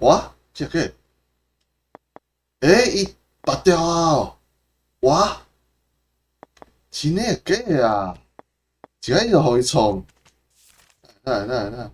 哇，这个，诶，伊拔掉啊！哇，真诶假啊？一个就互伊创，等下，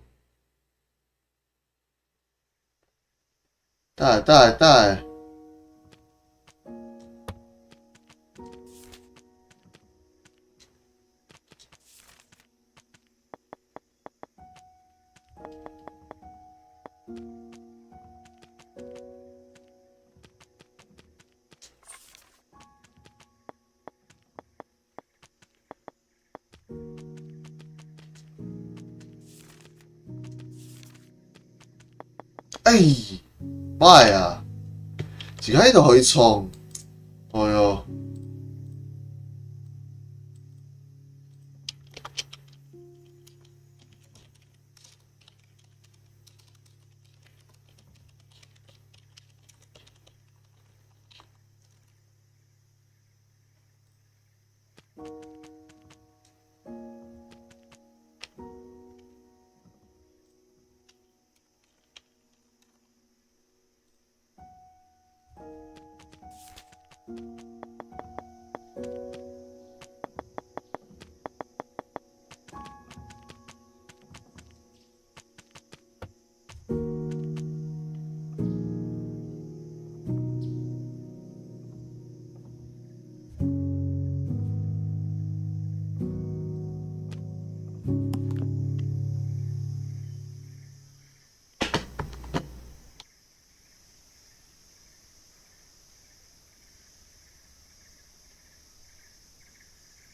哎，歹啊！一个就互伊创，哎哟，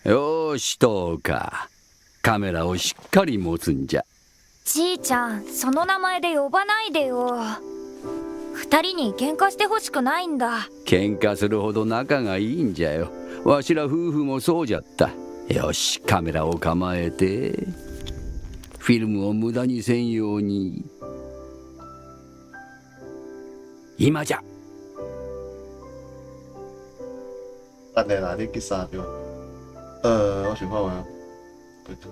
よーし、どうか。カメラをしっかり持つんじゃ。じいちゃん、その名前で呼ばないでよ。二人に喧嘩してほしくないんだ。喧嘩するほど仲がいいんじゃよ。わしら夫婦もそうじゃった。よし、カメラを構えて。フィルムを無駄にせんように。今じゃ。等下啦，你去三秒。我想看完。不对，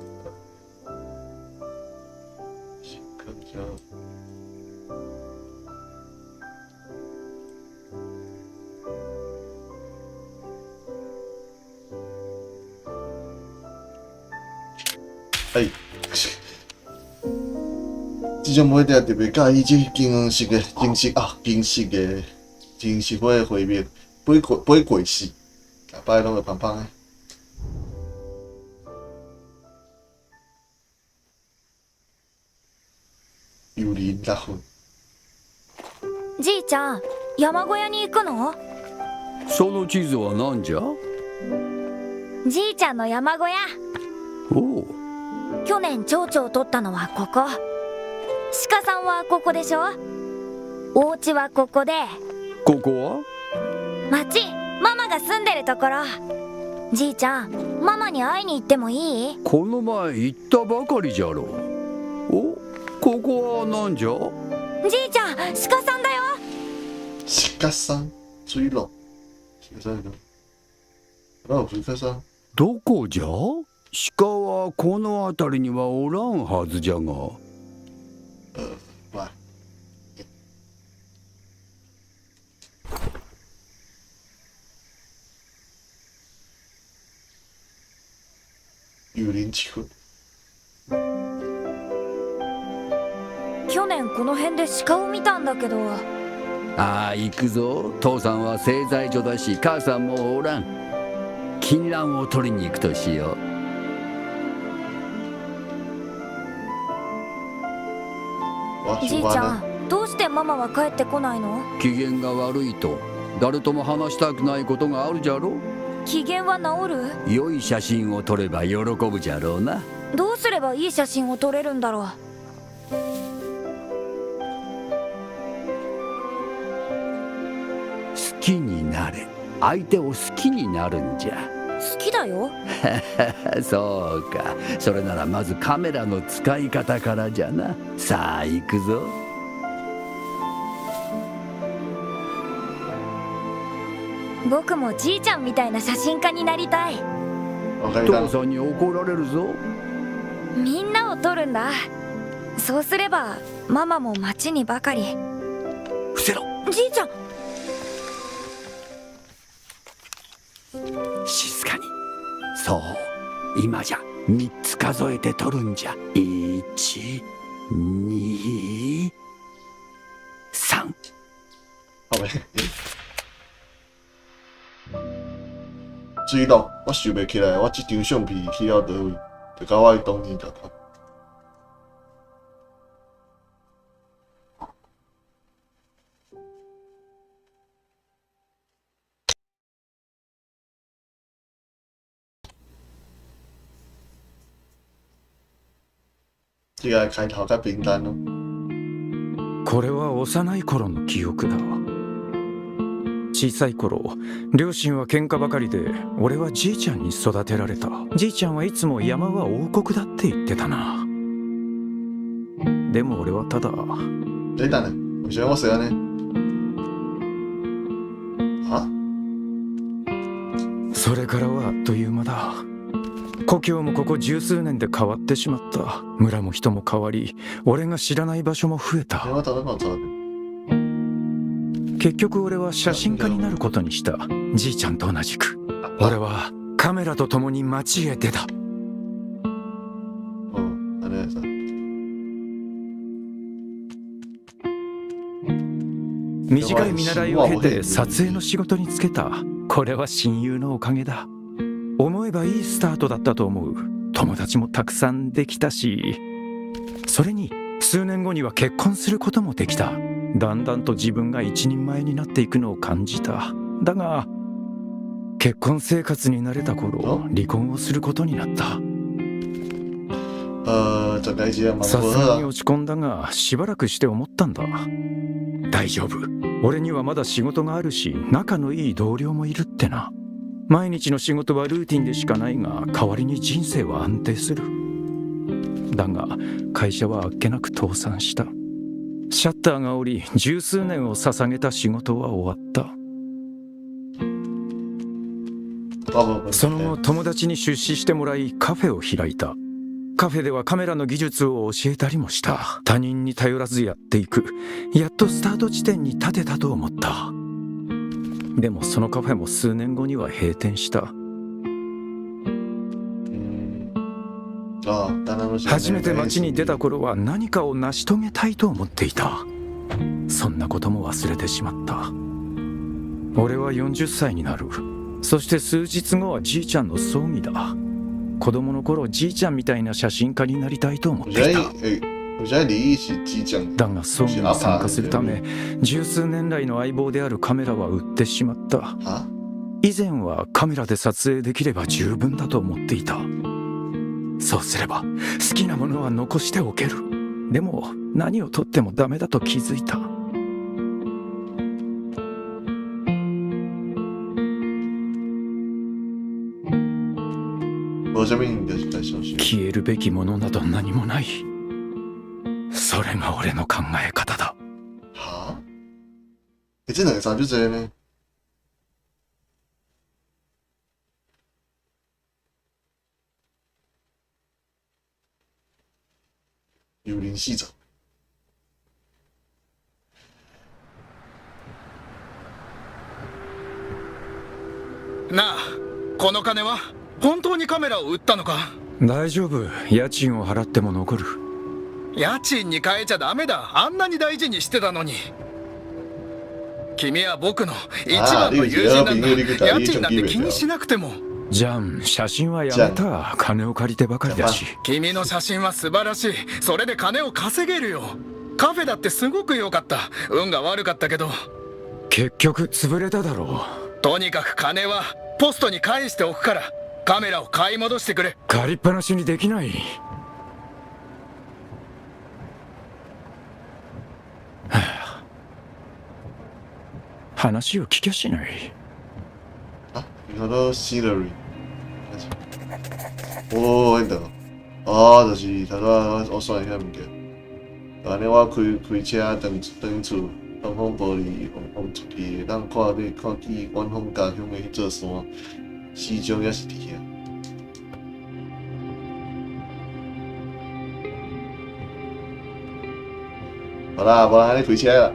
是个叫。哎，这种物件特别介意这金色的金色的花面，八鬼死，摆拢会胖胖的。幽靈ラフ。じいちゃん、山小屋に行くの？その地図は何じゃ？じいちゃんの山小屋。おう。去年町長を取ったのはここ。鹿さんはここでしょ？お家はここで。ここは？町、ママが住んでるところ。じいちゃん、ママに会いに行ってもいい？この前行ったばかりじゃろう。お、ここは何じゃ？じいちゃん、鹿さんだよ。鹿さん、水路。鹿さんだ。あら、鹿さん。どこじゃ？鹿はこの辺りにはおらんはずじゃが。まあ。幽靈地区。去年この辺で鹿を見たんだけど。ああ、行くぞ。父さんは製材所だし、母さんもおらん。金蘭を取りに行くとしよう。じいちゃん、どうしてママは帰ってこないの？機嫌が悪いと誰とも話したくないことがあるじゃろ。機嫌は治る？良い写真を撮れば喜ぶじゃろうな。どうすればいい写真を撮れるんだろう？好きになれ。相手を好きになるんじゃ。好きだよ。そうか。それならまずカメラの使い方からじゃな。さあ行くぞ。僕もじいちゃんみたいな写真家になりたい。父さんに怒られるぞ。みんなを撮るんだ。そうすればママも街にばかり。じいちゃん。静かに。そう、今じゃ3つ数えて取るんじゃ。1、2、3。好未？水落，我想袂起来，我这张相片去了倒位，就甲我当年共款。这个开头甲平淡咯。これは幼い頃の記憶だ。小さい頃、両親は喧嘩ばかりで、俺はじいちゃんに育てられた。じいちゃんはいつも山は王国だって言ってたな。でも俺はただ。等等呢，为什么我是安尼？啊？それからはあっという間だ。故郷もここ十数年で変わってしまった。村も人も変わり、俺が知らない場所も増えた。我頭講錯。結局俺は写真家になることにした。じいちゃんと同じく。俺はカメラと共に街へ出た。安尼やさ。短い見習いを経て撮影の仕事に就けた。これは親友のおかげだ。思えばいいスタートだったと思う。友達もたくさんできたし、それに数年後には結婚することもできた。だんだんと自分が一人前になっていくのを感じた。だが結婚生活に慣れた頃、離婚をすることになった。さすがに落ち込んだが、しばらくして思ったんだ。大丈夫、俺にはまだ仕事があるし、仲のいい同僚もいるってな。毎日の仕事はルーティンでしかないが、代わりに人生は安定する。だが会社はあっけなく倒産した。シャッターが下り、十数年を捧げた仕事は終わった。その後友達に出資してもらい、カフェを開いた。カフェではカメラの技術を教えたりもした。他人に頼らずやっていく。やっとスタート地点に立てたと思った。でもそのカフェも数年後には閉店した。初めて街に出た頃は何かを成し遂げたいと思っていた。そんなことも忘れてしまった。俺は40歳になる。そして数日後はじいちゃんの葬儀だ。子供の頃、じいちゃんみたいな写真家になりたいと思っていた。だが葬儀に参加するため、十数年来の相棒であるカメラは売ってしまった。以前はカメラで撮影できれば十分だと思っていた。そうすれば好きなものは残しておける。でも何を撮ってもダメだと気づいた。消えるべきものなど何もない。それが俺の考え方だ。はぁ？这两个差就这呢？幽灵系者。なあ、この金は本当にカメラを売ったのか？大丈夫、家賃を払っても残る。家賃に変えちゃダメだ。あんなに大事にしてたのに。君は僕の一番の友人なんだ。家賃なんて気にしなくても。ジャン、写真はやめた。金を借りてばかりだし。君の写真は素晴らしい。それで金を稼げるよ。カフェだってすごく良かった。運が悪かったけど。結局潰れただろう。とにかく金はポストに返しておくから、カメラを買い戻してくれ。借りっぱなしにできない。話を聞きゃしない。あ、你说シーラリー。おー、あ、就是他说我算一下物件。安尼我开车等厝，东风玻璃往出去，咱看见远方家乡的迄座山，市场也是伫遐。好啦，无安尼开车啦。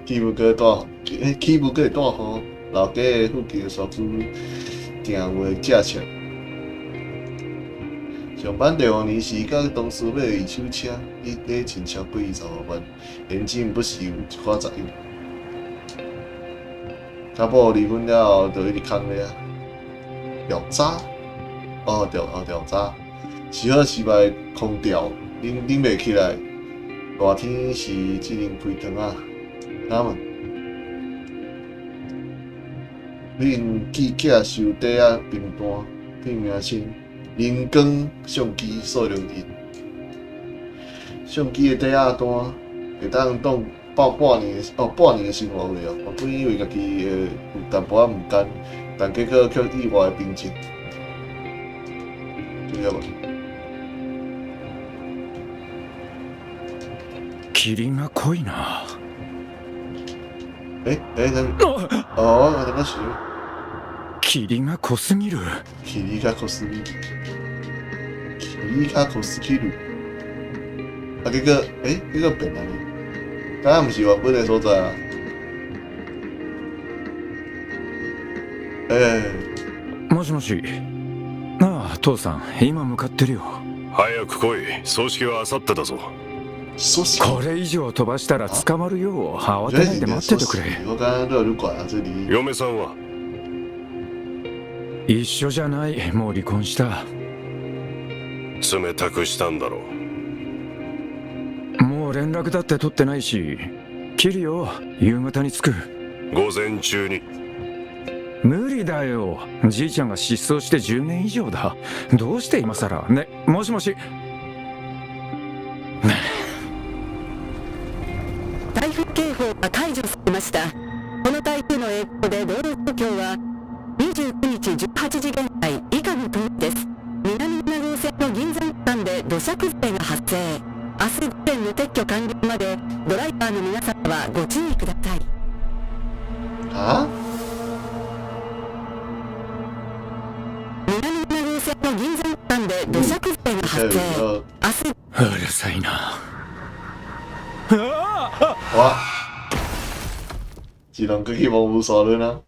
起不过大，起不过大雨，老家的附近山区定位价钱。上班第五年时，甲同事买二手车，伊咧真超过25万，现金不时有一寡杂用。甲某离婚了后，就一直空咧啊。调查，调查，时好时歹空调，冷袂起来。热天是只能开窗啊。哪问？恁寄收底啊订单，片名称人工相机数量一。相机的底啊单会当当半年的生活费哦。我本以为家己有淡薄仔毋甘，但结果却意外的平静。对了吧？霧が濃いな。なんか是霧が濃すぎる。霧が濃すぎる。啊，这个变哪里？刚刚不是原本的所在啊？もしもし。ああ、父さん、今向かってるよ。早く来い。葬式は明後日だぞ。これ以上飛ばしたら捕まるよ。慌てないで待っててくれ。我刚刚都有旅馆啊，这里。嫁さんは一緒じゃない。もう離婚した。冷たくしたんだろう。もう連絡だって取ってないし。切るよ。夕方に着く。午前中に。無理だよ。じいちゃんが失踪して10年以上だ。どうして今さらね。もしもし。台風警報が解除されました。この台風の影響で道路状況は29日18時現在以下の通りです。南7号線の銀山間で土砂崩れが発生。明日午前の撤去完了までドライバーの皆様はご注意ください。啊？南7号線の銀山間で土砂崩れが発生。明日うるさいな。哇！只能去去蒙古耍了呢。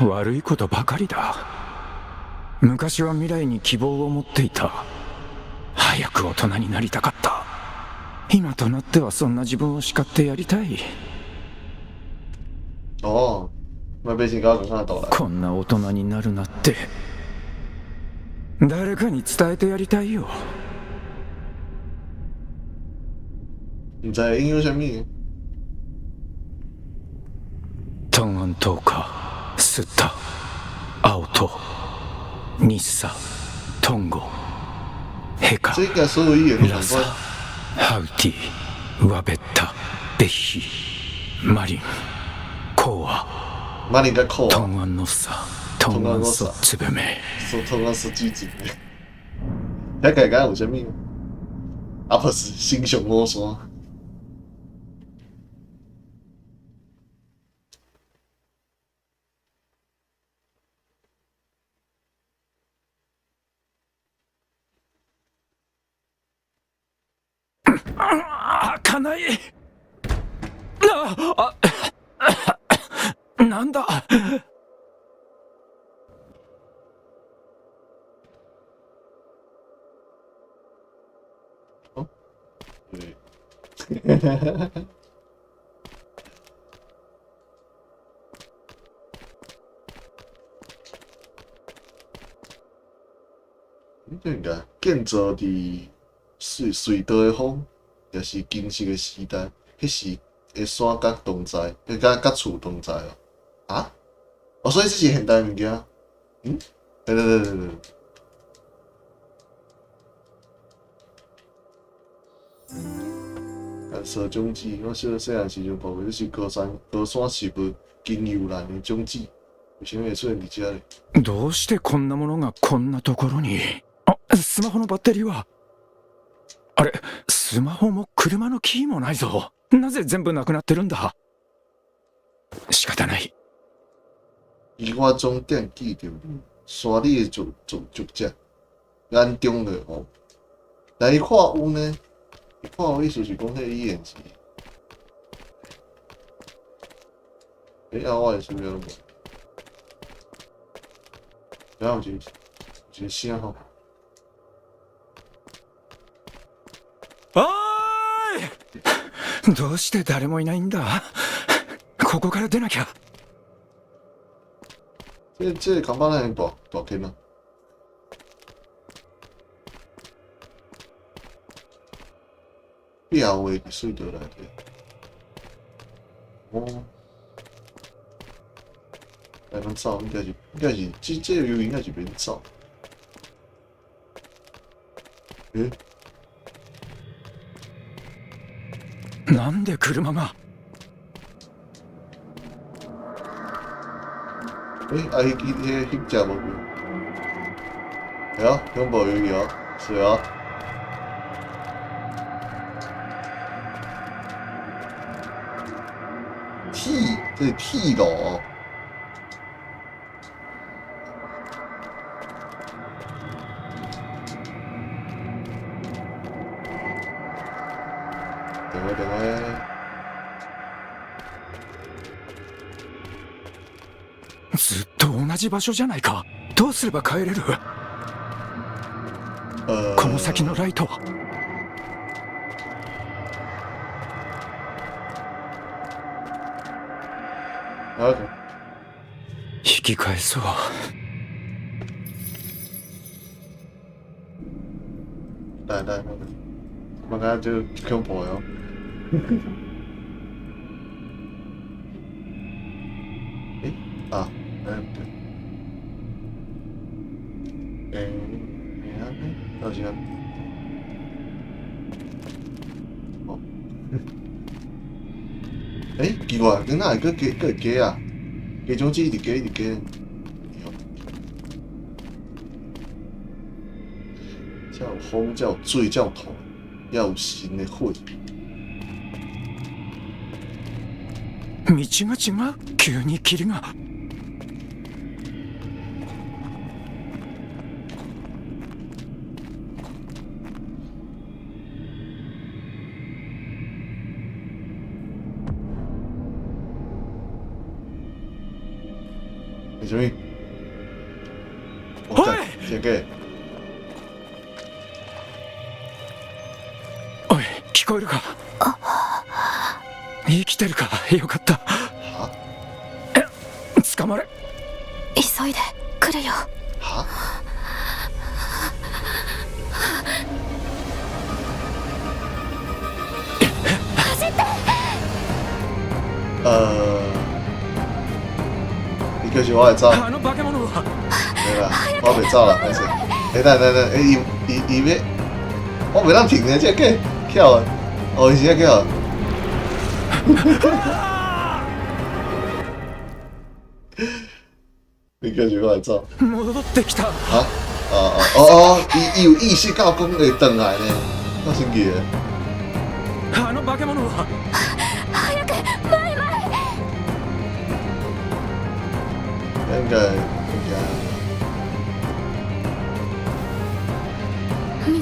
悪いことばかりだ。昔は未来に希望を持っていた。早く大人になりたかった。今となってはそんな自分を叱ってやりたい。哦，那被警告赶快倒来。こんな大人になるなって誰かに伝えてやりたいよ。你在音乐上面？東岸10日、スッタ、青と、日サ、トンゴ、ヘカ、这应该所有艺人都ラサ、难怪。ハウティ、ワベッタ、ベヒ、マリン、コア、马里该扣東啊，岸のさ、東岸そつぶめ。说同样是句子。那改刚有什么？啊，不是新熊猫说。開かない。なんだ。对。这个建造伫水道的风，也是金色的时代，迄时的山甲同在，甲厝同在哦。啊？哦，所以这是现代物件。嗯？对。色种子，我小细汉时阵看过，这是高山植物金幽兰的种子，为什么会出现伫遮咧？どうしてこんなものがこんなところに。あ、スマホのバッテリーは。あれ、スマホも車のキーもないぞ。なぜ全部なくなってるんだ。仕方ない。以我总店记着，山里的竹只，眼中的哦。但伊看有呢，伊看有意思是讲迄伊演是哎，啊，我也是没有。然后就信号。おーい、どうして誰もいないんだ。ここから出なきゃ。这看板那大间啊。标的水倒来的。哦。来能走，应该是这个应该是免走。え？なんで車が。迄只无去。系啊，恐怖游戏啊，是啊。这是 T 的哦。等会。ずっと同じ場所じゃないか。どうすれば帰れる？この先のライトは。引き返そう。来，我刚就恐怖哟。啊，不对。到时間。哦。奇怪，點解個加啊？加種子一直加。才有風，才有水，才有土，也有神的火。道が違う。急に霧が。什么？おい！先给。おい、聞こえるか？生きてるか？よかった。は？捕まれ。急いで来るよ。は？走って。你叫是我来走。あの化け物は。对啦，我袂走啦，反正。等，伊要，我袂当停的，这个跳啊！哦，伊是在跳。你叫是我来走。戻ってきた。伊有意識到講會轉來呢，夠神奇的。あの化け物は。早く前應該。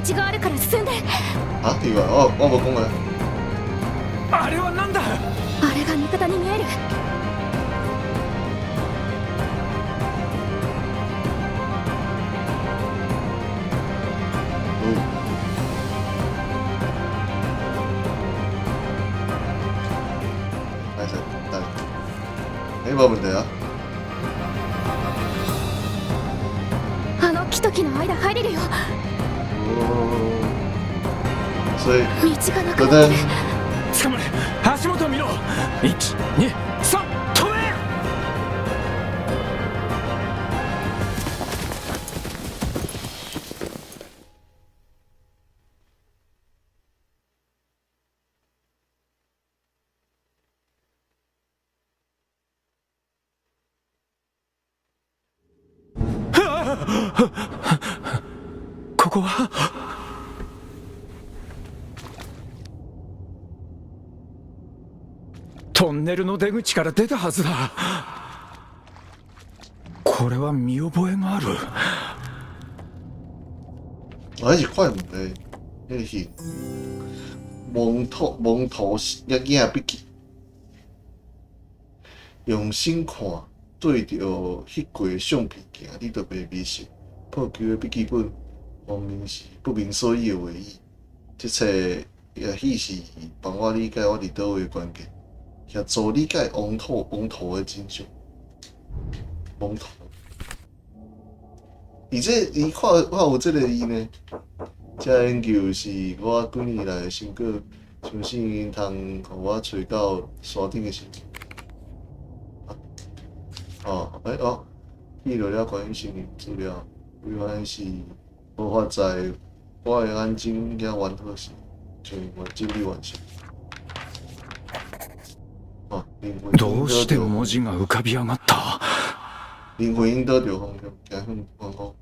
道があるから進んで。啊，奇怪，我無講嘅。あれはなんだ？あれが味方に見える。冇問題啊。あの木と木の間入れるよ。所以道がなくなってる。捕まれ。足元を見ろ。1、2、3、止め。ここは。トンネルの出口から出たはずだ。これは見覚えがある。我是快門誒，那個是蒙頭一影筆記，用心看，对着迄个相片行，你就袂迷失。破旧的笔记本，分明是不明所以的回忆。即册也许是帮我理解我伫倒位的关键，协助理解王土的真相。王土，伊看有即个伊呢，这研究是我几年来的成果，相信因通互我找到山顶的心情。记录了关于心灵资料，有关是无法在我的眼睛遐完好时，就尽力完成。どうして文字が浮かび上がった？灵魂引导着方向，行向方向。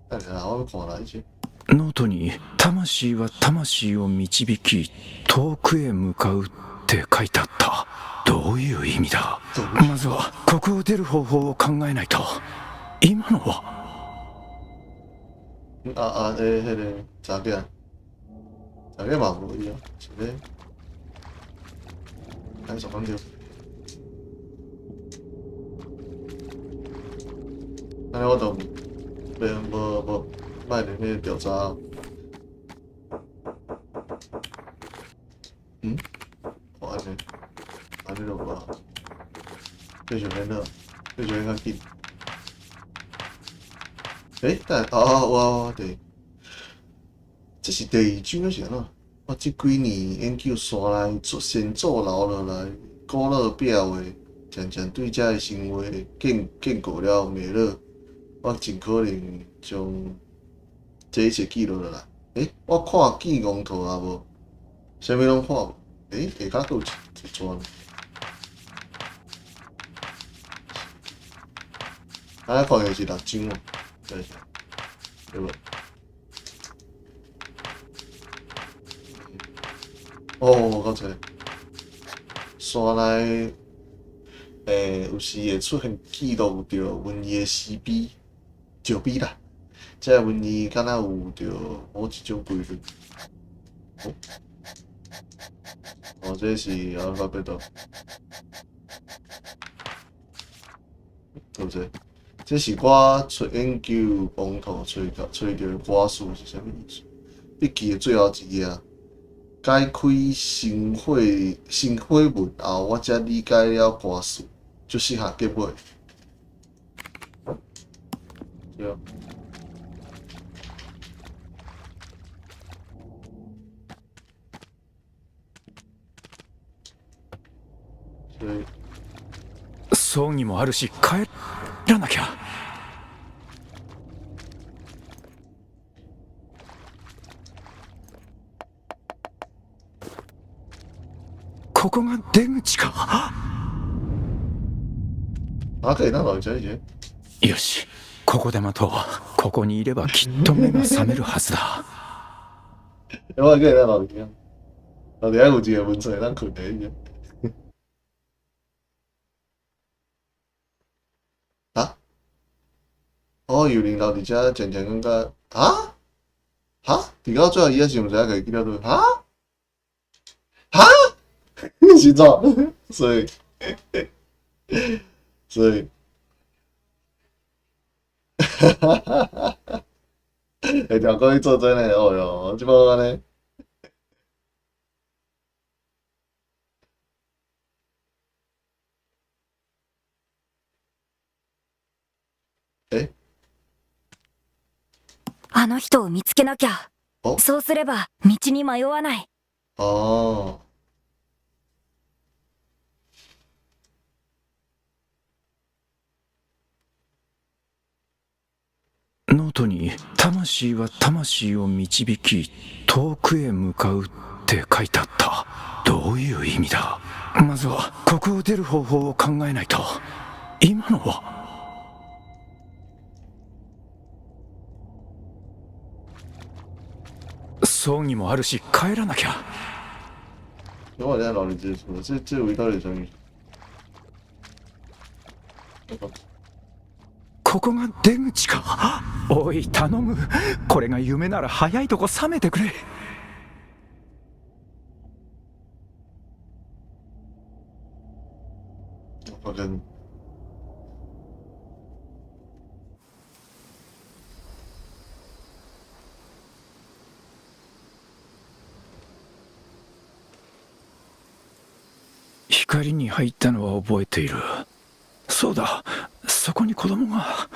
等下我要看哪一些？ノートに「魂は魂を導き遠くへ向かう」って書いてあった。どういう意味だ？まずはここを出る方法を考えないと。今のは迄个查囝嘛无伊啊，是咧，看什么叫？安尼我就无卖连迄个调查。安尼就无啊，继续免了，继续较紧。对，这是第2章还是安怎？我这几年研究山内先祖留落来古老表话，渐渐对遮个生活建构了脉络。我尽可能将这一切记录落来。我看见光图啊无？啥物拢看无？下骹佫有一串。看起来是6章哦，对无？较侪山内有时会出现记录着瘟疫的时比、石比啦，这瘟疫敢若有着某一种规律。这是阿尔法贝多，对不对？这是我研究王土找到的歌词是啥物意思？笔记的最后一页，解开心火文后，我才理解了歌词，就适合结尾。对。葬儀もあるし帰らなきゃ。ここが出口か。可以那老家一些。よし、ここで待とう。ここにいればきっと目が覚めるはずだ。我可以那老家，老家有一个文采，咱困的一个。有领导伫遮渐渐感觉伫到最后伊也是毋知影家己记了倒是怎？所以，条故意做真诶，哦哟，即摆安尼。あの人を見つけなきゃ。そうすれば道に迷わない。ノートに「魂は魂を導き遠くへ向かう」って書いてあった。どういう意味だ？まずはここを出る方法を考えないと。今のは葬儀もあるし帰らなきゃ。我在哪里接触的？这味道有什么？ここが出口か。おい頼む、これが夢なら早いとこ覚めてくれ。我跟光に入ったのは覚えている。そうだ、そこに子供が。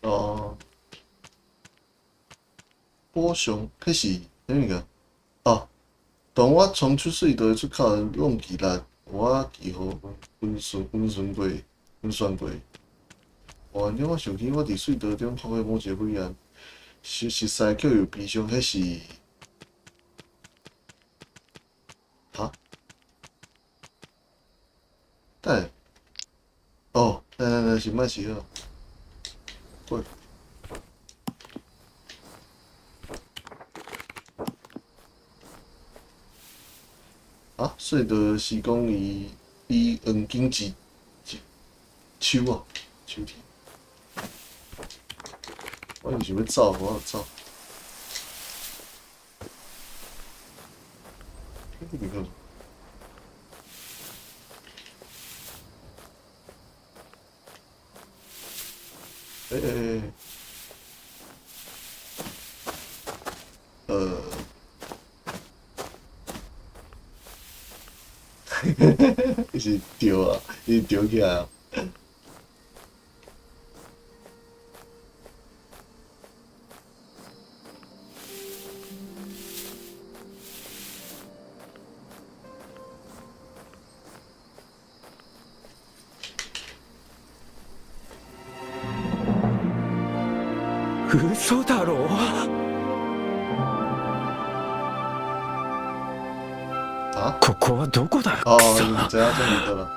哦，波熊，迄是哪个？哦，当我冲出水就会出口弄起来，我记好温顺过。哇！你我想起我伫水道中看过某一个伟案，实在叫有悲伤，迄是哈？等下，哦，来，是莫是好。喂。啊，水道是讲伊黄金树啊，树体。我是想要走，我要走。这边看。伊是钓啊，伊是钓起来啊。嘘だろ。啊？ここはどこだ？哦，你知影这里的了。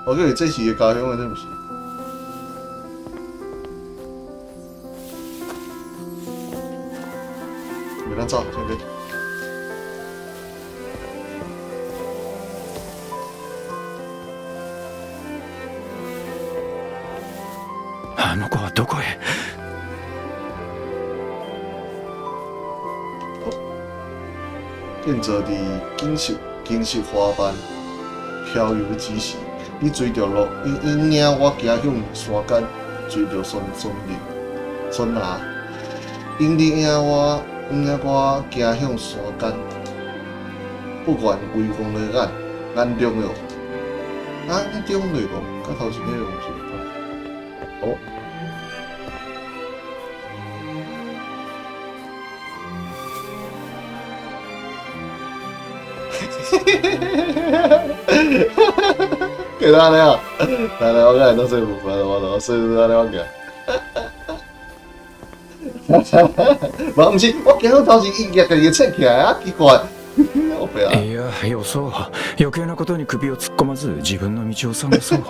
我以为这是个家乡的，对不是？别咱走，先别。あの子はどこへ？建造伫金色花瓣飘游之时，你追着路，伊领我行向山间，追着森林。因你领我行向山间，不管威风的眼中哟，眼中内容，甲头前内容是哦。给他那样，来，我看到这部分，我所以说我讲。无毋是，我行到头前，伊夹家己切起来啊，奇怪，我白啊。いや、よそう。余計なことに首を突っ込まず自分の道を探そう。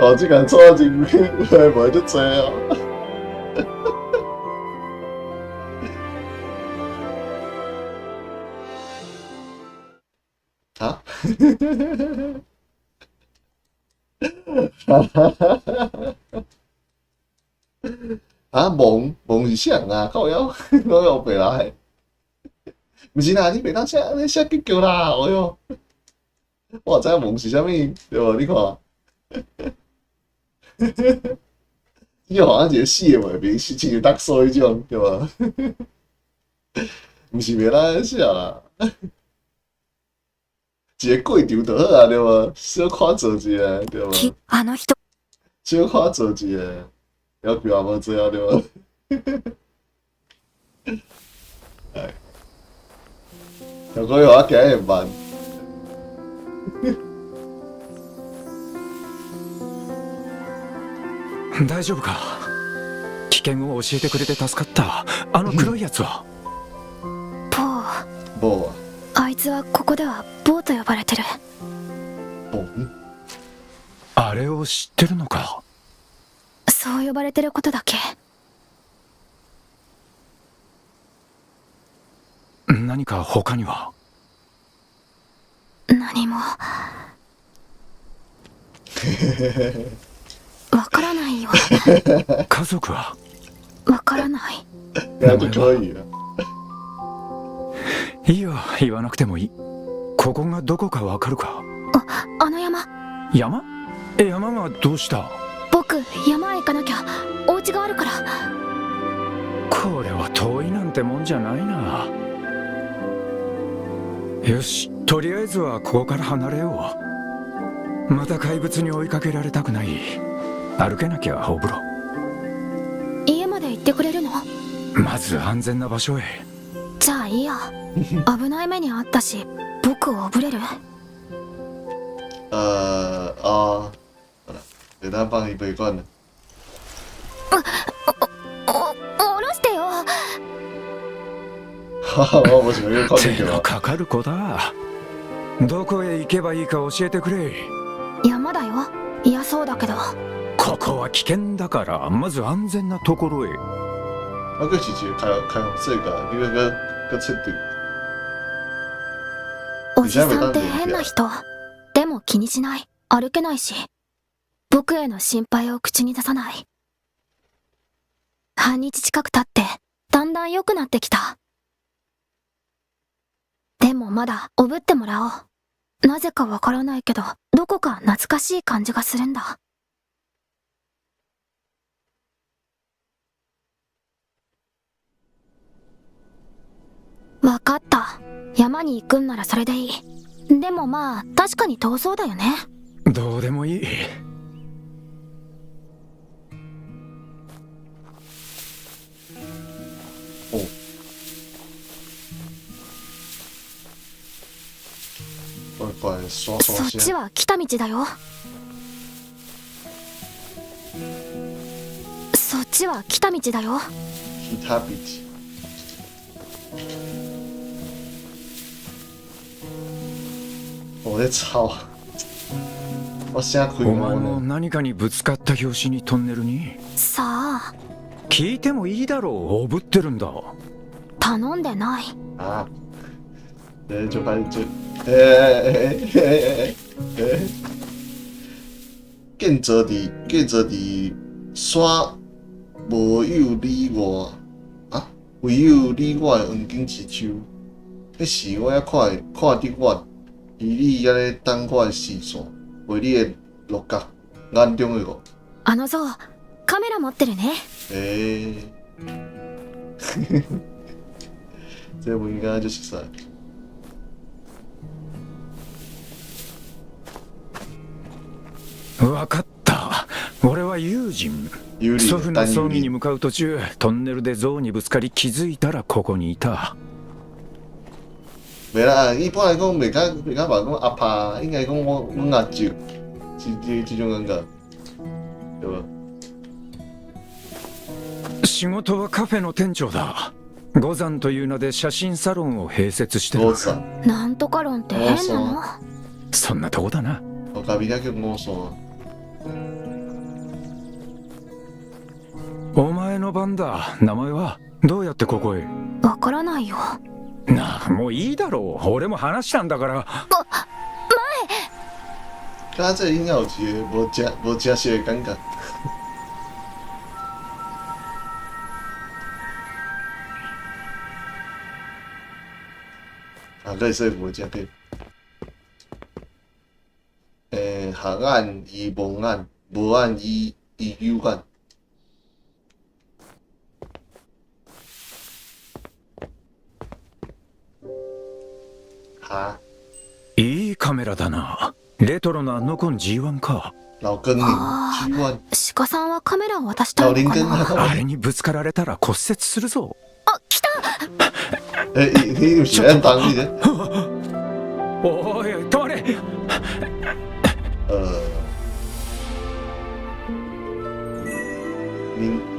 哦，这个错真袂得多哦。啊？啊，梦是啥啊？靠腰，我又白来。毋是啦，你袂当写结局啦，哦哟。我知梦是啥物，对无？你看。你好像一个死的画面，是像达索迄种，对无？毋是袂当写啦。一个过场就好啊，对无？小看做一下，对无？あの人小看做一下，要求也无做啊，对无？哎，小可以我行会慢。大丈夫か？危険を教えてくれて助かった。あの黒いやつは？某啊。あいつはここではボーと呼ばれてる。あれを知ってるのか？そう呼ばれてることだけ。何か他には？何もわからからないよ。家族はわからない。那就可以了。いいよ、言わなくてもいい。ここがどこかわかるか？あの山。山？山がどうした？僕、山へ行かなきゃ。お家があるから。これは遠いなんてもんじゃないな。よし、とりあえずはここから離れよう。また怪物に追いかけられたくない。歩けなきゃお風呂。家まで行ってくれるの？まず安全な場所へ。じゃあいいや。危ない目にあったし、僕をおぶれる？好了，给他放一杯罐了。おろしてよ。我喜欢越靠近手这个。のかかる子だ。どこへ行けばいいか教えてくれ。山だよ。嫌そうだけど。ここは危険だから、まず安全なところへ。那个姐姐开红色个，那个设定。おじさんって変な人。でも気にしない。歩けないし。僕への心配を口に出さない。半日近く経って、だんだん良くなってきた。でもまだ、おぶってもらおう。なぜかわからないけど、どこか懐かしい感じがするんだ。わかった。山に行くんならそれでいい。でもまあ、確かに遠そうだよね。どうでもいい。乖乖刷刷そっち先。は来た道だよ。そっちは来た道だよ。其他比起。我在操！我现在开お前も猫呢。何かにぶつかった拍子にトンネルに。さあ、聞いてもいいだろう、おぶってるんだ。頼んでない。啊！就开始就，哎，建泽伫刷无有理我啊，唯有理我的黄金之手。迄时我还看得我，而你还咧等我的视线，为你的六角眼中的我。あの像、カメラ持ってるね。这不应该就熟悉。わかった。俺は友人。有利祖父の单有利。葬儀に向かう途中、トンネルで象にぶつかり気づいたらここにいた。袂啦，一般来讲，袂甲话讲阿爸，应该讲阮阿舅，这种感觉，对吧？仕事はカフェの店長だ。五山という名で写真サロンを併設してる。五山，なんとか論って変なの？そんなとこだな。我隔壁遐叫五山。お前の番だ。名前はどうやってここへ？わからないよ。なあ、もういいだろう。俺も話したんだから。刚刚这应该有一个无正式的感觉。啊，可以说无正片。行案以文案，无案以有案。哈，いいカメラだな。レトロなノコン G1 か。老根林G1，鹿さんはカメラを渡した老いのか林根な？あれにぶつかられたら骨折するぞ。あ、来た！你有喜欢帮你的？おい、止まれ。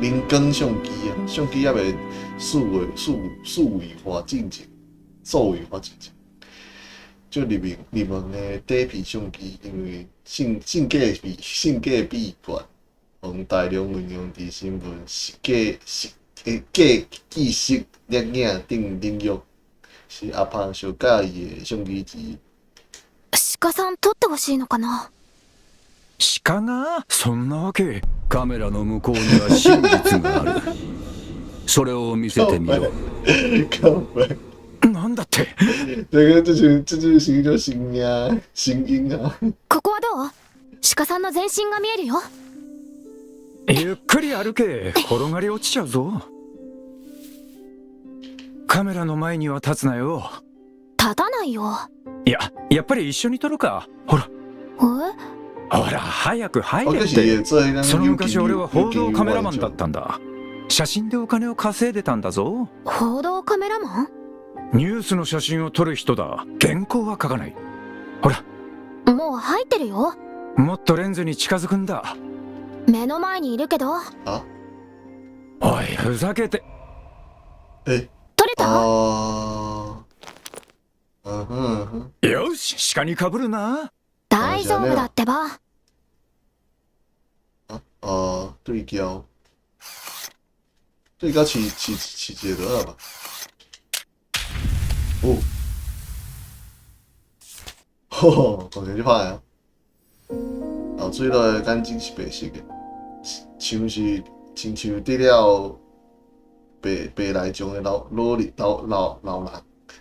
林根相机啊，相机还未数位化进程，数位化进程。就入门的底片相机，因为性价比悬，用大量运用伫新闻记实摄影顶领域，是阿胖上介意的相機之一。鹿さん撮ってほしいのかな？鹿がそんなわけ。カメラの向こうには真実がある。それを見せてみろ。靠背，なんだって。这就是新音啊。ここはどう？鹿さんの全身が見えるよ。ゆっくり歩け。転がり落ちちゃうぞ。カメラの前には立つなよ。立たないよ。やっぱり一緒に撮るか。ほら早く入れって。その昔俺は報道カメラマンだったんだ。写真でお金を稼いでたんだぞ。報道カメラマン？ニュースの写真を撮る人だ。原稿は書かない。ほらもう入ってるよ。もっとレンズに近づくんだ。目の前にいるけど。おいふざけて。撮れた？よし鹿にかぶるな。大丈夫だってば。对焦，对焦起节得了吧？感觉就歹啊！水落眼睛是白色的，像是亲像得了白内障的老人，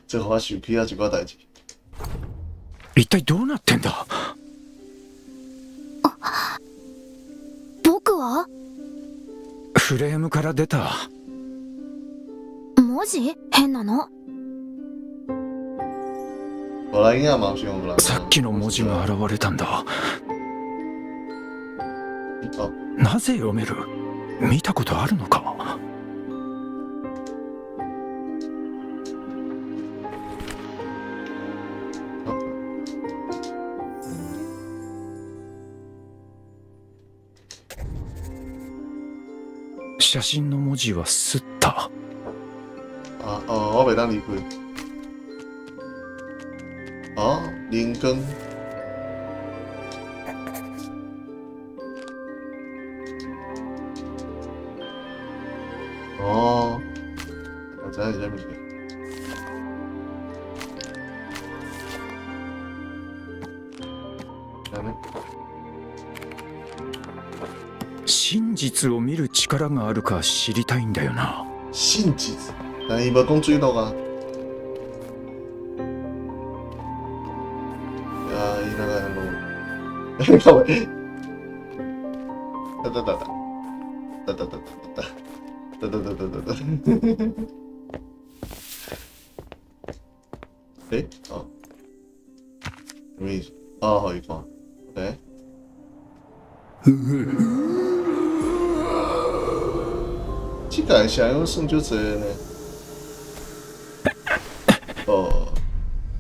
这互我想起啊一寡代志。一体どうなってんだ。僕は？フレームから出た。文字？変なの。さっきの文字が現れたんだ。なぜ読める？見たことあるのか？写真の文字はすった。我袂当离开。林根。我知影是啥物事。真実を見る力があるか知りたいんだよな。真実？但伊无讲水落啊。伊那个靠喂，什么意思？好一看 ，OK。这个声音算就多呢。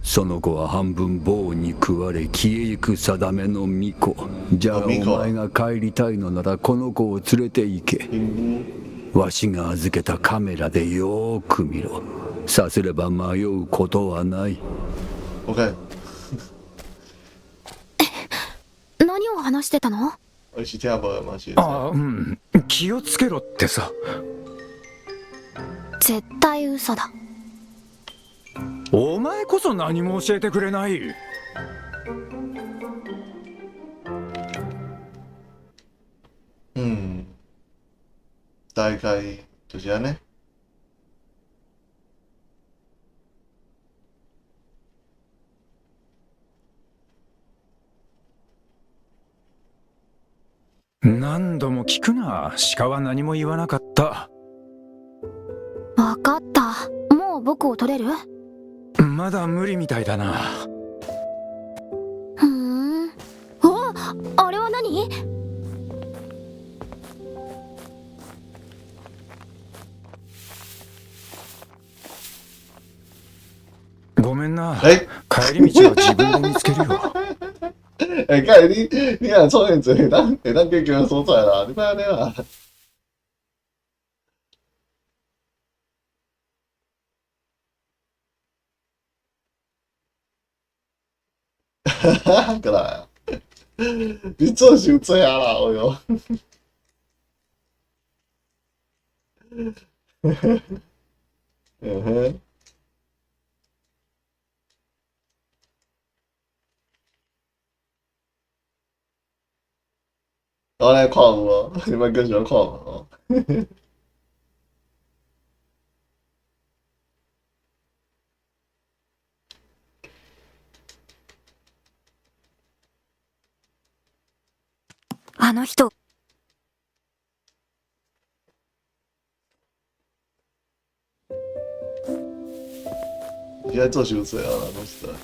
その子は半分棒に食われ消えゆく定めの巫女。じゃあお前が帰りたいのならこの子を連れて行け。わしが預けたカメラでよーく見ろ。さすれば迷うことはない。 OK。何を話してたの？気をつけろってさ。絶対嘘だ。お前こそ何も教えてくれない。大概就是安尼。何度も聞くな。鹿は何も言わなかった。わかった。もう僕を取れる？まだ無理みたいだな。あれは何？ごめんな。帰り道は自分で見つけるよ。干你若创业者会当叫叫所在啦，你别安尼啦。过来啊！你做伤济啊啦，哦哟！我来看有哦，你们更喜欢看嘛哦。あの人现在做修水啊，拢是的。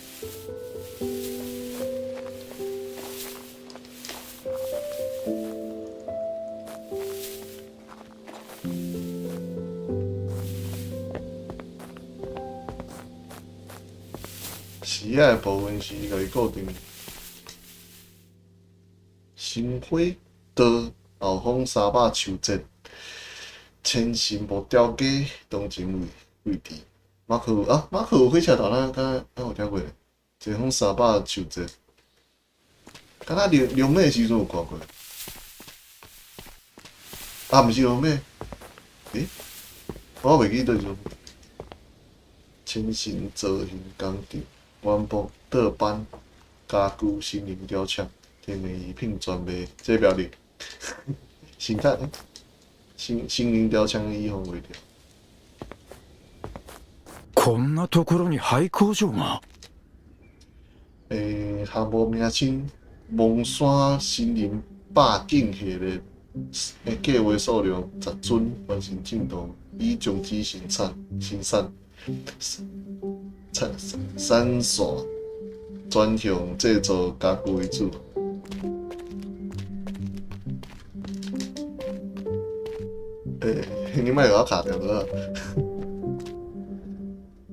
时仔的部分是可以固定。新火刀后方300树节，千神无雕鸡当前位置。马克有火车头，咱有听过咧？前方300树节，敢若龙尾的时阵有看过？啊，毋是龙尾，诶，我袂记对阵。千神造型工厂，原木倒板家具心灵雕像。天然一品专卖，这标的，心态，心灵雕枪以红为调。こんなところに廃工場が。项目名称：蒙山森林霸境系列，计划数量10尊，完成进度已终止生产，三线转向制作家具为主。你莫互我卡掉了。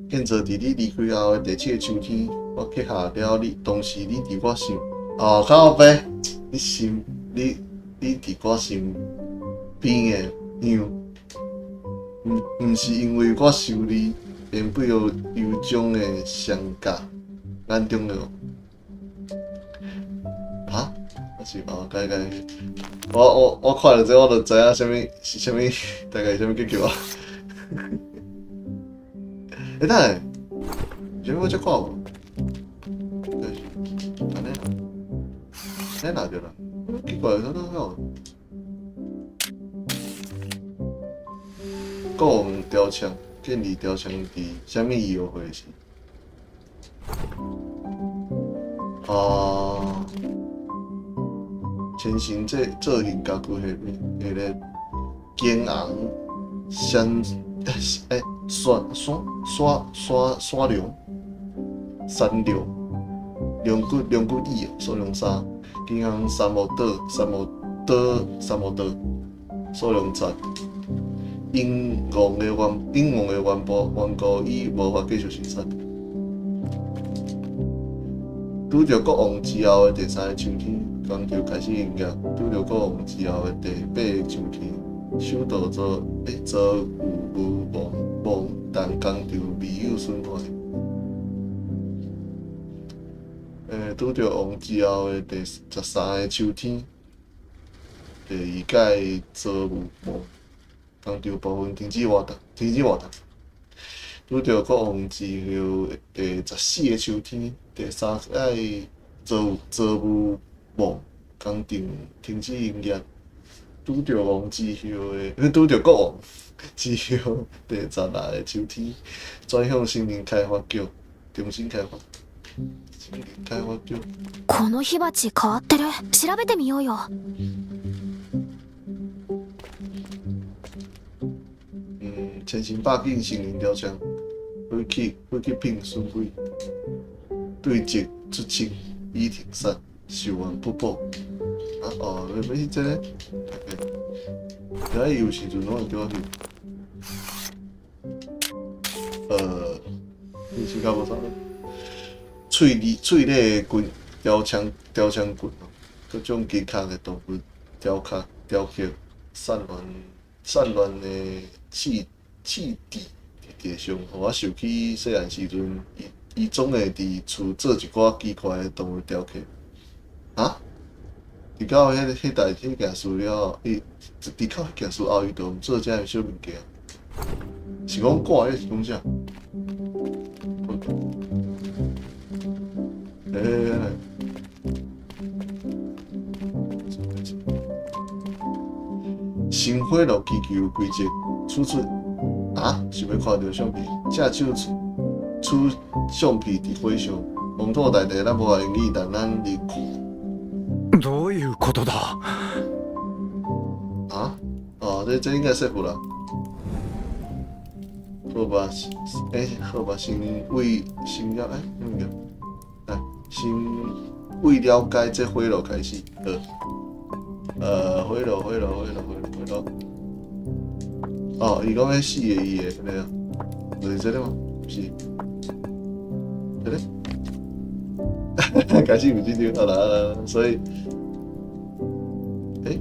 现在伫你离开后的第7个秋天，我记下了你，当时你伫我心，靠背，你伫我身边的样，毋是因为我受你便不由由衷的相隔眼中的。啊？是该。我看了之后，我就知影什么大概什么结局啊。等下，前面我只看无，安尼哪着啦？奇怪，国王雕像，建立雕像伫什么议会时？千神造型家具系列，金昂山山龙骨椅数量3，金昂三毛刀数量7，英皇的原故已无法继续生产。拄着国王之后的第3个秋天，工就开始营业。拄着国王之后的第8个秋天，首度遭有无但工厂未有损坏。拄着王之后的第13个秋天，第2届遭有无工厂部分停止活动。拄着国王之后的第14个秋天，第3届遭有无工厂停止营业。拄着国王之后第16个秋天，转向森林开发局重新开发。森林开发局。この火鉢変わってる。調べてみようよ。千神百景森林雕像，火气品损毁，对接出清已停产，寿元不保。要是这个，遐有时阵拢会叫我去。你是搞无啥？翠类棍雕枪棍，各种其他的动物雕刻，散乱的气体伫地上，互我想起细汉时阵，伊总会伫厝做一寡奇怪的动物雕刻。伫到迄件事了，伫到迄件事后，伊就毋做遮个小物件。是讲挂，是讲啥？新火炉气球规则处处啊，想要看到相片，隻手出相片伫火上，风土大地，咱无法用语，但咱离どういうことだ？啊？哦，这应该说服了。好吧，好吧，先了，那个，来，先为了解这火炉开始，火炉。哦，伊讲迄4个伊的，对啊，就是这个吗？不是，这个，开始有这张好啦，所以，来，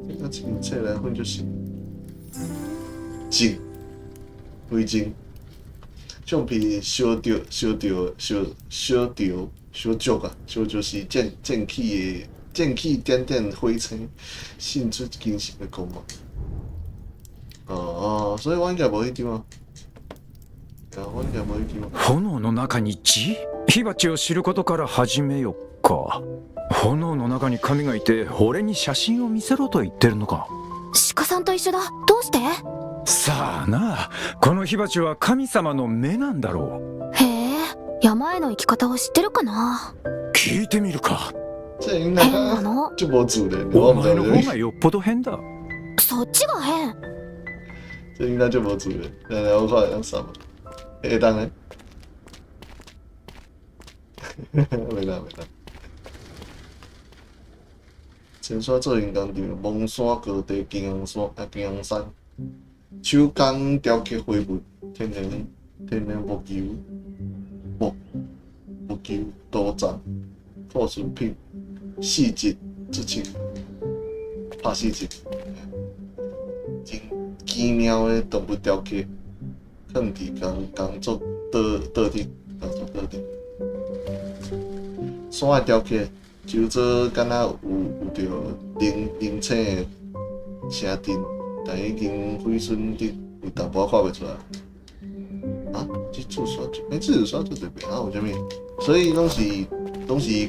这个清册来分就行。镜，灰镜，相片烧掉，烧足啊，烧就是溅起点点灰尘，渗出金色的光芒。所以我应该无迄张啊。我應該冇呢啲。炎の中に字？火鉢を知ることから始めよっか。炎の中に神がいて俺に写真を見せろと言ってるのか。鹿さんと一緒だ。どうして？さあな、この火鉢は神様の目なんだろう。へえ、山への行き方を知ってるかな。聞いてみるか。変なの。就冇主人，お前の方がよっぽど変だ。そっちが変。这应该就冇主人。来，我看要啥嘛？当然，没啦。前山做云工场，蒙山高地金阳山，手工雕刻花纹，天然木球多展，破损品，细节之情，拍细节，真奇妙的动物雕刻。放伫工作桌顶，山的雕刻，就做敢若有着零星的声震，但已经毁损得有淡薄看袂出来。啊，这次刷就，这次刷就特别啊，有啥物？所以拢是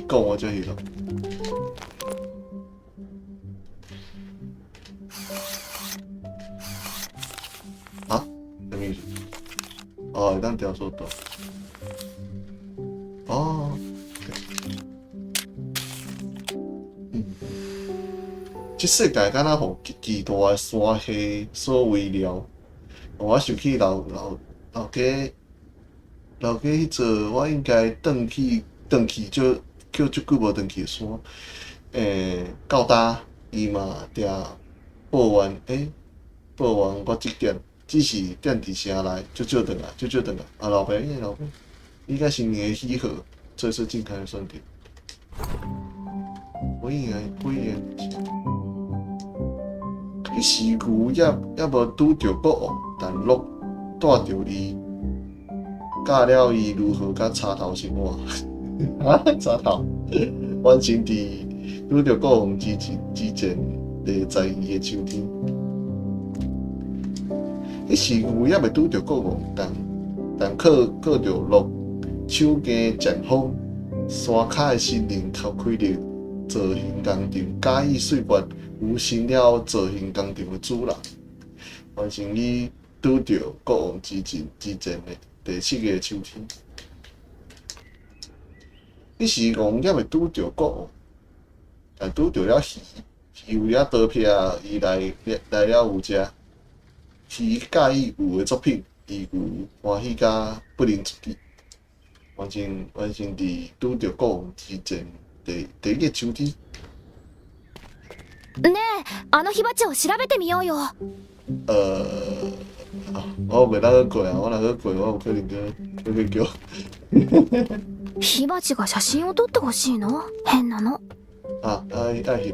讲我才去咯。啊？什么意思？哦，会当调速度。哦，这世界敢若互巨大的山系所围绕。我想起老家迄阵，我应该转去就叫足久无转去的山。到搭伊嘛定报完我即点。只是踮伫城内，就少转来。啊，老爸，应该是年的喜好，这次进开算点。我应该，迄时牛也无拄着国王，但鹿带着伊，教了伊如何甲插头生活。啊，插头，完成伫拄着国王之前立在伊的手天。迄时牛也袂拄着国王，但靠着鹿手耕前方，山脚的森林头开了造型工程，假意岁月无成了造型工程的主人，完成伊拄着国王之前的第7个秋天。迄时王也袂拄着国王，但拄着了鱼为了刀片伊来了有食。鱼介意有的作品，伊有欢喜甲不能出去，完成伫拄着国王之前第1个秋天。ねえ、あの火鉢を調べてみようよ。我袂当去过啊，我若去过，我有可能去叫。火鉢が写真を撮ってほしいの？変なの。愛翕。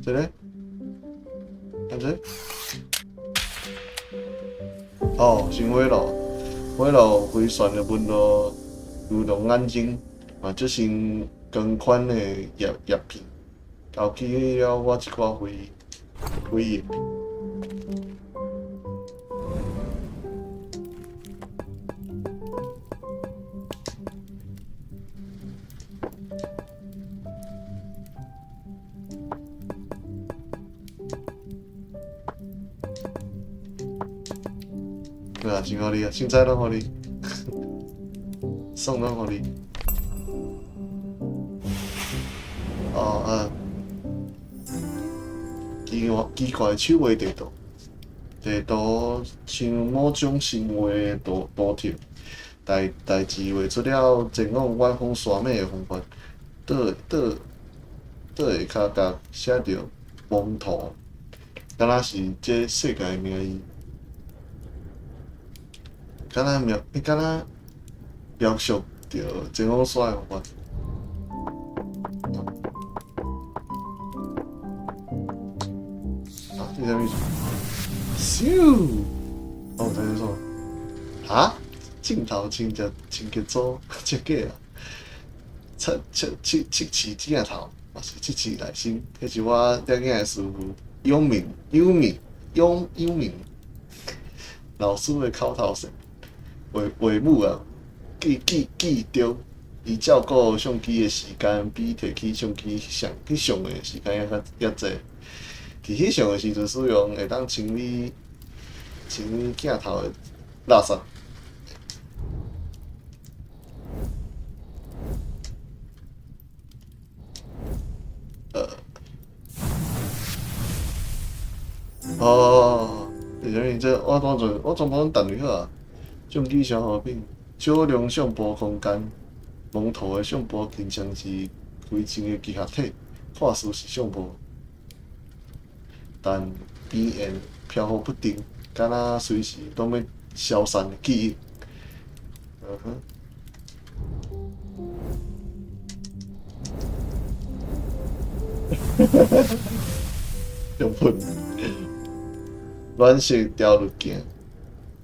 这个。哦，新火炉规旋的纹路如同眼睛，这是同款的叶片，勾起了我一寡回忆。啊，真好你啊，凊彩拢好你，送拢好你。哦啊，奇怪的手绘地图，地图像某种行为的图条，代志画出了前往远方山脉的方法。倒下骹角写着蒙图，敢若是这世界的名义，敢若描述着前往山的方法。啊，这啥物事？咻！哦，在这说，啊，镜头真个做真假啊！七七镜头，嘛是七七内心，迄是我带囝的师傅永明，老师的口头禅，话母啊，记着。伊照顾相机的时间比摕起相机去上的时间还济。伫翕相的时阵，使用会当清理镜头的垃圾。哦，因为这我全部拢等于好啊。相机消耗品，少量相簿空间。蒙图的相簿经常是灰烬的结合体，看似是相簿，但边缘飘忽不定，敢若随时拢要消散的记忆。用喷，暖色调滤镜，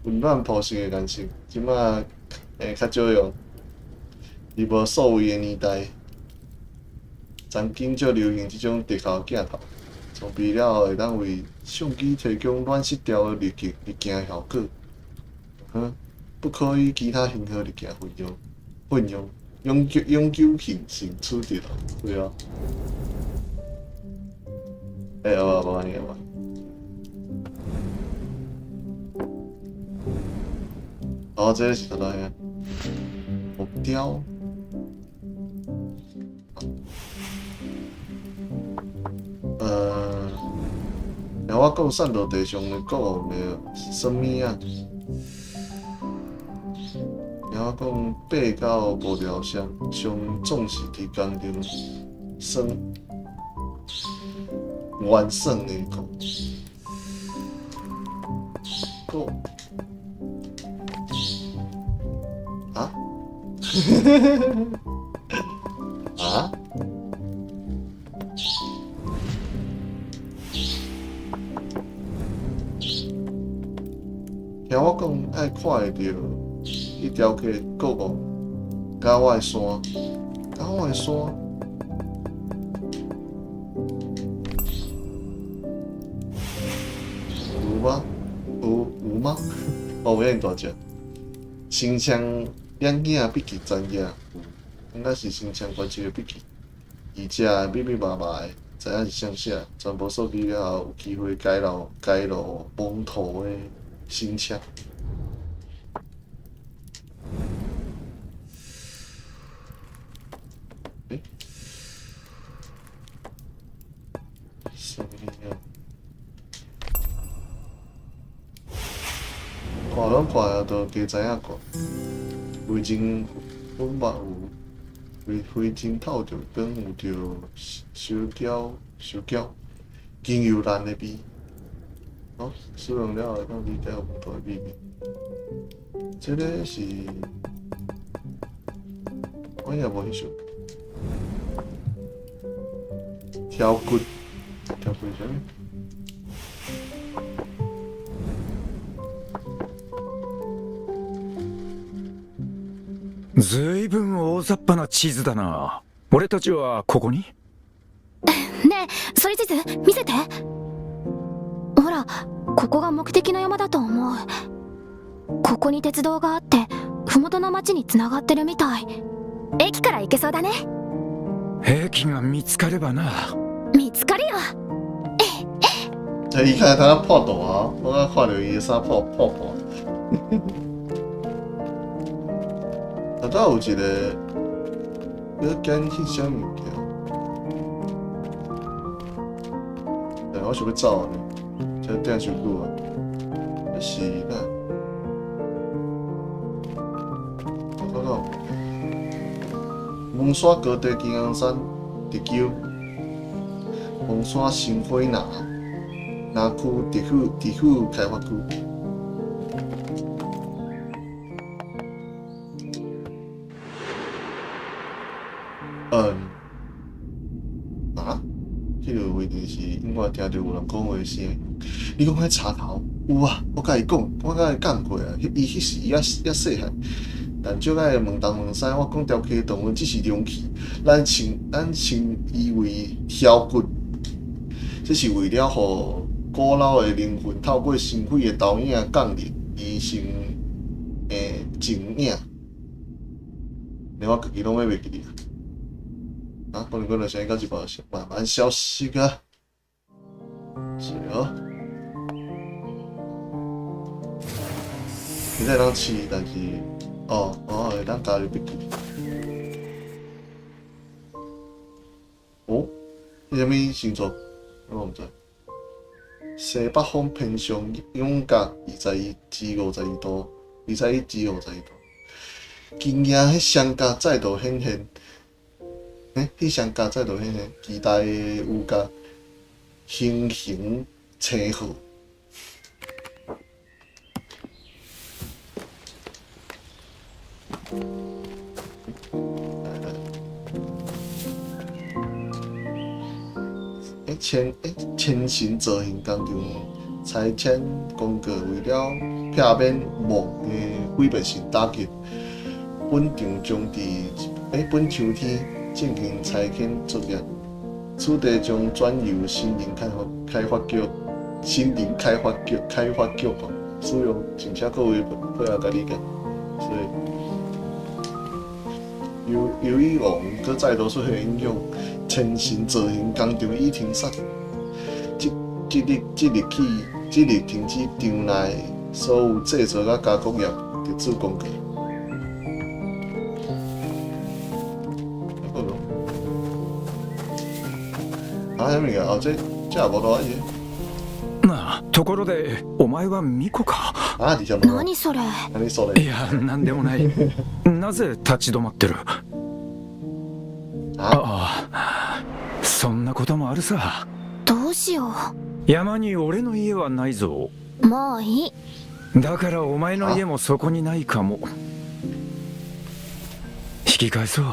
温暖朴实的颜色，即马会较少用。伫无数位的年代，曾经就流行即种直头镜头，装备了会当为相机提供暖色调的滤镜效果。不可以其他型号滤镜混用，永久性处理对啊。无安尼啊。哦，这个是啥东西？木雕。然后我讲散落地上的国王的什么啊？然后讲8到无聊箱，上总是伫工程完胜的讲。啊？啊？听我讲，爱看会到一条街国王甲我的山，有吗？有吗？哦，有影大只，身枪两件笔记专业，应该是身枪关系的笔记，而且密麻麻的，知影是啥写，全部收集了后，有机会改路蒙图的。新枪，什么呀？看拢看啊，都加知影看。灰烬粉末有灰烬透着光，有着烧焦、经油烂的味。哦，使用了会当理解有大的秘密。这个是，我也无翕相。挑骨啥物？ずいぶん大雑把な地図だな。俺たちはここに？ねえ、それ地図見せて。ほら、ここが目的の山だと思う。ここに鉄道があって麓の町に繋がってるみたい。駅から行けそうだね。駅が見つかればな。見つかるよ。伊看他破洞啊，我看到伊啥破。大家有一个要拣翕啥物件？对，我想要走呢，这等伤久啊。是啦，我看看。蒙山高地金刚山地球，蒙山新火那区地区开发区。迄个位置是因我听到有人讲话声。你讲迄插头有啊？我甲伊讲，我甲伊讲过啊。伊迄时也细汉，但少甲伊问东问西。我讲条溪动物只是容器，咱称伊为挑骨，这是为了互古老的灵魂透过身体的投影降临，而成静影。连我家己拢要袂记啊！可能讲到现在到一半慢慢消失啊。是哦。现在当试，但是会当加入笔记。哦，迄啥物星座？我毋知。西北风偏向勇甲21至52度，21至52度。今夜迄双甲再度显现。迄双甲再度显现，期待的有甲星星星号。千行造型工厂差遣公告，为了避免梦的毁灭性打击，本场将本秋天进行拆迁作业。此地将转由森林开发局使用，真正各位配合甲理解。所以，由于王搁再度出现影响，千行造型工厂已停产。即日停止场内所有制造甲加工业特殊工具。啥物件？这也無多嘢。なあ、ところでお前は巫女か？你想何それ？何それ？いや、なんでもない。なぜ立ち止まってる？ああ、そんなこともあるさ。どうしよ山に俺の家はないぞ。う。もういい。だからお前の家もそこにないかも。引き返そう。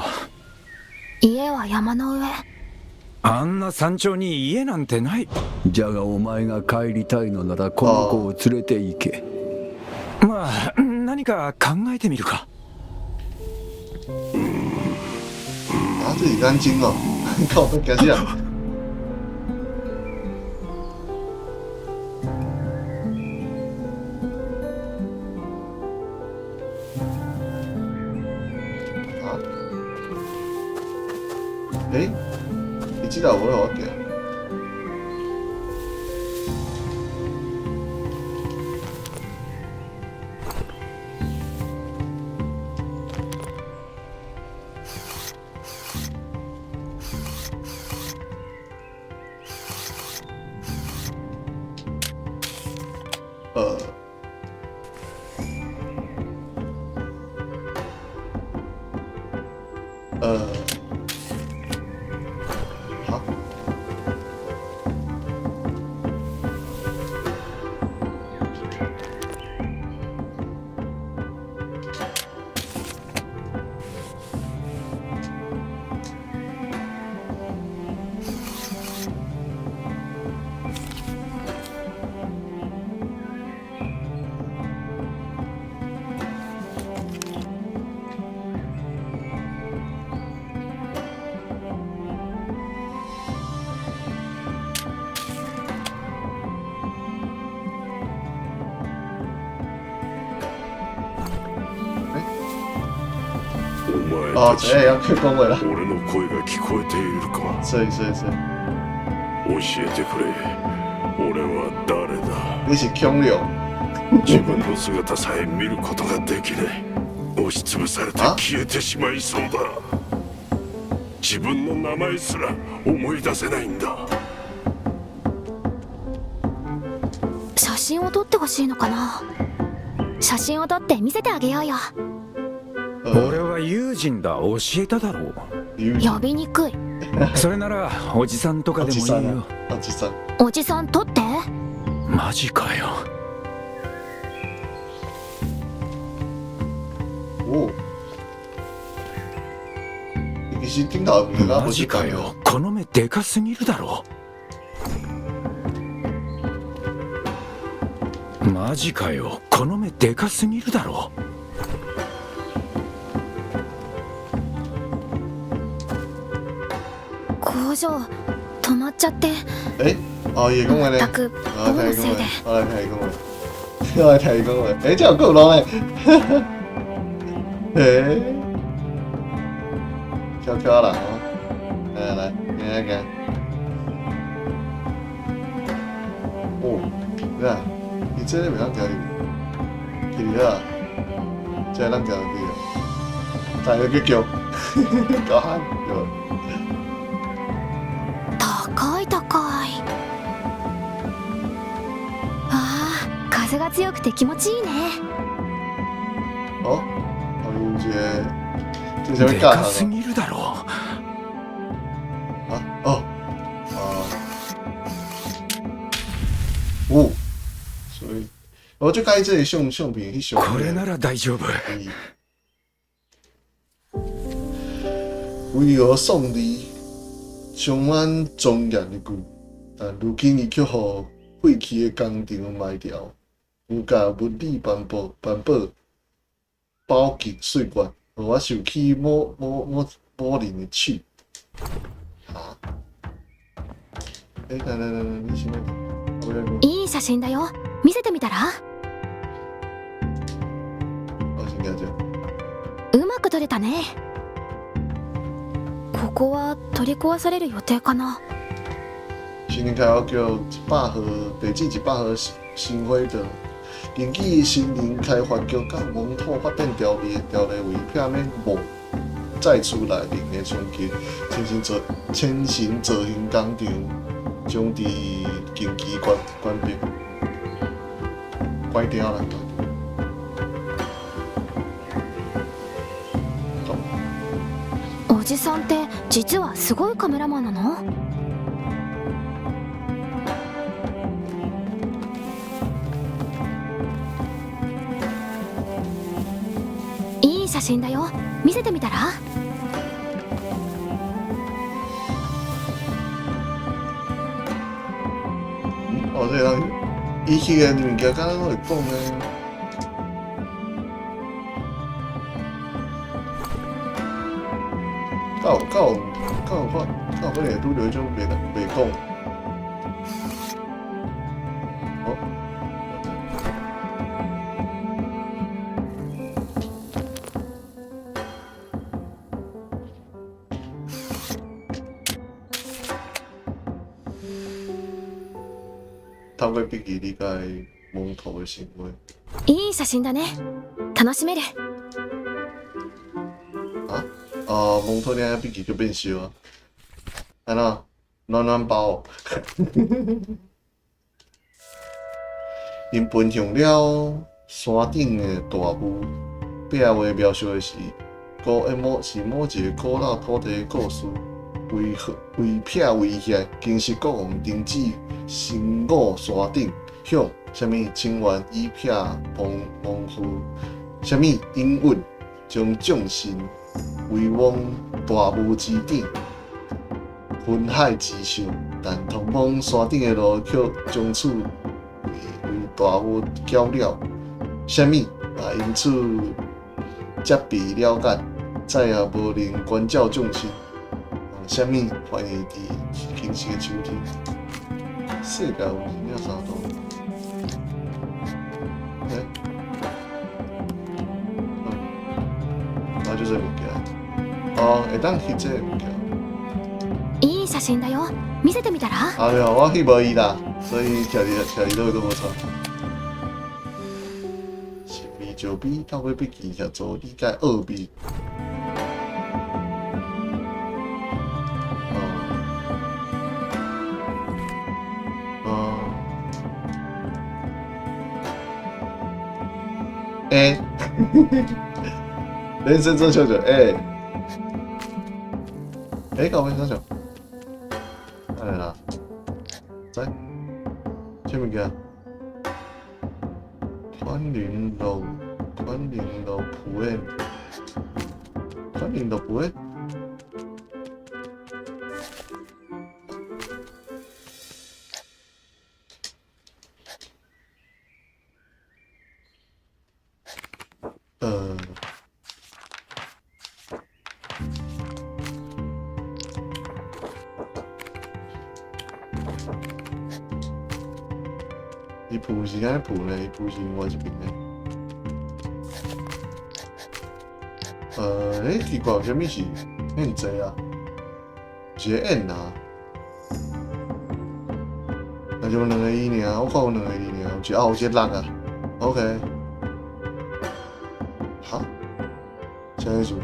家は山の上。あんな山頂に家なんてない。じゃがお前が帰りたいのならこの子を連れて行け。まあ、何か考えてみるか。这里干净哦，靠，感谢。你知道我有嘅？这要講話啦。俺の声が聞こえているか？そう。教えてくれ。俺は誰だ？你是恐龍。自分の姿さえ見ることができない。押しつぶされて消えてしまいそうだ。自分の名前すら思い出せないんだ。写真を撮ってほしいのかな。写真を撮って見せてあげようよ。俺は友人だ、教えただろう。呼びにくい。それならおじさんとかでもいいよ。おじさん。おじさん撮って。マジかよ。お。其实听到你刚マジかよ。この目でかすぎるだろ。マジかよ。この目でかすぎるだろ。工場止まっちゃって。哎，哦，也跟我嘞，全く我僕のせいで。来提供我，我来提供我，哎，这样够long哎，哎，飘飘了哦，来，看看，哦，对啊，你这里没让调的，可以啊，这让调的可以啊，大个叫，搞喊对。高い高い。ああ、風が強くて気持ちいいね。哦，我有觉，这下面で干啥かすぎるだろ。啊？哦，哦，所以，我就该这里相片去相。これなら大丈夫。为何送礼充满庄严的句，但如今伊却互废弃的工厂卖掉，有价物理环保保洁税关，互我受起某人的气。啊？来，你先来。いい写真だよ。見せてみたら。我先看这。うまく撮れたね。ここは取り壊される予定かな。新年开号叫100号，地址100号新辉道，根据森林开发局甲黄土发展条例为片面无再出内面的冲击，千行造型工厂将伫近期关闭关掉了。おじさんって実はすごいカメラマンなの？いい写真だよ。見せてみたら？哦，对啦，伊去的物件，敢若我会讲呢。有可能拄着迄种袂讲。哦。透过笔记理解蒙头的行为。いい写真だね。楽しめる。哦，蒙头那笔记就变小啊。安怎？暖包。因奔向了山顶的大雾，壁画描述的是某一个古老土地的故事。为撇威胁，经是国王停止升我山顶，向什么清源以撇蒙付，什么英允将众神为往大雾之顶，分海之上，但通往山顶的路却从此为大雾搅了。什么因此接被了解，再也无能关照众生。什么怀疑伫平时的秋天，世界有啥啥多？那就这物件。哦，会当翕这物件。いい写真だよ。見せてみたら？啊，没有，我翕无伊啦，所以徛伫倒都无错。九比，他会被记下做理解二比。A， 人生中小九 A， 搞咩小九？係啦，在前面嘅昆侖路普園，昆侖路普園。伊蒲是安尼蒲呢？伊蒲是另外一邊呢？奇怪，啥物是很濟啊？一個 N 啊？那就兩個伊爾，我看有兩個伊爾，有一個6啊。OK。哈？啥意思？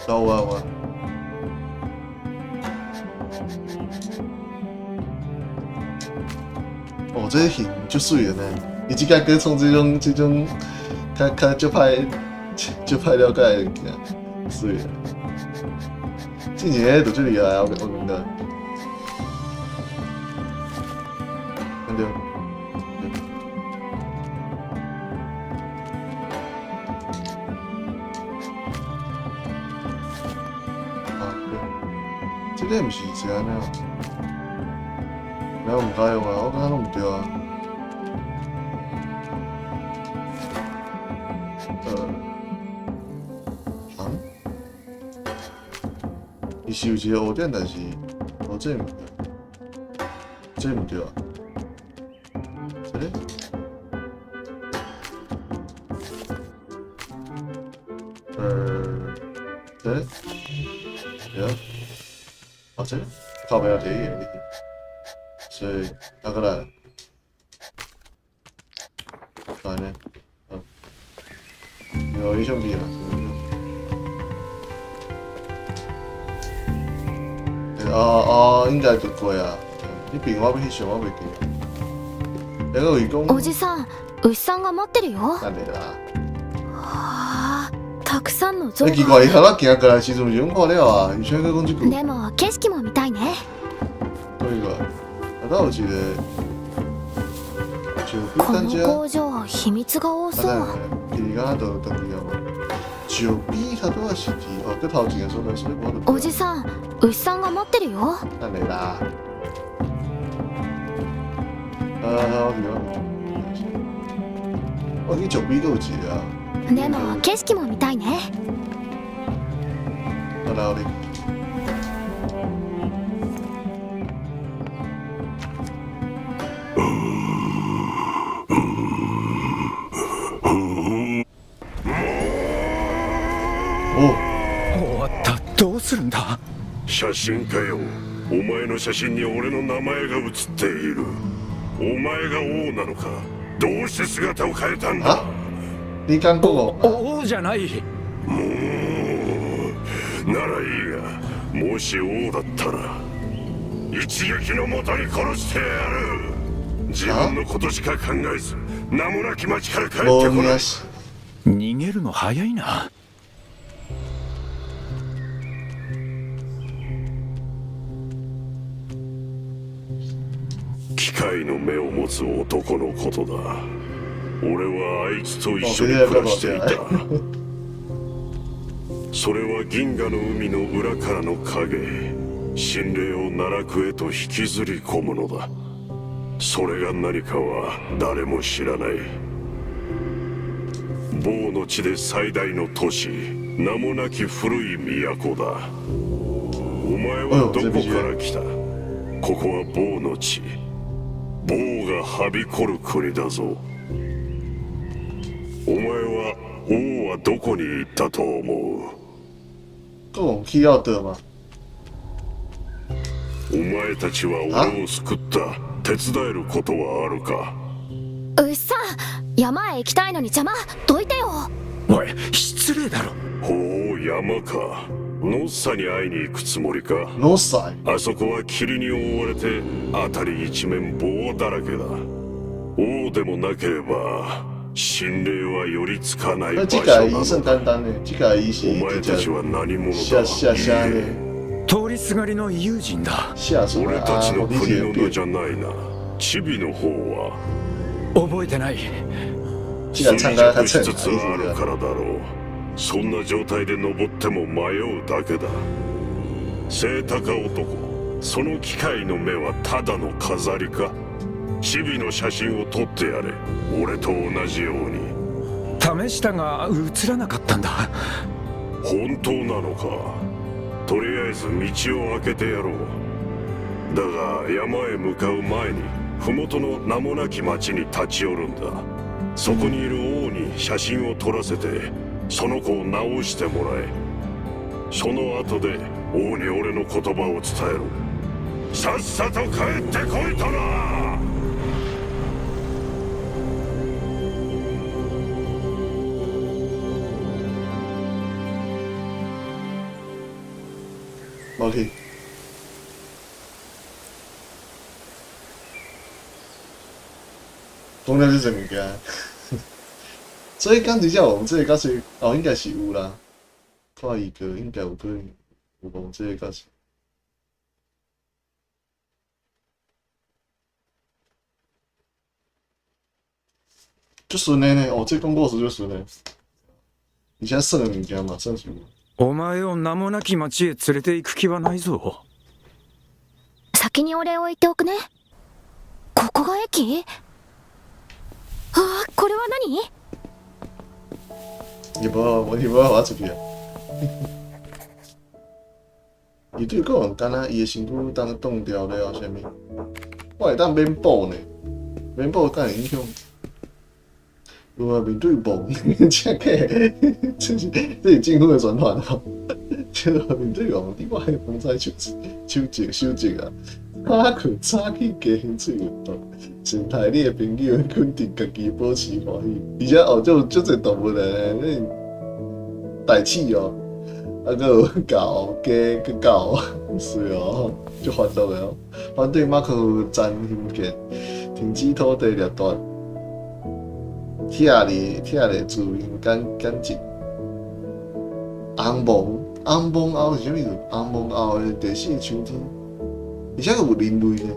有啊。哦，这形就水了呢。伊即个歌从这种，较就派了解的物件，水了。之前就最厉害，我感觉。看到。这个毋是是安尼啊？我唔敢用啊，我感觉拢唔对啊。伊是有一个黑点，但是这唔对啊。这个？这个？对啊。这个？靠不了这个。所以だからそうね。有一兄弟了。應該就過啊。呢邊我未去上，我未記。你個義工。おじさん、牛さんが待ってるよ。なんでだ。はあ、たくさんの象が。奇怪、伊原行から時陣用過了啊，以前個講這個。でも景色も見たいね。これが。だうちで。この工場秘密が多そう。おじさん、牛さんが待ってるよ。なんでだ。我去9B都有一個啊。でも景色も見たいね。なるほど。終わった。どうするんだ。写真かよ。お前の写真に俺の名前が写っている。お前が王なのか。どうして姿を変えたんだ。你看过王じゃない。もうならいいが、もし王だったら一撃のもとに殺してやる。自分のことしか考えず名もなき町から帰ってこない。逃げるの早いな。機械の目を持つ男のことだ。俺はあいつと一緒に暮らしていた。それは銀河の海の裏からの影、心霊を奈落へと引きずり込むのだ。それが何かは誰も知らない。某の地で最大の都市、名もなき古い都だ。お前はどこから来た。ここは某の地。某がはびこる国だぞ。お前は王はどこに行ったと思う。这种 key 要得吗？お前たちは俺を救った手伝えることはあるか？牛さん、山へ行きたいのに邪魔どいてよ。おい、失礼だろ。ほう、山か。ノッサに会いに行くつもりか。ノッサイ。あそこは霧に覆われて辺り一面棒だらけだ。王でもなければ心霊は寄りつかない場所那这なの个医生だ。单单呢，这个医是お前たちは何者下だ？下下呢，通りすがりの友人だ。下出来俺た啊，ちの我理国の名解变。じゃないな。チビの方は覚えてない。这个唱歌他衰唱弱しつつあるからだろう。そんな状態で登っても迷うだけだ。清高男、その機械の目はただの飾りか？チビの写真を撮ってやれ。俺と同じように。試したが映らなかったんだ。本当なのか？とりあえず道を開けてやろう。だが山へ向かう前に麓の名もなき町に立ち寄るんだ。そこにいる王に写真を撮らせてその子を直してもらえ。その後で王に俺の言葉を伝えろ。さっさと帰ってこいとな。OK。讲了是什物件？所以刚才叫我们这个角色哦，应该是有啦。看一个应该有可能有讲这个角色。就顺的呢，哦，这讲故事就顺的。你现在剩的物件嘛，剩什么？お前を名もなき町へ連れて行く気はないぞ。先にお礼を言っておくね。ここが駅？ああ、これは何？你无法出去啊！伊对个人敢若伊的身躯当冻掉了后，啥物？我会当免补呢，免补敢会影响？如果面对梦，这个这是政府的宣传哦。这个面对梦，你我会放在手机啊，早去加兴趣运动，善待你的朋友，肯定家己保持欢喜。而且哦，就这动物的那大气哦，啊个有狗、鸡、个狗，是哦，就烦恼的哦。反对马克占兴建，停止土地掠夺。拆咧自然干净。红蒙后是啥物事？红蒙后的第四秋天，而且有人类呢，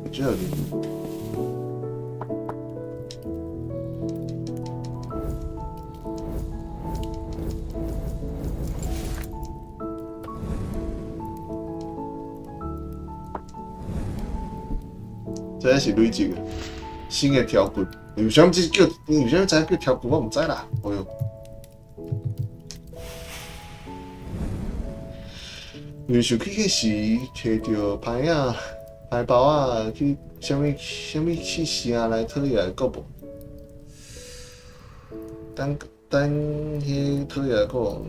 而且有人类。这是累积的新的条棍。你为啥物知叫条棍？我毋知啦。哎哟，因为想起迄时摕着牌包啊，去啥物去城来讨厌国无？等迄讨厌国王，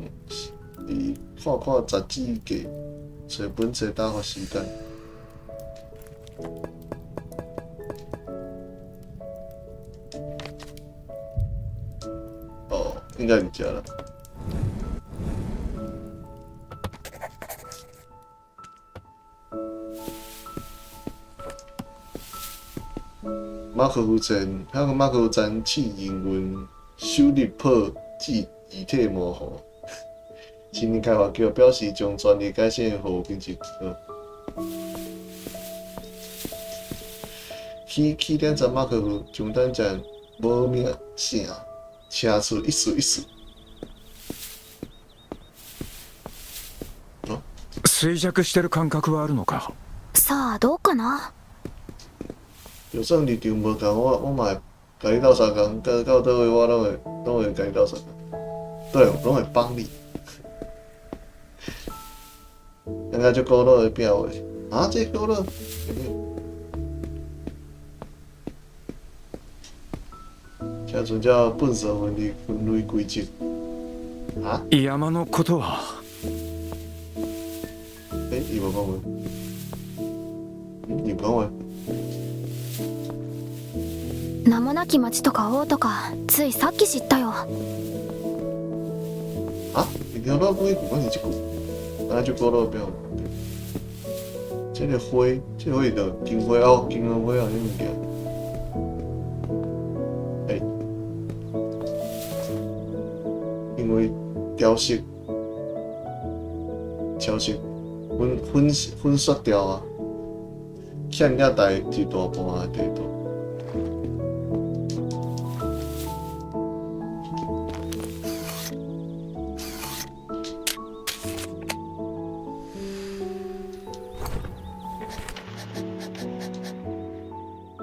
伊看杂志记，找本册打发时间。应该你家了。马可夫镇，那个马可夫镇气营运首日破至遗体模糊。新年开发局表示将全力改善服务品质。起点在马可夫终点站无名城。车出一丝一丝。衰弱してる感覚はあるのか？さあどうかな。就算立场无共，我嘛会甲你斗相共，到倒位我拢会甲你斗相共，对，拢会帮你。应该就高乐的变话啊，这高乐。这阵叫本色分类规则啊？山のことは？伊无讲过。日本話名もなき町とか王とかついさっき知ったよ。啊？你听到讲伊古关是即句，啊就过到边。这个花，这个花就金花哦，金花啊，迄物件。哎，因为调色、粉刷掉啊，欠了大一大半啊地图。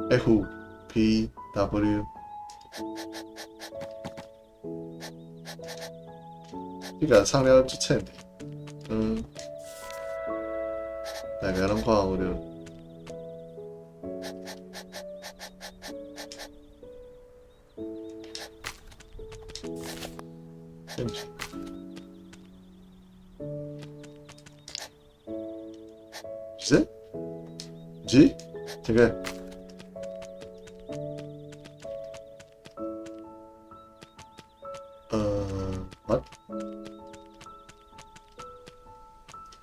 FPW，你甲唱了足浅的，大家拢看有着。进去，是，这个。what？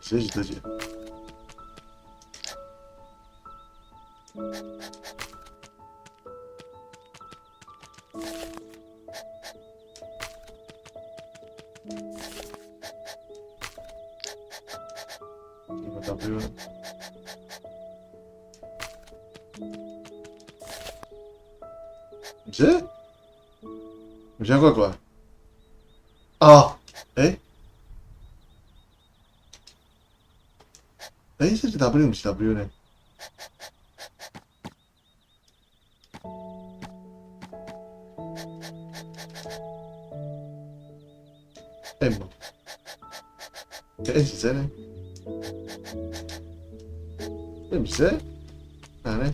谁是自己？W？ 是？我先怪怪。啊，哎，这是 W 不是 W 呢？M， 这 N 是谁呢？这不是？哪呢？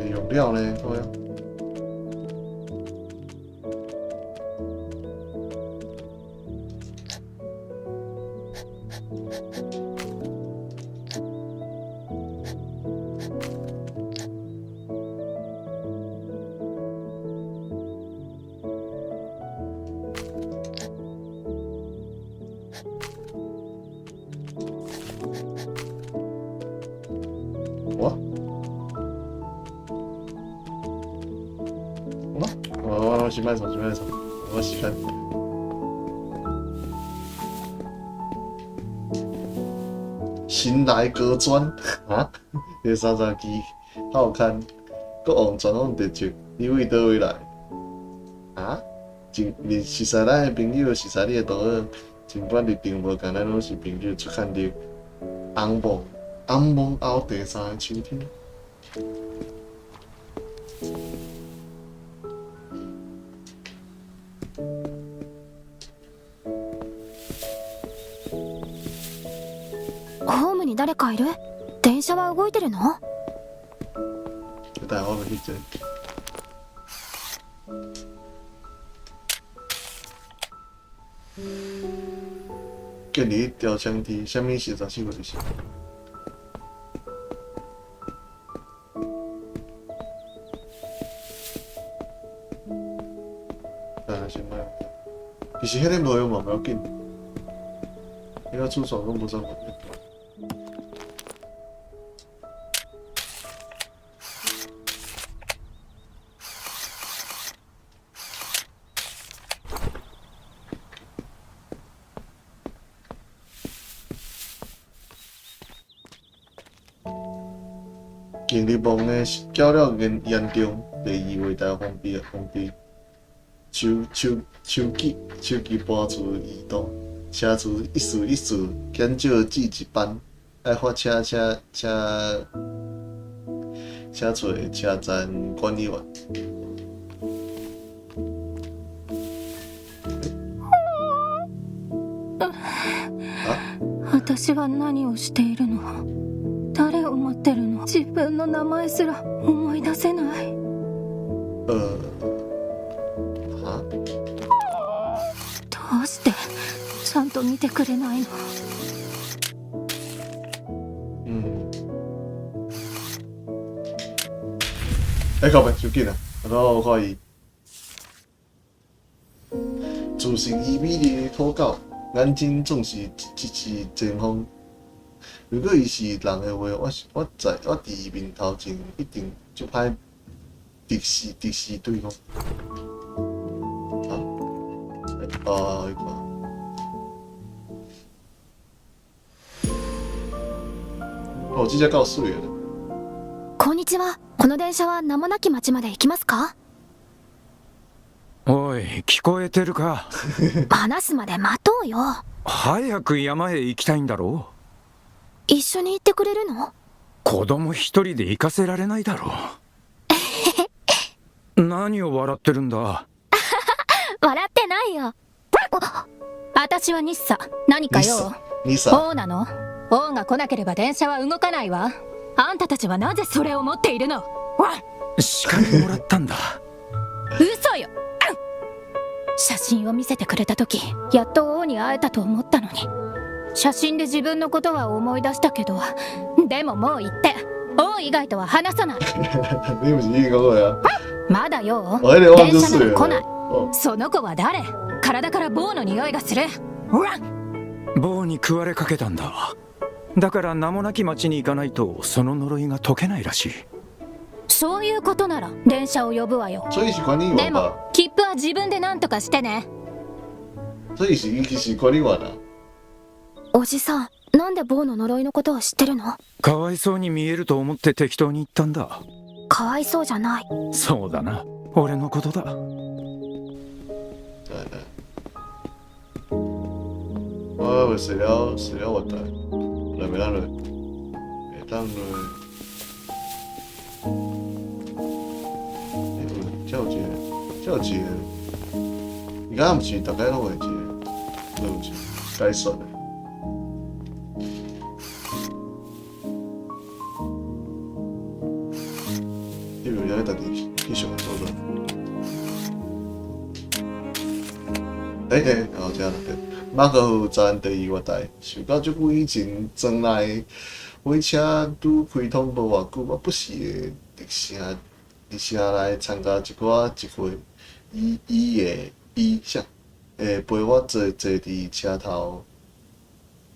用料呢？各位。我先慢走，我洗看。新来歌专啊，这三三机好看，国王传统特色，你为倒位来？啊？你是使咱的朋友，是使你的同学，尽管日定无共，咱拢是朋友，出看到红梦后第三个秋天。ホームに誰かいる？電車は動いてるの？大我们去追。建立吊枪梯，什么是14回事？先卖。其实迄个无用嘛，不要紧。你要出手用不上我。近日梦的较了严重，第2位大封闭，手机搬出移动，车次一时减少至1班，爱发车找车站管理员。私は何をしているの？誰を待ってるの？自分の名前すら思い出せない。啊？どうしてちゃんと見てくれないの？靠北，手紧啊！然后看伊，自信伊美丽的土狗，眼睛总是一直前方。如果伊是人的话，我伫伊面头前一定就歹敌视对方。啊？伊看。哦，这只够水的。こんにちは。この電車は名もなき町まで行きますか？おい、聞こえてるか？話すまで待とうよ。早く山へ行きたいんだろ一緒に行ってくれるの？う。子供一人で行かせられないだろう。何を笑ってるんだ？笑ってないよ。私は日サ。何かよ。日サ。王なの？王が来なければ電車は動かないわ。あんたたちはなぜそれを持っているの？叱りもらったんだ。嘘よ。写真を見せてくれた時、やっと王に会えたと思ったのに。写真で自分のことは思い出したけど、でももう言って、王以外とは話さない。你不是已经讲过呀？まだよ。我有点忘電車就是なら来ない。哦，その子は誰？体から棒の匂いがする。棒に食われかけたんだ。だから名もなき町に行かないとその呪いが解けないらしい。そういうことなら電車を呼ぶわよ。所以是管理でも员吧？切符は自分で何とかしてね。所以是管理员啊。おじさん、なんで棒の呪いのことを知ってるの？かわいそうに見えると思って適当に言ったんだ。かわいそうじゃない。そうだna。俺のことだ。对对。我死了我的，来没当了，没当了。叫一个，而家毋是大概拢会一个，对不起，该算的。因为要等你继续做的。好，这样了。马可夫站第二月台，想到足久以前庄内火车拄开通无偌久，我不时会伫城内参加一会，伊会陪我坐伫车头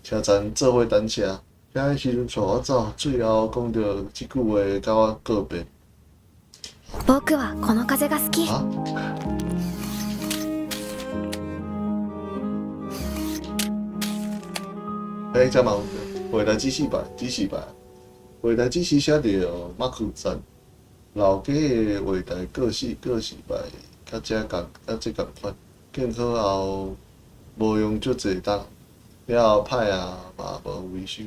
车站做伙等车。遐时阵带我走，最后讲着即句话，甲我告别。僕はこの風が好き。啊？这嘛有话台指示牌，话台指示写着马库站，老家的话台各式牌，甲这共款，建好后无用足侪档，了后歹啊嘛无维修。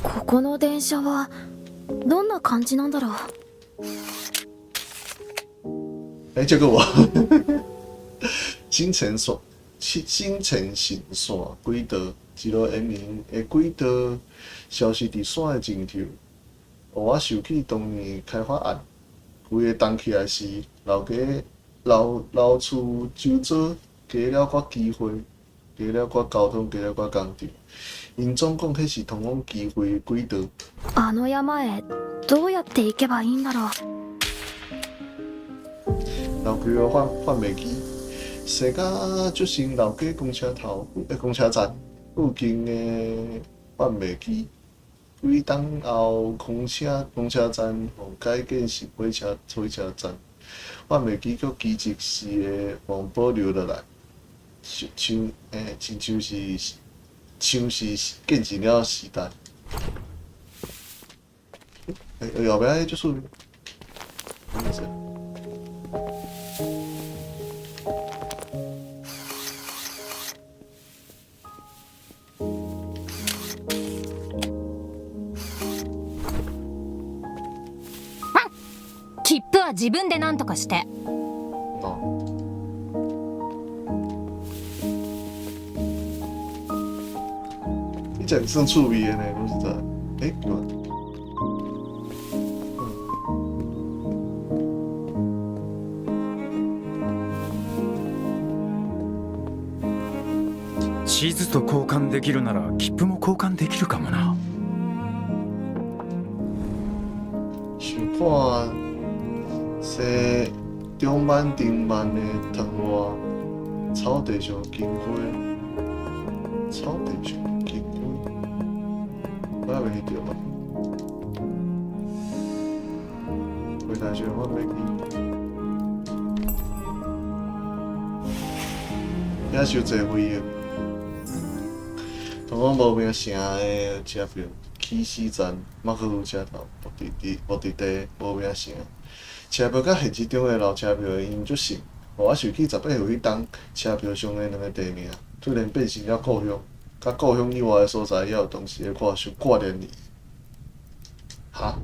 ここの電車はどんな感じなんだろう。这个我新城新线轨道，一路延绵的轨道消失伫线的尽头，互我想起当年开发案，规个动起来时，老厝就做加了寡机会，加了寡交通，加了寡工程。因总讲迄是通往机会的轨道。あの山へどうやって行けばいいんだろう。老区的贩卖机，踅到竹新老街公车站附近的贩卖机，几档后公车站互改建成火车站，贩卖机搁机制式的互保留落来，亲像是见证了时代。后壁就是。切符は自分で何とかして。这样算趣味的呢，拢是在。诶，对啊。地図と交換できるなら切符も交換できるかもな。想看西中满丁满的藤花，草地上金花，草地上金花，我还袂记着吧？回答选我袂记，遐收侪费用。同我无名城的车票，起始站马可夫车头，目的地无名城。车票甲现实中的老车票的因足像，互我想起18岁迄当车票上的两个地名，突然变成了故乡，甲故乡以外的所在，也有当时的挂念你。哈？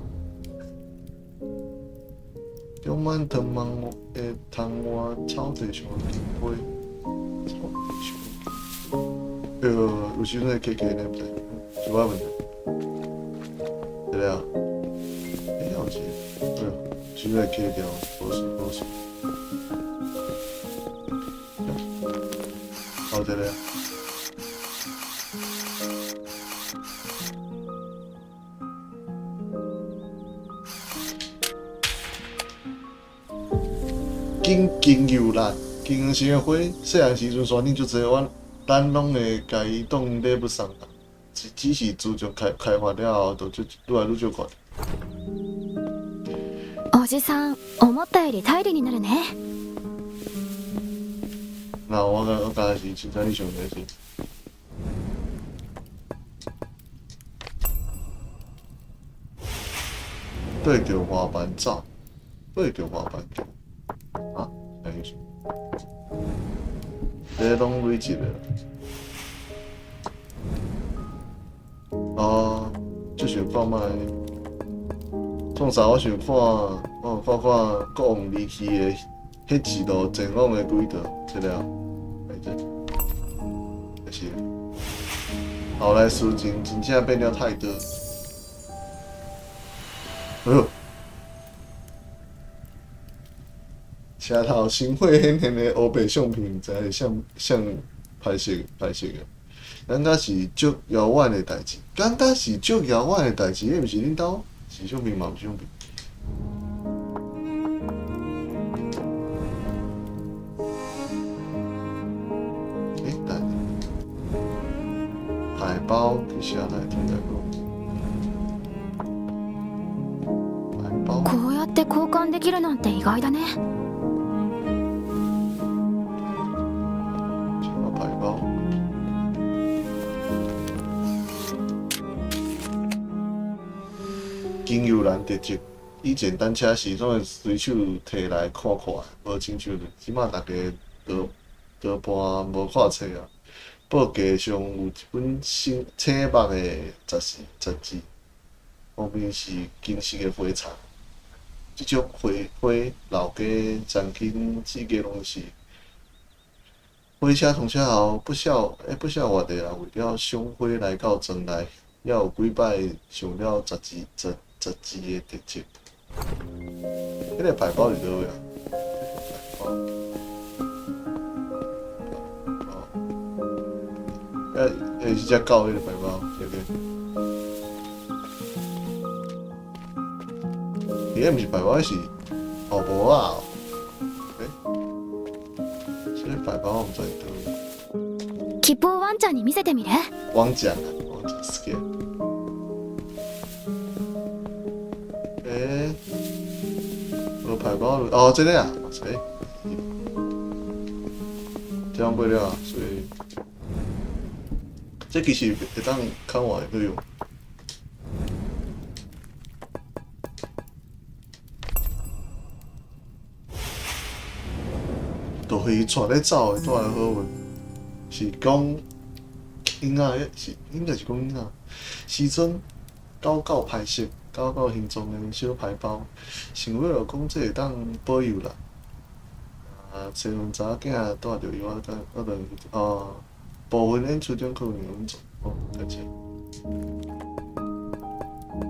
中满藤蔓的藤花，草地上的金花，草地上的金花。有时阵会 KK 呢，不知，是我问题。对了，哎，有一个，哎呦，时阵会 K 掉，无事。好的了。金游兰，金星的花，细汉时阵山顶足侪咱拢会甲伊当礼物送啦，只是自从开发了后，就愈来愈少看。おじさん思ったより頼りになるね。那我刚开始凊彩你想的是，对着花瓣走，对着花瓣走，啊，啥意思？这拢累积的。哦，就想看卖。创啥？我想看，看国王离去的迄几道前往的轨道，这了，来这，这是。后来事情真正变了太多。哎呦！车头新火显现的黑白相片，才会像拍摄的。感觉是足遥远的代志，迄毋是恁兜是相片嘛？毋是相片。等海报其实也来听得过。海报。こうやって交換できるなんて意外だね。金游兰特辑，以前单车时总会随手摕来看看，无亲像即马大家多半无看册啊。报价上有一本青白的杂志，后面是金色的花插。即种花老家曾经四家拢是。火车通车后不晓偌地啦，为了送花来到庄内，也有几摆上了杂志的特辑。迄个牌包是倒位啊？是只狗迄个牌包，对不对？伊毋是牌包，是后无啊。这个牌包我毋知倒。切符をワンちゃんに見せてみる？ワンちゃん好き。我牌包哦，这个啊，这样买了，所以这其实会当看我的内容。就会带咧走的，带来好运。是讲囡仔，应该是讲囡仔。时阵狗拍摄，狗形状的小牌包，想要就讲这会当保佑啦。千分查囝带着伊，我等部分演出中可能用做，哦，而且。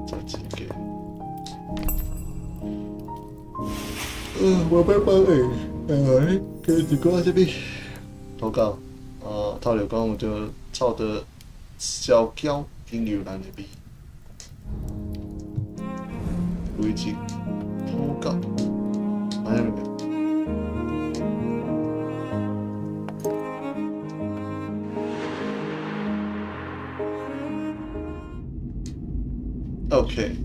这几个。我拜拜嘞，给几个这边投稿，透露讲就抄的小胶经由咱那边，累积投稿，哎呀咪个。OK，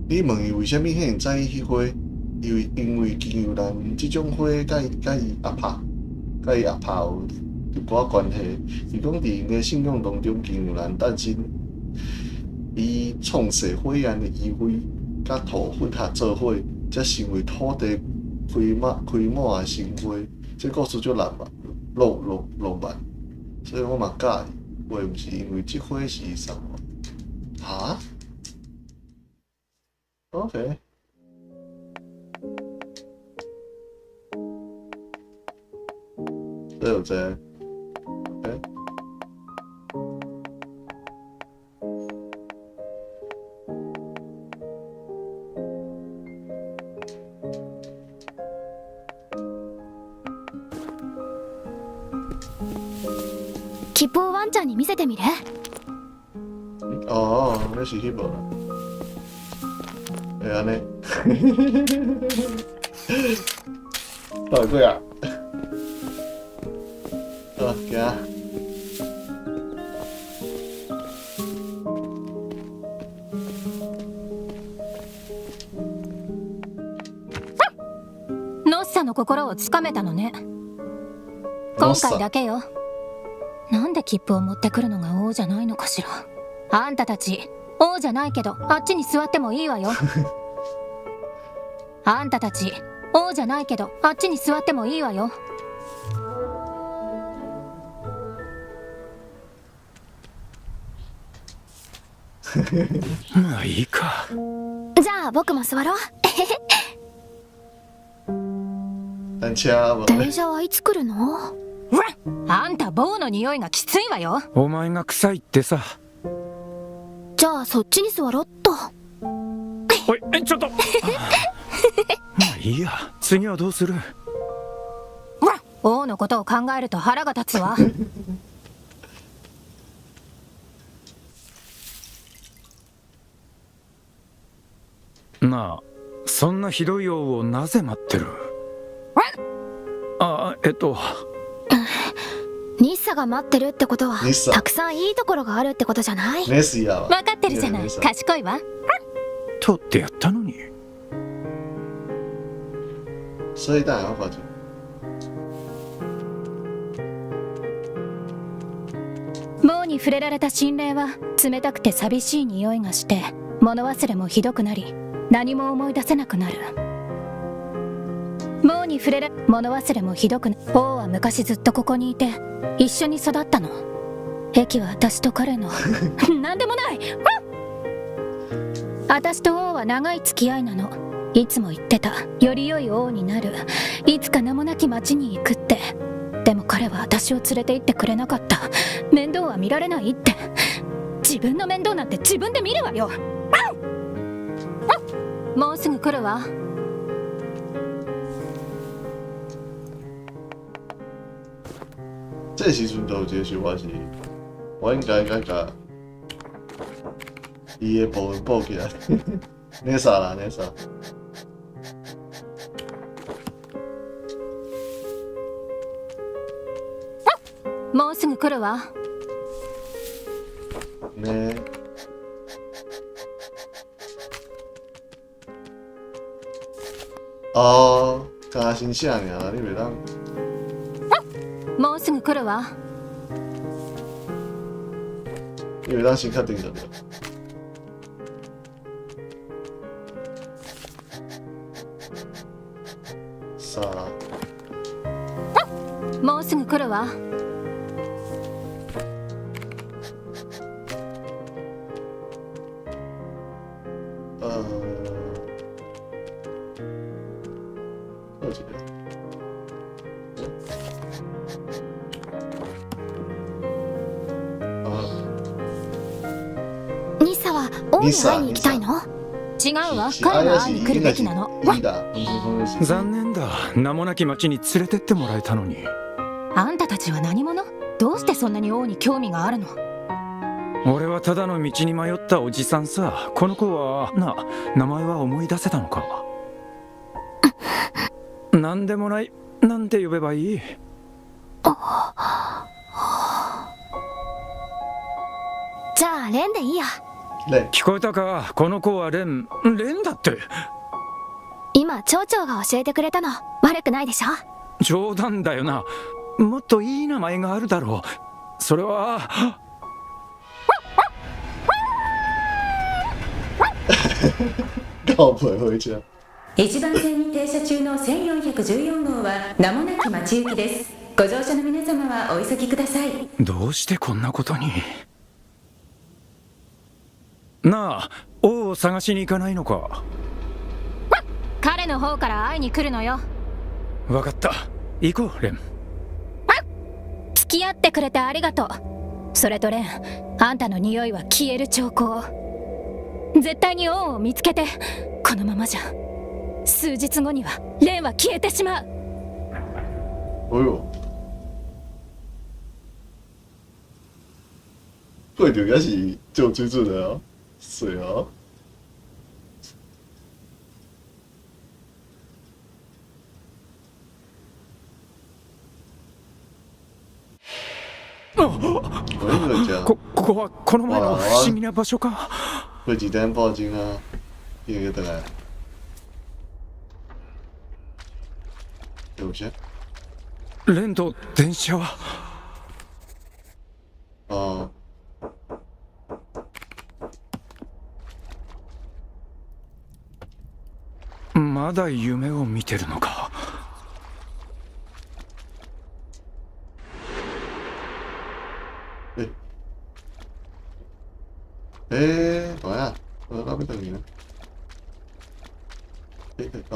你问伊为虾米遐尔在意迄花？因为金牛男即种花，甲伊阿拍有一寡关系。伊讲伫因个信仰当中，金牛男诞生，伊创世火焰的遗灰，甲土混合做伙，才成为土地开满的生花。这故事足浪漫，所以我嘛介意。话毋是因为即花是啥物？哈 ？OK。都有这 ，OK。吉報をワンちゃんに見せてみる？哦，那是迄部啦。会安尼？倒过啊！好，行。ノッサの心をつかめたのね。今回だけよ。なんで切符を持ってくるのが王じゃないのかしら。あんたたち王じゃないけどあっちに座ってもいいわよ。あんたたち王じゃないけどあっちに座ってもいいわよ。まあいいか。じゃあ僕も座ろう。单車も電車はいつ来るの？あんた棒の匂いがきついわよ。お前が臭いってさ。じゃあそっちに座ろっと。おい、ちょっとまあいいや、次はどうする？王のことを考えると腹が立つわ。なあ、そんなひどい王をなぜ待ってる？ニッサが待ってるってことはニッサたくさんいいところがあるってことじゃない？メスやわ。分かってるじゃない。ニッサ賢いわ。取ってやったのに。所以当然要发觉。棒に触れられた心霊は冷たくて寂しい匂いがして物忘れもひどくなり何も思い出せなくなる。棒に触れられ物忘れもひどくなる。王は昔ずっとここにいて一緒に育ったの。駅は私と彼のなんでもない。私と王は長い付き合いなの。いつも言ってた。より良い王になる。いつか名もなき町に行くって。でも彼は私を連れて行ってくれなかった。面倒は見られないって。自分の面倒なんて自分で見るわよ。もうすぐ来るわ。这时阵就有一个想法是，我应该甲伊的部分补起来。那啥啦，那啥。もうすぐ来るわ。ね。哦，加新写尔，你袂当。もうすぐ来るわ。你袂当先确定就对。さあ。もうすぐ来るわ。どうしてあに会いに行きたいの？違うわ、彼が会いに来るべきなの。いいだ。残念だ。名もなき町に連れてってもらえたのに。あんたたちは何者？どうしてそんなに王に興味があるの？俺はただの道に迷ったおじさんさ。この子は名前は思い出せたのか？なんでもない。なんて呼べばいい？じゃあレンでいいや。聞こえたか？この子はレンだって。今町長が教えてくれたの。悪くないでしょ？冗談だよな。もっといい名前があるだろう。それは告白回家。1番線に停車中の1414号は名もなき町行きです。ご乗車の皆様はお急ぎください。どうしてこんなことに。なあ、王を探しに行かないのか？彼の方から会いに来るのよ。わかった、行こうレン。付き合ってくれてありがとう。それとレン、あんたの匂いは消える兆候。絶対に王を見つけて。このままじゃ数日後にはレンは消えてしまう。哦哟，配着也是就水准的哦，水哦。我跟你讲，ここはこの前の不思議な場所か？会几单报警啊，一个等来。有些レンと電車は？あまだ夢を見てるのか？怎么样？我那边等你呢。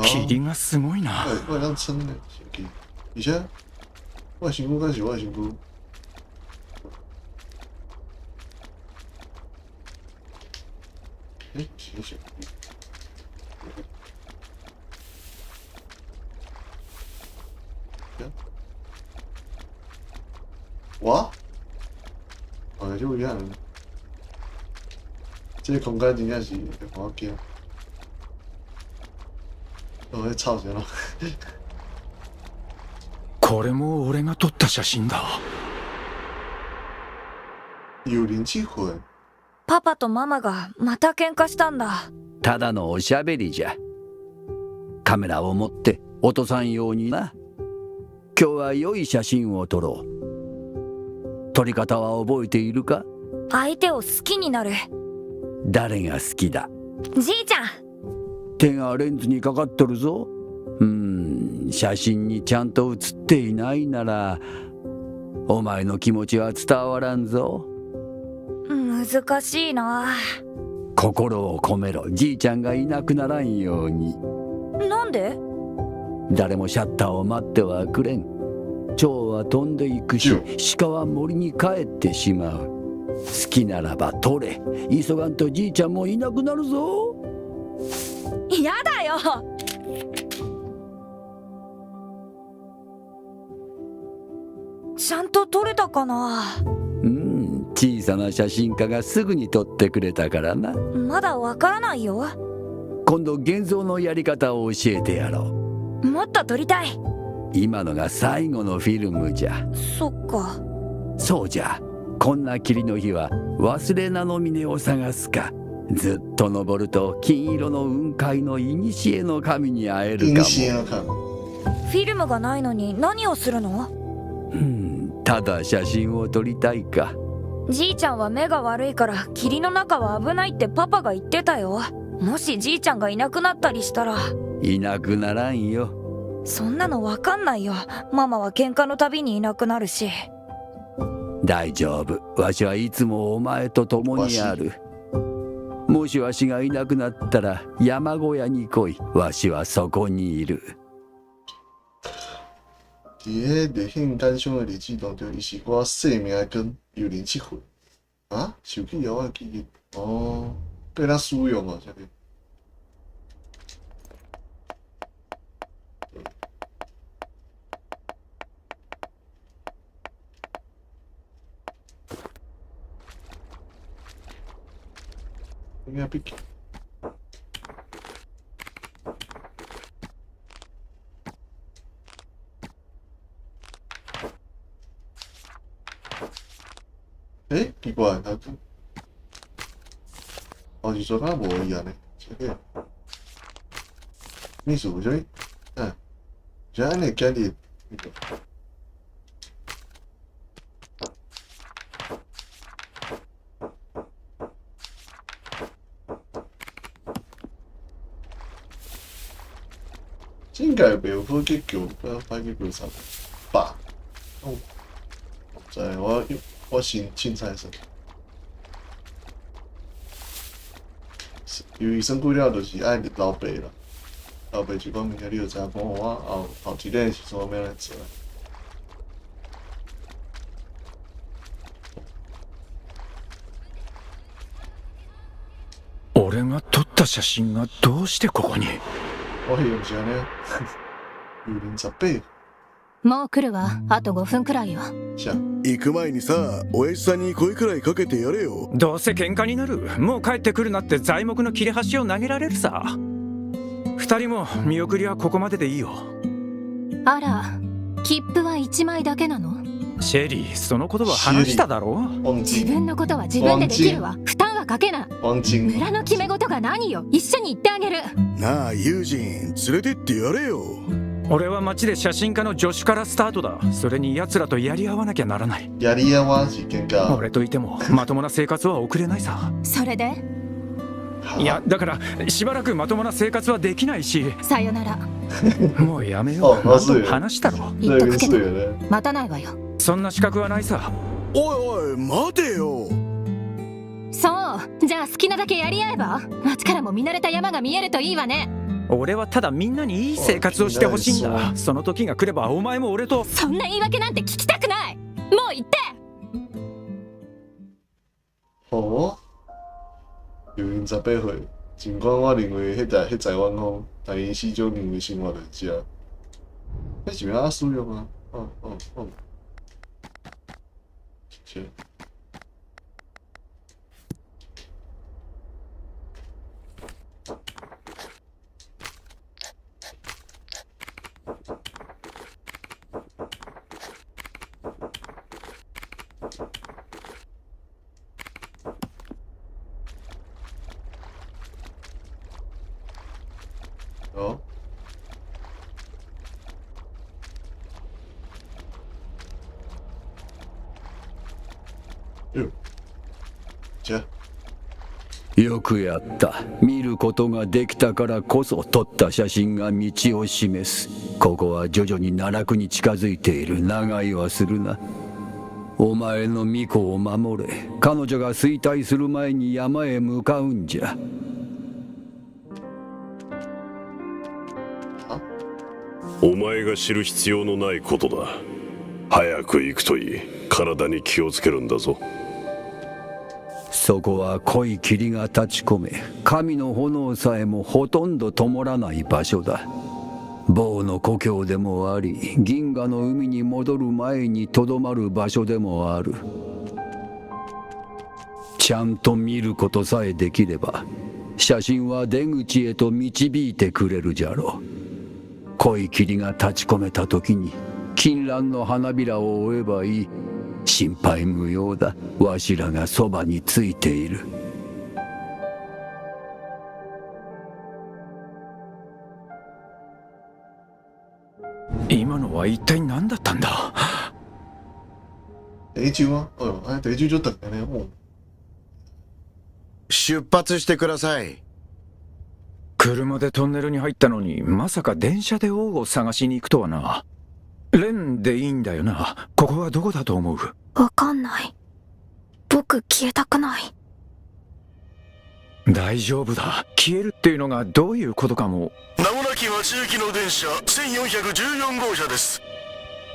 霧がすごいな。我好像撑呢，手机。而且我身躯敢是我身躯。醒醒！我？就一样。这个空间真正是会让我惊。我吵死了。これも俺が撮った写真だ。幽靈之魂。パパとママがまた喧嘩したんだ。ただのおしゃべりじゃ。カメラを持って落とさんようにな。今日は良い写真を撮ろう。撮り方は覚えているか？相手を好きになる。誰が好きだ？じいちゃん。手がレンズにかかっとるぞ。写真にちゃんと写っていないならお前の気持ちは伝わらんぞ。難しいな。心を込めろ。じいちゃんがいなくならんように。なんで？誰もシャッターを待ってはくれん。蝶は飛んでいくし、鹿は森に帰ってしまう。好きならば撮れ。急がんとじいちゃんもいなくなるぞ。やだよ。ちゃんと撮れたかな？小さな写真家がすぐに撮ってくれたからな。まだわからないよ。今度現像のやり方を教えてやろう。もっと撮りたい。今のが最後のフィルムじゃ。そっか。そうじゃ。こんな霧の日は忘れ名の峰を探すか。ずっと登ると金色の雲海の古の神に会えるかも。古の神。フィルムがないのに何をするの？ただ写真を撮りたいか。じいちゃんは目が悪いから霧の中は危ないってパパが言ってたよ。もしじいちゃんがいなくなったりしたら。いなくならんよ。そんなのわかんないよ。ママは喧嘩のたびにいなくなるし。大丈夫。わしはいつもお前と共にある。もしわしがいなくなったら山小屋に来い。わしはそこにいる。伫迄烈性感伤的日子当中，伊是我生命的根，幽灵七魂啊，手机也我记忆哦，被他疏用了，这里。应该被。诶，奇怪，他哦，是说他无一样呢，这个秘书这里，这安尼建立那个。应该袂好去叫，快去叫啥爸？哦，在我新菜色。由于身躯了，就是爱老爸啦。老爸就讲明仔你就知影讲我后一日是怎么样来做。俺が撮った写真がどうしてここに？我係唔想呢，有人十八。もう来るわ。あと5分くらいよ。しゃ。行く前にさ、親父さんに声くらいかけてやれよ。どうせ喧嘩になる。もう帰ってくるなって材木の切れ端を投げられるさ。二人も見送りはここまででいいよ。あら、切符は1枚だけなの？シェリー、そのことは話しただろ？自分のことは自分でできるわ。負担はかけな。村の決め事が何よ。一緒に行ってあげる。なあ、ユージン、連れてってやれよ。俺は町で写真家の助手からスタートだ。それに奴らとやり合わなきゃならない。やり合わし喧嘩。俺といてもまともな生活は送れないさ。それで？いや、だからしばらくまともな生活はできないし。さよなら。もうやめよう。何度も話したろ。言っとくけど、待たないわよ。そんな資格はないさ。おいおい、待てよ。そう、じゃあ好きなだけやり合えば？町からも見慣れた山が見えるといいわね。俺はただみんなにいい生活をしてほしいんだ。その時が来ればお前も俺と。そんな言い訳なんて聞きたくない。もう行って。哦，有人十八岁，尽管我认为迄在阮方，但伊始终认为生活就是这。迄是要使用啊？是。哦。じゃ。よくやった。見ることができたからこそ撮った写真が道を示す。ここは徐々に奈落に近づいている。長居はするな。お前の巫女を守れ。彼女が衰退する前に山へ向かうんじゃ。お前が知る必要のないことだ。早く行くといい。体に気をつけるんだぞ。そこは濃い霧が立ち込め、神の炎さえもほとんど灯らない場所だ。坊の故郷でもあり、銀河の海に戻る前にとどまる場所でもある。ちゃんと見ることさえできれば、写真は出口へと導いてくれるじゃろう。濃い霧が立ち込めた時に金蘭の花びらを追えばいい。心配無用だ。わしらがそばについている。今のは一体何だったんだ？第一句は？第一句ちょっとね、もう。出発してください。車でトンネルに入ったのに、まさか電車で王を探しに行くとはな。レンでいいんだよな。ここはどこだと思う？わかんない。僕消えたくない。大丈夫だ。消えるっていうのがどういうことかも。名もなき町行きの電車1414号車です。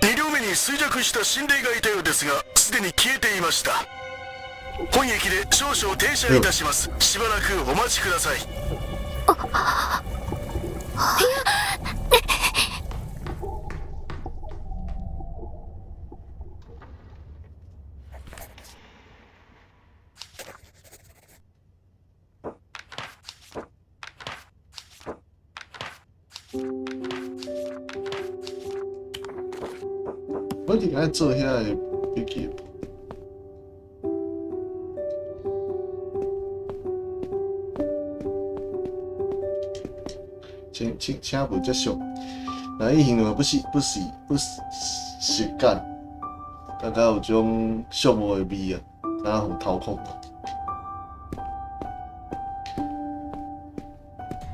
2両目に衰弱した心霊がいたようですが、すでに消えていました。本駅で少々停車いたします。しばらくお待ちください。我顶爱做遐个笔记。请不接受，那伊形容不习惯，感觉有种寂寞的味啊，哪互掏空。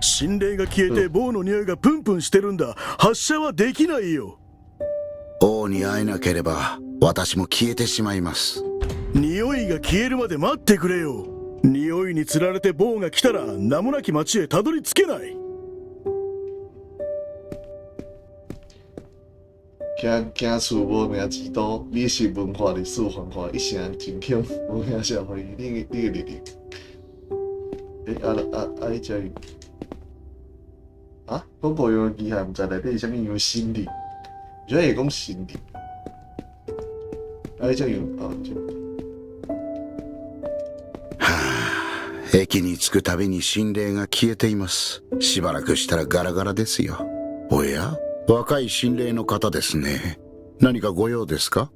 心霊が消えて棒の匂いがプンプンしてるんだ。発射はできないよ。王に会えなければ私も消えてしまいます。匂いが消えるまで待ってくれよ。匂いにつられて棒が来たら名もなき町へたどり着けない。行厝无名之都，美食文化历史繁华，一城真强，无名社会，你个日历。你这啊，我无用机械，唔知内底是啥物样心理，我觉得会讲心理。你这用駅に着くたびに心霊が消えています。しばらくしたらガラガラですよ。おや、若い心霊の方ですね。何かご用ですか？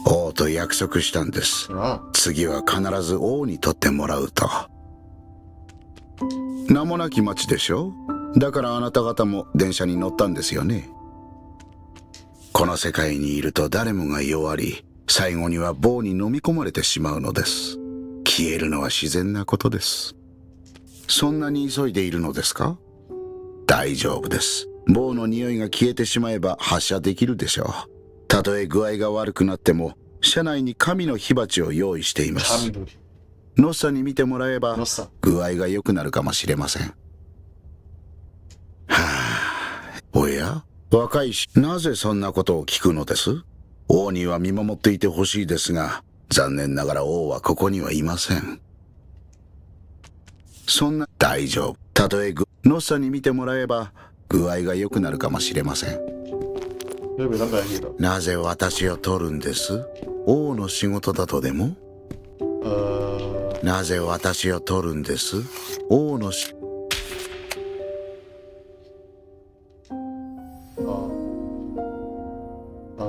王と約束したんです。次は必ず王に取ってもらうと。名もなき町でしょ？だからあなた方も電車に乗ったんですよね。この世界にいると誰もが弱り、最後には棒に飲み込まれてしまうのです。消えるのは自然なことです。そんなに急いでいるのですか？大丈夫です。棒の匂いが消えてしまえば発射できるでしょう。たとえ具合が悪くなっても、車内に神の火鉢を用意しています。ノッサに見てもらえば具合が良くなるかもしれません。はあ、おや、若いし、なぜそんなことを聞くのです？王には見守っていてほしいですが、残念ながら王はここにはいません。そんな、大丈夫。たとえノッサに見てもらえば具合が良くなるかもしれません。なぜ私を取るんです？王の仕事だとでも？なぜ私を取るんです？王の仕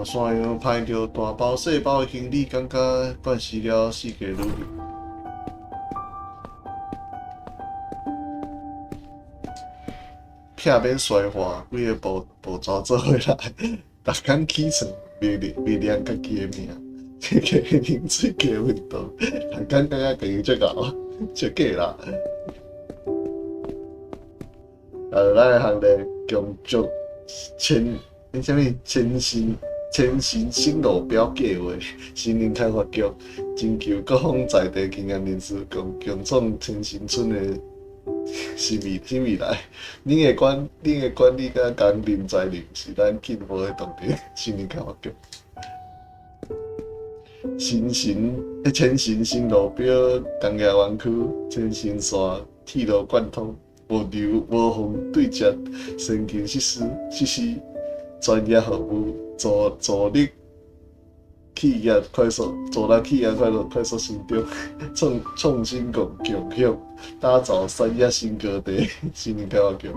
山羊歹着大包小包的行李，感觉惯死了世界女人。片面衰化，几个步骤做回来，逐工起床，未念家己的名，加啉水加运动，逐工感觉家己足熬，足假啦。咱的行列强足前行新路标计划，森林开发局征求各方在地经验人士，共创前行村的新未来。恁的管理甲工人在任是咱进步的动力。森林开发局前行新路标工业园区前行线铁路贯通，无缝对接先进设施。专业服务，助力企业快速成长，创新共享，打造产业新高地。森林开发局。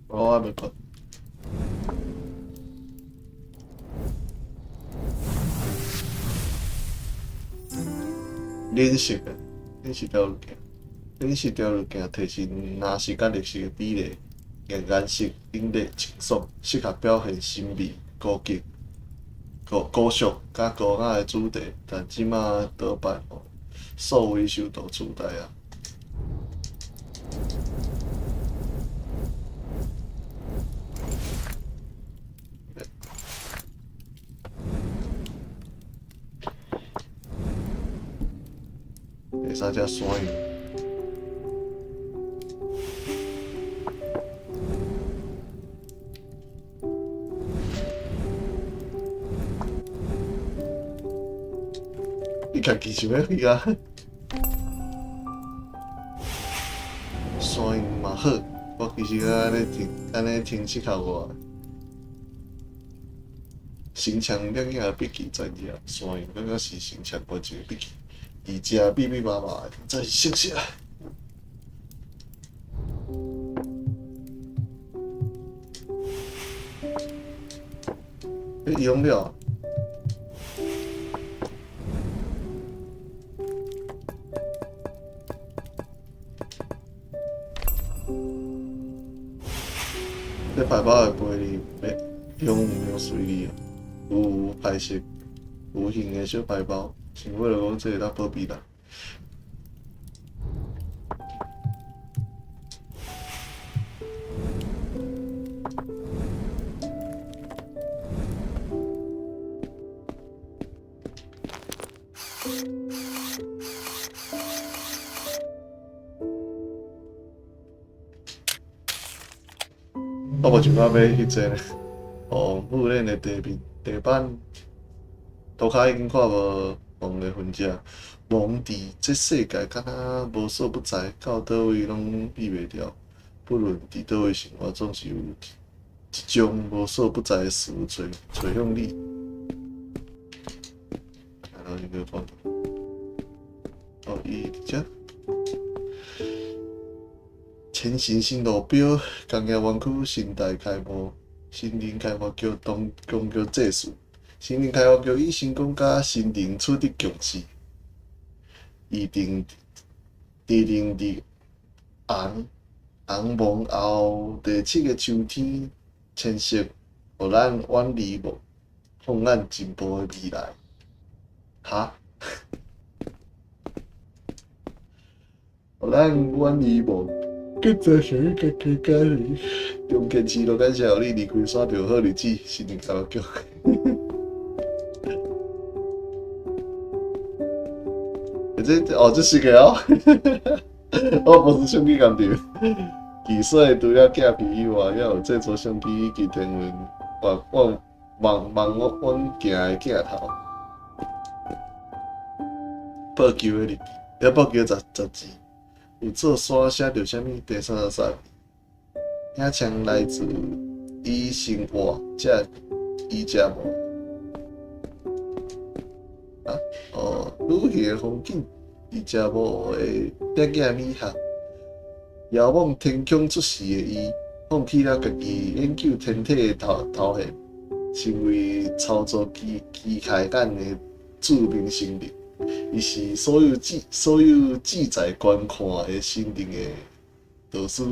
我还没看。认识条路径，提升拿式甲历史的比例，颜色引领清爽，适合表现神秘、高级、高俗甲高雅的主题，但即马多半数位受到取代啊。第三只山羊，家己想要去啊。山影嘛好，我其实安尼听即口我。新墙亮也笔记专业，山影感觉是新墙我一个笔记，而且密密麻麻的，真是熟悉啊！用了。这牌包的玻璃用水利啊，有白色、有形的小牌包，想为了讲这个当保庇啦。我无想到要迄个呢，哦，母链的地板，涂骹已经看无黄的痕迹，黄伫这世界敢若无所不在，到倒位拢避袂掉。不论伫倒位生活，总是有一种无所不在的事物找向你。然后一个看，哦，伊伫遮。前行新路标，工业园区新大开幕，新林开发局东公局制序，新林开发局已成功甲新林取得共识，预定伫红蒙后第7个秋天签署，互咱远离方案进步的未来。哈？互咱远离更早想要家己家己，中坚持咯，感谢有你离开煞着好日子，新年开发局。这是个哦，我不是相机工厂，技术除了假皮以外，还有制作相机及天文，我望阮行的镜头，报求的日记，要报求10字。有做沙写着啥物第33名，影像来自伊生活，伊家无啊？哦，旅行的风景，伊家无的点点美学，遥望天空出世的伊，放弃了家己研究天体的头衔，成为操作机械眼的著名生灵。伊是所有记载观看的心灵的导师，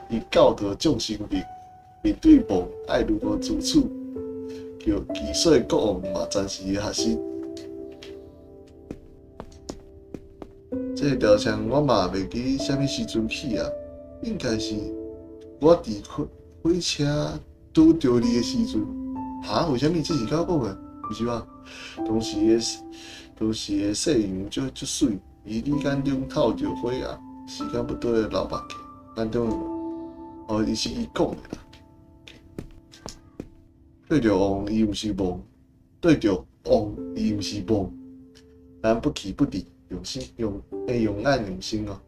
伊教导众生面对梦爱如何自处，叫技术的国王嘛暂时学习。这个雕像我嘛袂记啥物时阵起啊，应该是我伫火车拄着你的时阵。哈？为虾米这是甲我讲的？不是吧？当时的夕阳足水，伊你眼中透着火红，时间不对的老目镜，眼中哦，伊是伊讲的啦。对着王，伊毋是梦；对着王，伊毋是梦。咱不弃不离，用眼用心哦。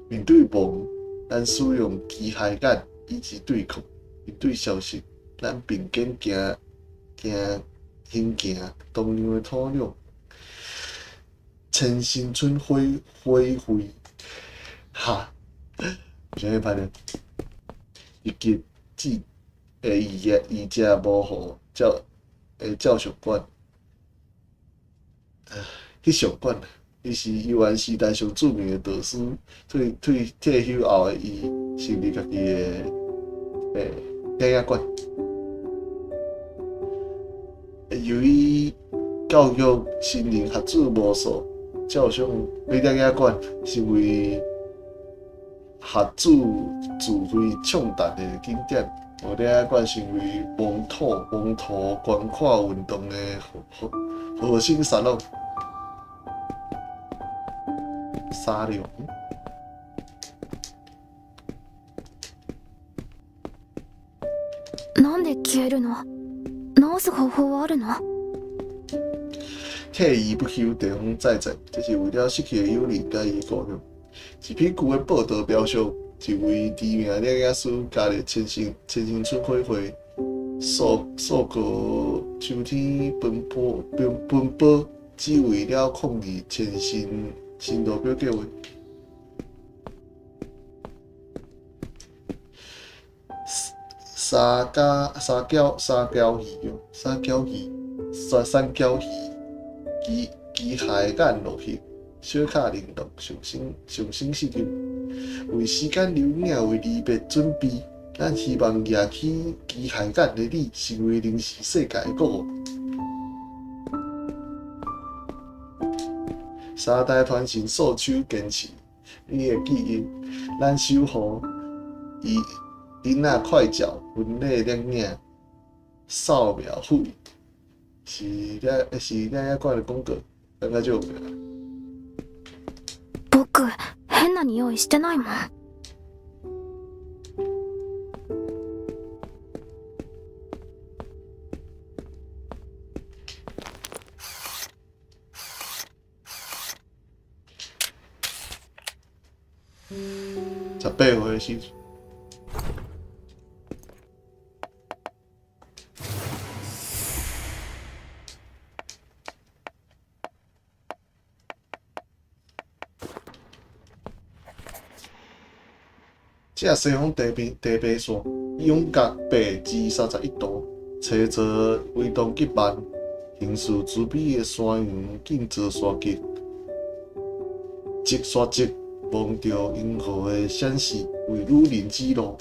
面对梦，咱使用机械眼以及对抗；面对消息，咱并肩行，同样的土壤。陈新春灰，哈，啥物歹呢？一级伊家模糊教学馆，迄上馆，伊是游园时代上著名的导师，退休后的伊成立家己的电影馆。由于教育心灵学子无数。照相美电影馆成为学子自费创达的景点，美电影馆成为黄土观看运动的核心沙龙。沙龙。なんで消えるの？直す方法はあるの？退而不休，地方再战，这是为了失去的友人甲伊故乡。一篇旧的报道描述一位知名的猎师家的千星村开会，数个秋天奔波，只为了抗议前新路标计划。三角鱼机械眼落去，小卡玲珑上升四球，为时间留影为离别准备。咱希望举起机械眼的你，成为临时世界的国王。三代传承素手坚持，你的记忆，咱守护囡仔快脚，婚礼亮影，扫描绘，是恋爱观的广告，大概就有了。僕変な匂いしてないもん。18岁的时阵。这西方地平线，仰角8至31度，车座微动极慢，形似慈悲的山原建造山脊，山脊望着银河的闪烁，为女人指路。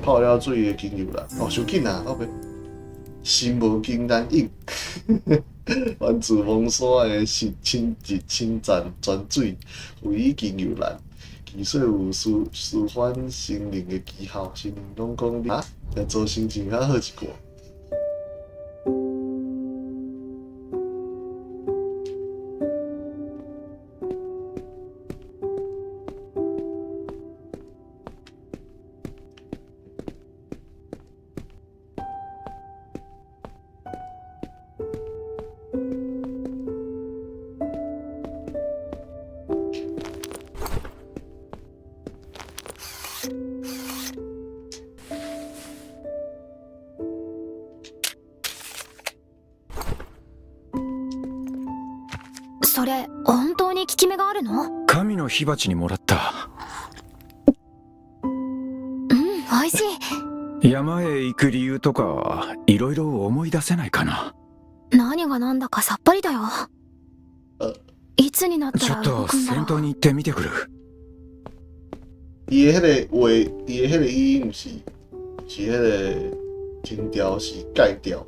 泡了水的精油啦，哦，伤紧啊，后壁心无惊难应，源自蒙山的亲日亲赞泉水，唯以精油兰，其说有舒缓心灵的技巧，心灵拢讲啊，要做心情较好一寡。それ本当に効き目があるの？神の火鉢にもらった。美味しい。山へ行く理由とかいろいろ思い出せないかな。何が何だかさっぱりだよ。いつになったちょっとら動くんだろう。先頭に行ってみてくる。伊的迄个话，伊的迄个语音是迄个停调是改调，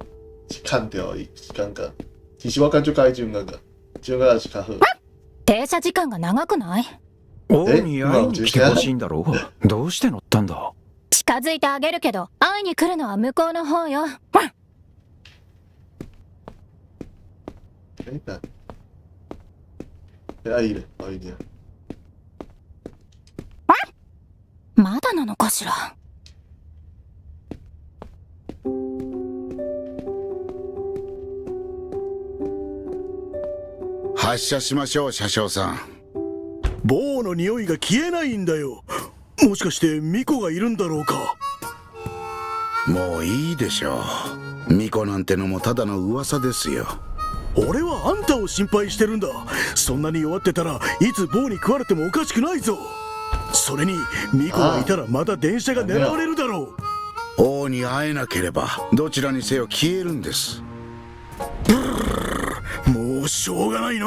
是砍掉的感觉。其实我感觉介意这种感觉，这种感觉是较好。停車時間が長くない？王に会いに来てほしいんだろう。どうして乗ったんだ？近づいてあげるけど、会いに来るのは向こうの方よ。いいね、いいね。まだなのかしら。発車しましょう、車掌さん。棒の匂いが消えないんだよ。もしかしてミコがいるんだろうか。もういいでしょう。ミコなんてのもただの噂ですよ。俺はあんたを心配してるんだ。そんなに弱ってたらいつ棒に食われてもおかしくないぞ。それにミコがいたらまた電車が狙われるだろう。王に会えなければどちらにせよ消えるんです。もうしょうがないな。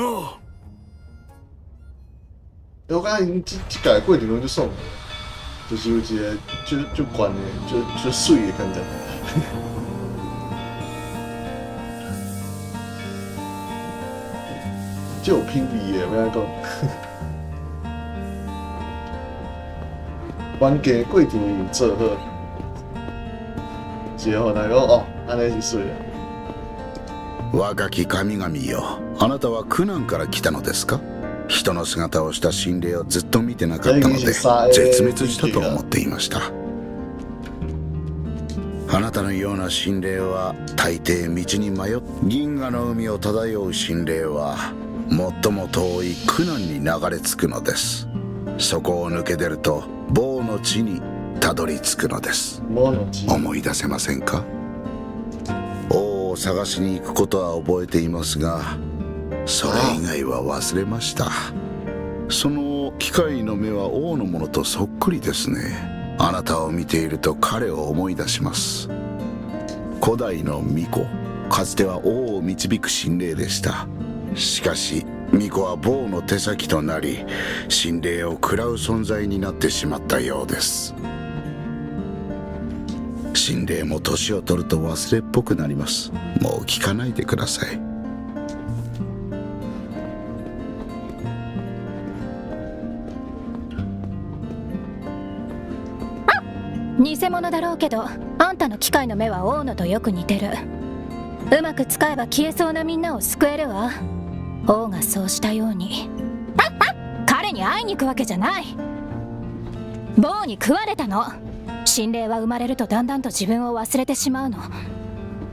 我感觉因这改过程中就爽了，就是有一个就悬的，就水的感觉。就有品味的，要安讲。关键过程有做好，之后来讲哦，安尼是水的。若き神々よ、あなたは苦難から来たのですか？一人の姿をした心霊をずっと見てなかったので絶滅したと思っていました。あなたのような心霊は大抵道に迷っ銀河の海を漂う心霊は最も遠い苦難に流れ着くのです。そこを抜け出ると棒の地にたどり着くのです。思い出せませんか？王を探しに行くことは覚えていますが、それ以外は忘れました。その機械の目は王のものとそっくりですね。あなたを見ていると彼を思い出します。古代の巫女、かつては王を導く神霊でした。しかし巫女は棒の手先となり、神霊を食らう存在になってしまったようです。神霊も年を取ると忘れっぽくなります。もう聞かないでください。偽物だろうけど、あんたの機械の目は王のとよく似てる。うまく使えば消えそうなみんなを救えるわ。王がそうしたように。彼に会いに行くわけじゃない。棒に食われたの。心霊は生まれるとだんだんと自分を忘れてしまうの。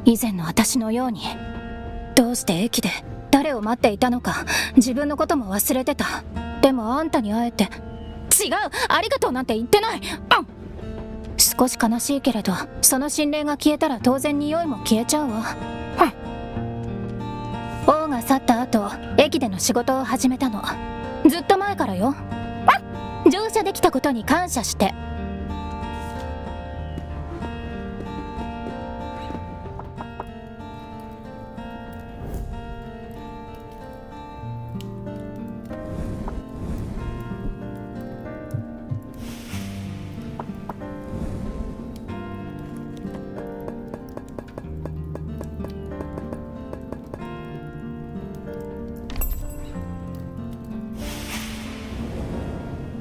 以前の私のように。どうして駅で誰を待っていたのか自分のことも忘れてた。でもあんたに会えて。違う、ありがとうなんて言ってない。少し悲しいけれど、その心霊が消えたら当然匂いも消えちゃうわ。王が去った後、駅での仕事を始めたの。ずっと前からよ。乗車できたことに感謝して。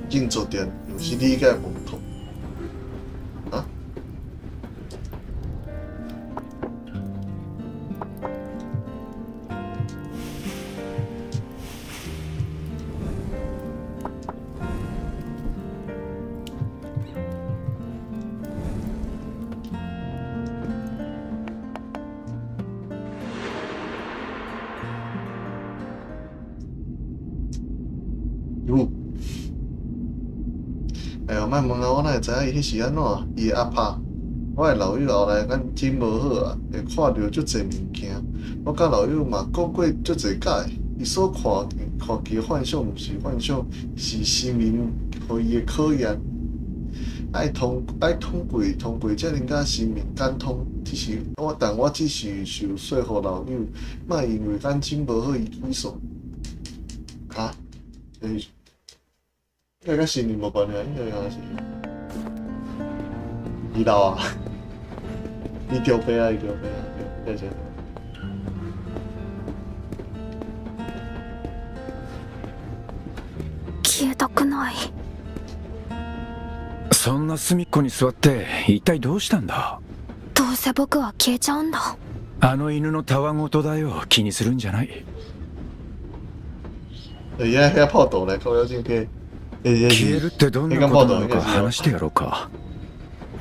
建筑店就是你个门口啊？哟。莫问我哪会知影伊迄是安怎？伊会压拍。我的老友后来眼睛无好啊，会看到足侪物件。我甲老友嘛讲过足侪解，伊所看见幻象毋是幻象，是生命互伊的考验。爱通过才能甲生命感通。但我只是受说服老友，莫因为眼睛无好伊沮丧。啊？应该跟心灵无关系啊，应该是医疗啊，医疗费啊，对。消えたくない。そんな隅っこに座って一体どうしたんだ？どうせ僕は消えちゃうんだ。あの犬のたわごとだよ。気にするんじゃない。いや泡豆咧，靠妖精可以。消えるってどんなことなのか話してやろうか。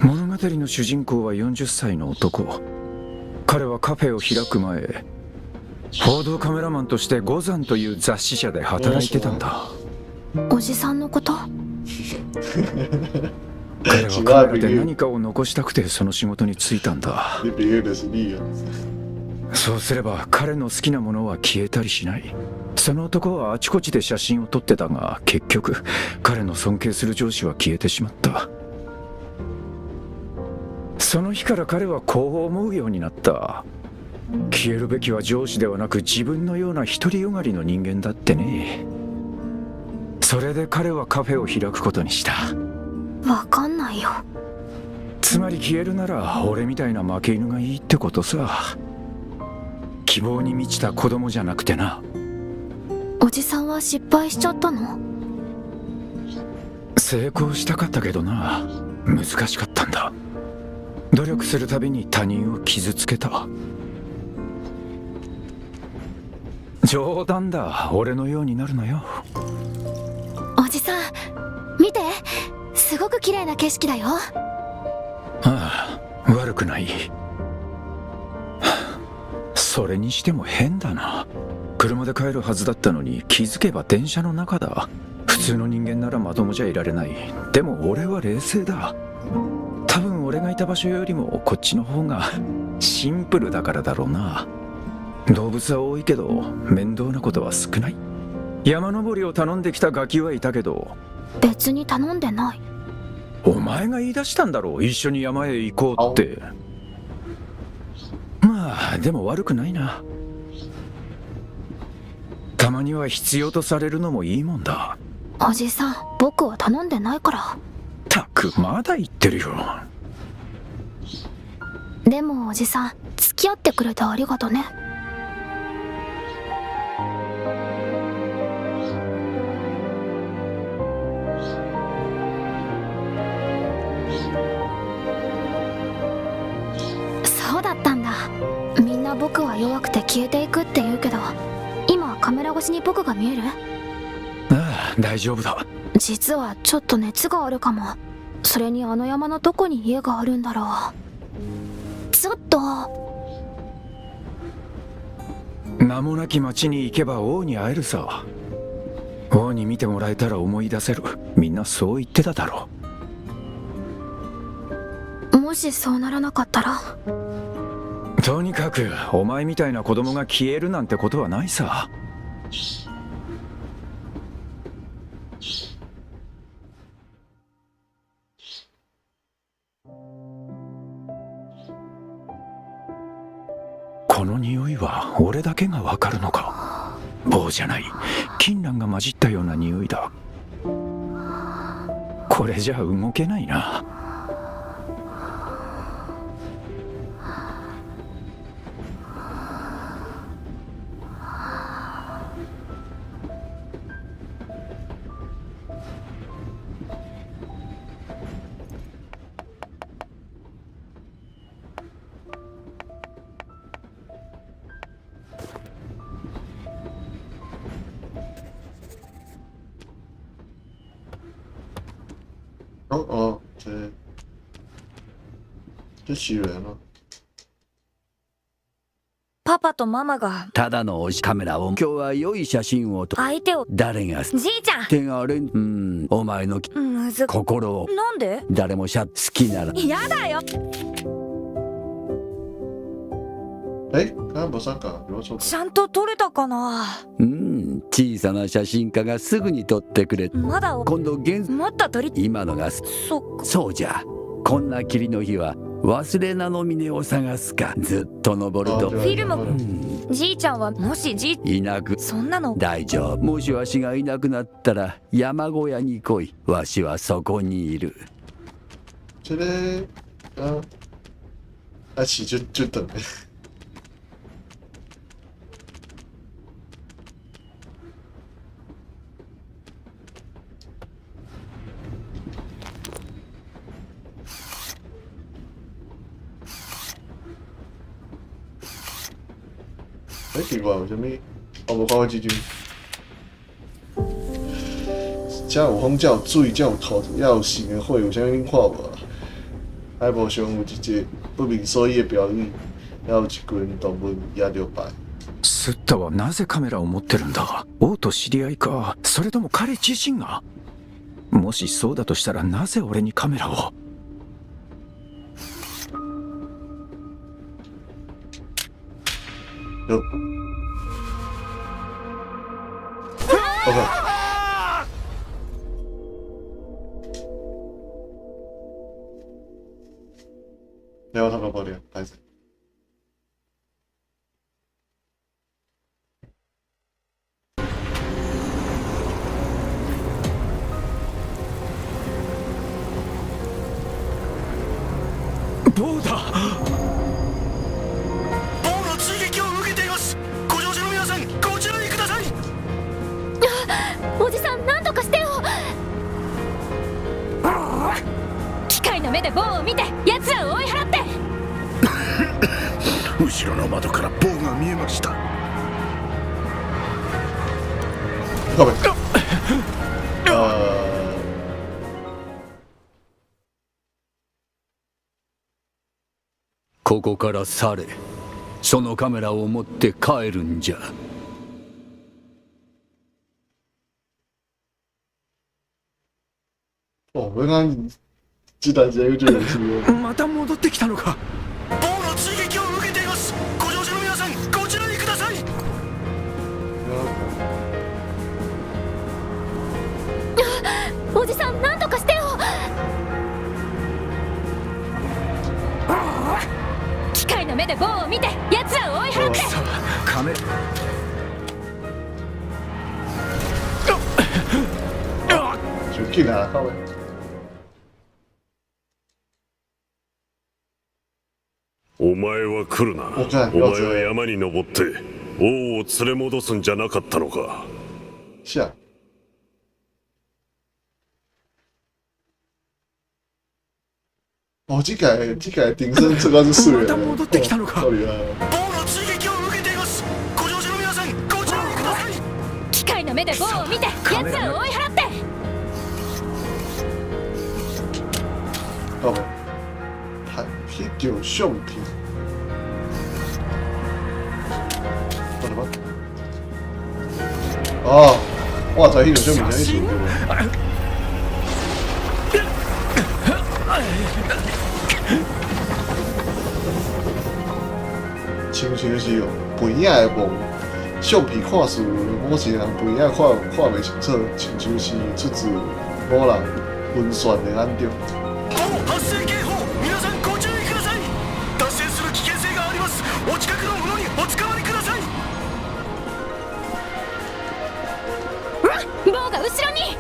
物語の主人公は40歳の男。彼はカフェを開く前、報道カメラマンとして五山という雑誌社で働いてたんだ。おじさんのこと？彼はカメラで何かを残したくてその仕事に就いたんだ。そうすれば彼の好きなものは消えたりしない。その男はあちこちで写真を撮ってたが、結局彼の尊敬する上司は消えてしまった。その日から彼はこう思うようになった。消えるべきは上司ではなく自分のような独りよがりの人間だってね。それで彼はカフェを開くことにした。わかんないよ。つまり消えるなら俺みたいな負け犬がいいってことさ。希望に満ちた子供じゃなくてな。おじさんは失敗しちゃったの？成功したかったけどな、難しかったんだ。努力するたびに他人を傷つけた。冗談だ。俺のようになるなよ。おじさん見て、すごく綺麗な景色だよ。ああ、悪くない。それにしても変だな。車で帰るはずだったのに気づけば電車の中だ。普通の人間ならまともじゃいられない。でも俺は冷静だ。多分俺がいた場所よりもこっちの方がシンプルだからだろうな。動物は多いけど面倒なことは少ない。山登りを頼んできたガキはいたけど。別に頼んでない。お前が言い出したんだろう、一緒に山へ行こうって。まあでも悪くないな。たまには必要とされるのもいいもんだ。おじさん、僕は頼んでないから。たくまだ言ってるよ。でもおじさん、付き合ってくれてありがとね。そうだったんだ。みんな僕は弱くて消えていくって言うけど、今カメラ越しに僕が見える？ああ、大丈夫だ。実はちょっと熱があるかも。それにあの山のどこに家があるんだろう。ちょっと。名もなき町に行けば王に会えるさ。王に見てもらえたら思い出せる。みんなそう言ってただろう。もしそうならなかったら。とにかくお前みたいな子供が消えるなんてことはないさ。この匂いは俺だけがわかるのか。棒じゃない、金蘭が混じったような匂いだ。これじゃ動けないな。这起源了。パパとママがただのカメラを今日は良い写真をと。相手を。誰がじいちゃん手があれお前のむず心をなんで誰も好きなら。やだよ。刚刚不上か？ちゃんと撮れたかな。小さな写真家がすぐに撮ってくれ。まだ今度もっと撮り。今のがそっか。そうじゃ。こんな霧の日は忘れなの峰を探すか。ずっと登るとフィルム、じいちゃんはもしいなく。そんなの大丈夫。もしわしがいなくなったら山小屋に来い。わしはそこにいる。这个阿奇就等呗。奇怪，为什么我无看过这阵？叫有风，叫有水，叫有土，要有神的火，有啥恁看无啊？海报上有一个不明所以的标语，还有一群动物也着牌。スッタはなぜカメラを持ってるんだ。王と知り合いか、それとも彼自身が。もしそうだとしたらなぜ俺にカメラを。よっ。不要他个爆裂，孩子。棒だ。棒の追撃を受けています。ご乗車の皆さん、こちらにください。おじさん、何とかしてよ。機械の目で棒を見て奴らを追い払って。後ろの窓から棒が見えました。靠北。ここから去れ。そのカメラを持って帰るんじゃ。哦，我刚刚这段时间就有是。また戻ってきたのか。ボーの追撃を受けています。ご乗車の皆さん、こちらにください。おじさんなんとかしてよ。機械の目でボーを見て奴らを追い払って。さあカメ就进来了，靠北。お前は来るな。お前は山に登って王を連れ戻すんじゃなかったのか。是啊。哦，这个顶身这个是水了。また戻ってきたのか。到底啊？ボーの追撃を受けています。ご乗車の皆さん、こちらにください。機械の目でボーを見て奴らを追い払って。靠北。还啤酒橡皮。我的妈！哦，哇塞，啤酒橡皮像一组对。亲像是肥仔的梦，橡皮看似某些人肥仔看袂清楚，亲像是出自某人晕眩的眼中。発生警報、皆さんご注意ください。脱線する危険性があります。お近くのものにおつかまりください。ボーが後ろに。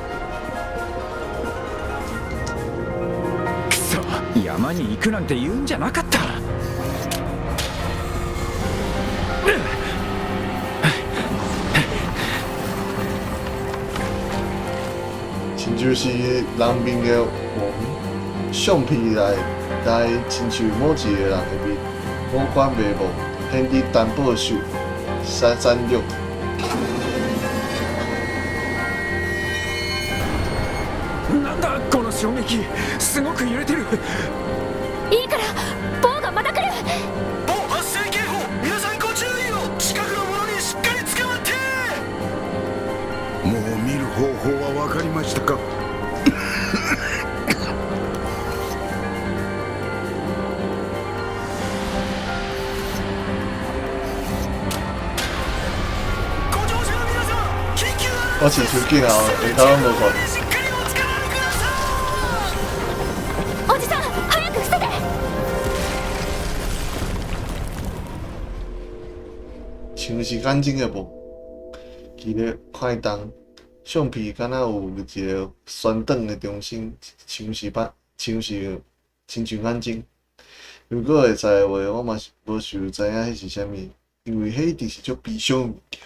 くそ、山に行くなんて言うんじゃなかった。亲像是人面的梦，橡皮来亲像某一个人的面，五官眉毛显得单薄秀，闪亮。なんだこの衝撃、すごく揺れてる。いいからボーがまた来る。ボー発生警報、皆さんご注意を。近くのものにしっかり捕まって。もう見る方法は分かりましたか？ご乗車の皆様、緊急アラーム我起手紧啊，没看到那款。しっかりおつかまりください。おじさん早く伏せて。像是眼睛的梦，记咧看动，橡皮敢若有一个旋转的中心，像亲像眼睛。如果会知的话，我嘛是无想知影迄是啥物，因为迄一定是足悲伤的物件。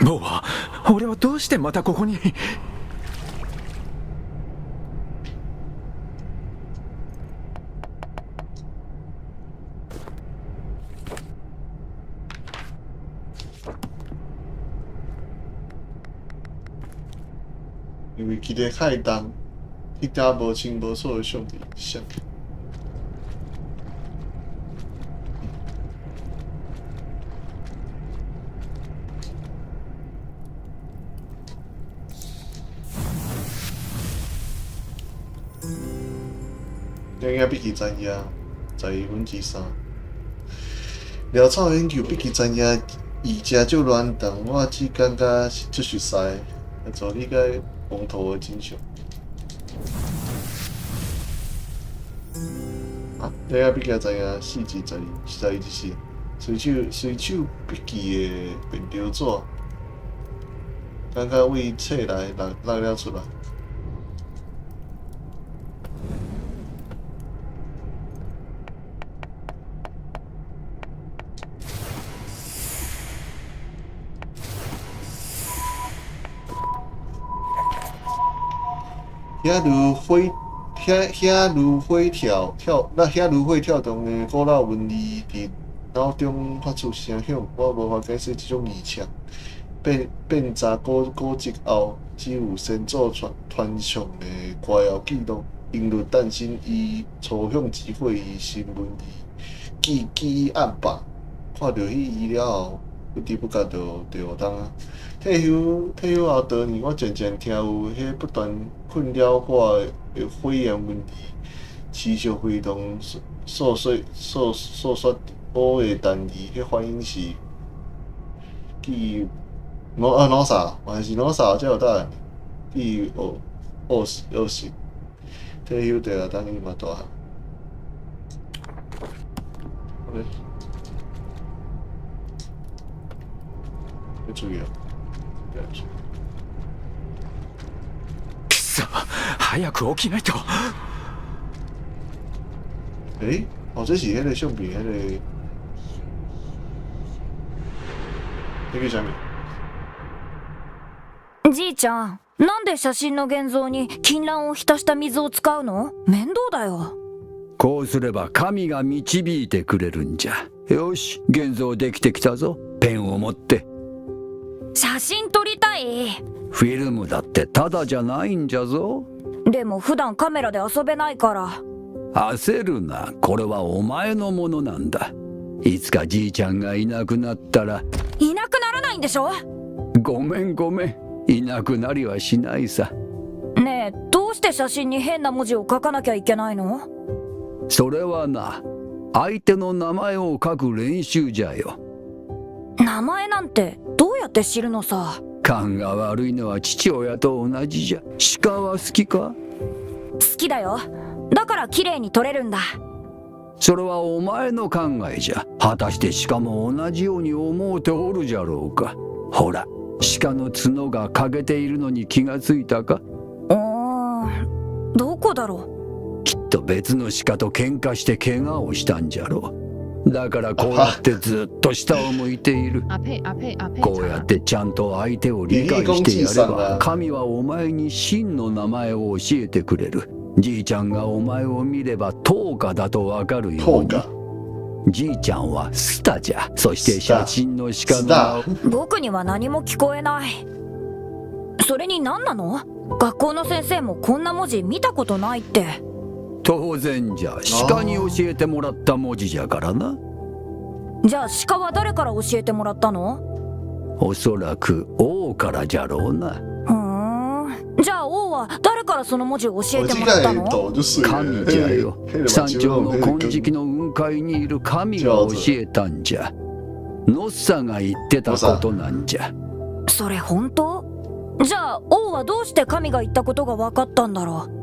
ボーは、俺はどうしてまたここに。因为记咧海动，迄架无清无楚的橡皮箱。应该笔记专业，12分之3。潦草研究笔记专业，伊正足乱动，我只感觉是足熟悉，来做理解风土的真相。啊，应该笔记专业4/12，随手笔记的便条纸，感觉为册内拉了出来。遐如火，遐如火跳，那遐如火跳动的古老文字伫脑中发出声响，我无法解释这种异常。变查古籍后，只有先祖传唱的歌谣记录，因论诞生以抽象智慧以新文字记忆暗白。看到迄伊了后，不知不觉就学当啊。退休后多年，我渐渐听有迄不断困扰我的火焰文字，持续非常琐说我的单字，迄反应是记哪啥，还是哪啥才有答案？记学习，退休第二等于嘛大汉。OK， 要注意啊！くそ、早く起きないと。这是迄个相片，迄个啥物？じいちゃん、なんで写真の現像に金蘭を浸した水を使うの？面倒だよ。こうすれば神が導いてくれるんじゃ。よし、現像できてきたぞ。ペンを持って。写真撮りたい。フィルムだってただじゃないんじゃぞ。でも普段カメラで遊べないから。焦るな、これはお前のものなんだ。いつかじいちゃんがいなくなったら。いなくならないんでしょ？ごめん、いなくなりはしないさ。ねえ、どうして写真に変な文字を書かなきゃいけないの？それはな、相手の名前を書く練習じゃよ。名前なんてどうやって知るのさ？勘が悪いのは父親と同じじゃ。鹿は好きか？好きだよ。だから綺麗に撮れるんだ。それはお前の考えじゃ。果たして鹿も同じように思うておるじゃろうか。ほら、鹿の角が欠けているのに気がついたか？どこだろう？きっと別の鹿と喧嘩して怪我をしたんじゃろう。だからこうやってずっと下を向いている。こうやってちゃんと相手を理解してやれば、神はお前に真の名前を教えてくれる。じいちゃんがお前を見ればトーカだとわかるように。じいちゃんはスタじゃ。そして写真の鹿の名を。僕には何も聞こえない。それに何なの？学校の先生もこんな文字見たことないって。当然じゃ。鹿に教えてもらった文字じゃからな。じゃあ鹿は誰から教えてもらったの？おそらく王からじゃろうな。じゃあ王は誰からその文字を教えてもらったの？神じゃよ。山頂の金色の雲海にいる神が教えたんじゃ。ノッサが言ってたことなんじゃ。それ本当？じゃあ王はどうして神が言ったことが分かったんだろう？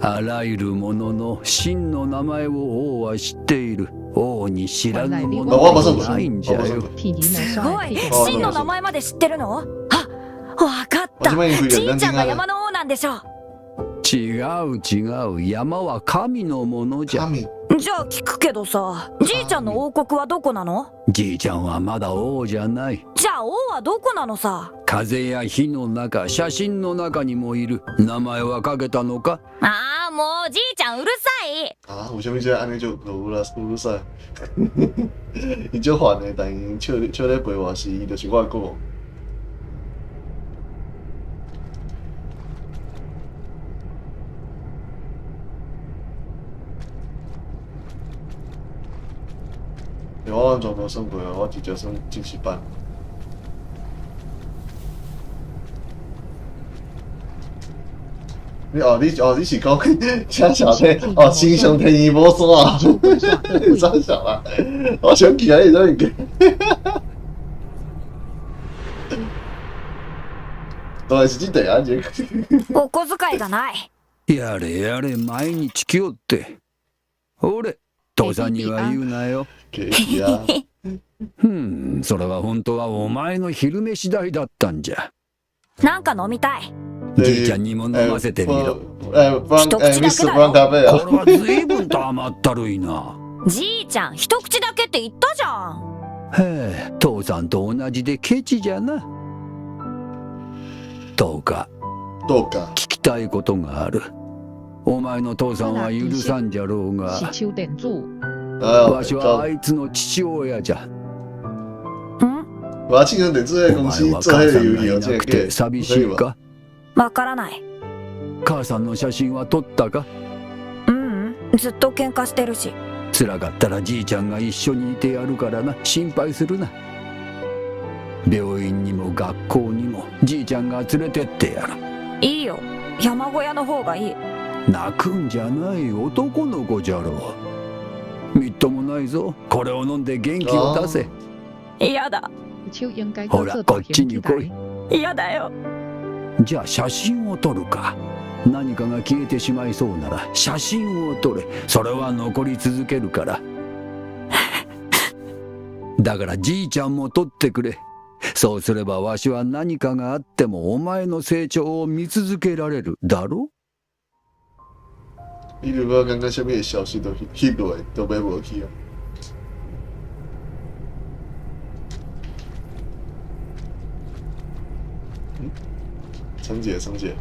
あらゆるものの真の名前を王は知っている。王に知らぬものはないんじゃよ。すごい！真の名前まで知ってるの？あ、わかった。じいちゃんが山の王なんでしょ。違う。山は神のものじゃ。じゃあ聞くけどさ、じいちゃんの王国はどこなの？じいちゃんはまだ王じゃない。じゃあ王はどこなのさ？風や火の中、写真の中にもいる。名前は書けたのか？ああ、もうじいちゃんうるさい。為什麼這安尼就有るさい？伊足煩的，但伊笑咧陪我時，伊就是我的國王。我完全無算過啊！我直接算正式班。你是講請小天新上天衣無煞啊！你真想啊！我想起來你都已經。どうしてだよ？お小遣いがない。やれ毎日来よって。俺父さんには言うなよ。それは本当はお前の昼飯代だったんじゃ。なんか飲みたい。じいちゃんにも飲ませてみろ。一口だけだよ。これは随分と甘ったるいな。じいちゃん、一口だけって言ったじゃん。へえ、父さんと同じでケチじゃな。どうか聞きたいことがある。お前の父さんは許さんじゃろうが、祈求点住。わしはあいつの父親じゃ。我要请求点这些公司做迄个游戏哦，这个给寂しいか？わからない。母さんの写真は撮ったか？ずっと喧嘩してるし。辛かったらじいちゃんが一緒にいてやるからな。心配するな。病院にも学校にもじいちゃんが連れてってやる。いいよ、山小屋の方がいい。泣くんじゃない、男の子じゃろう。みっともないぞ。これを飲んで元気を出せ。嫌だ。ほら、こっちに来い。嫌だよ。じゃあ写真を撮るか。何かが消えてしまいそうなら写真を撮れ。それは残り続けるからだからじいちゃんも撮ってくれ。そうすればわしは何かがあってもお前の成長を見続けられるだろ。你如果刚刚下面的消息都 hit 落来，都买无去啊。程姐，程姐。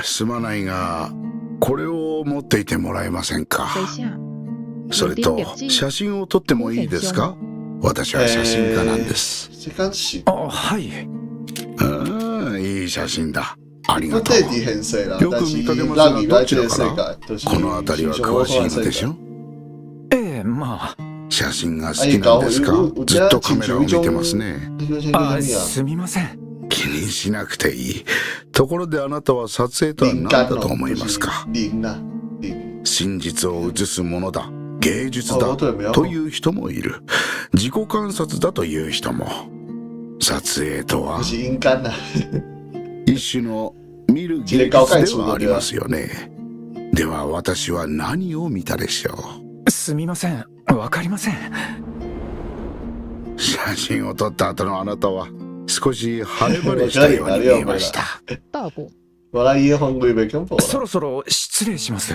すまないが、これを持っていてもらえませんか。それと写真を撮ってもいいですか。私は写真家なんです。あ、はい。いい写真だ。ありがとう。よく見かけますが、どちらから？この辺りは詳しいのでしょ。まあ。写真が好きなんですか。ずっとカメラを見てますね。すみません。気にしなくていい。ところであなたは撮影とは何だと思いますか。真実を映すものだ、芸術だという人もいる。自己観察だという人も。撮影とは一種の見る芸術ではありますよね。では私は何を見たでしょう。すみません、わかりません。写真を撮った後のあなたは少し晴れ晴れしたように見えました。そろそろ失礼します。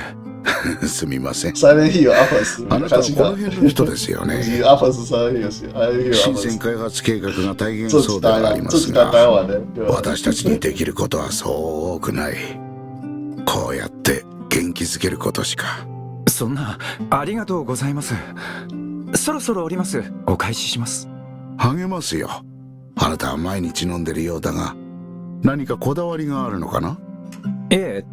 すみません。あなたはこの辺の人ですよね。新鮮開発計画が大変そうではありますが、私たちにできることはそう多くない。こうやって元気づけることしか。そんな、ありがとうございます。そろそろ降ります。お返しします。励ますよ。あなたは毎日飲んでるようだが、何かこだわりがあるのかな。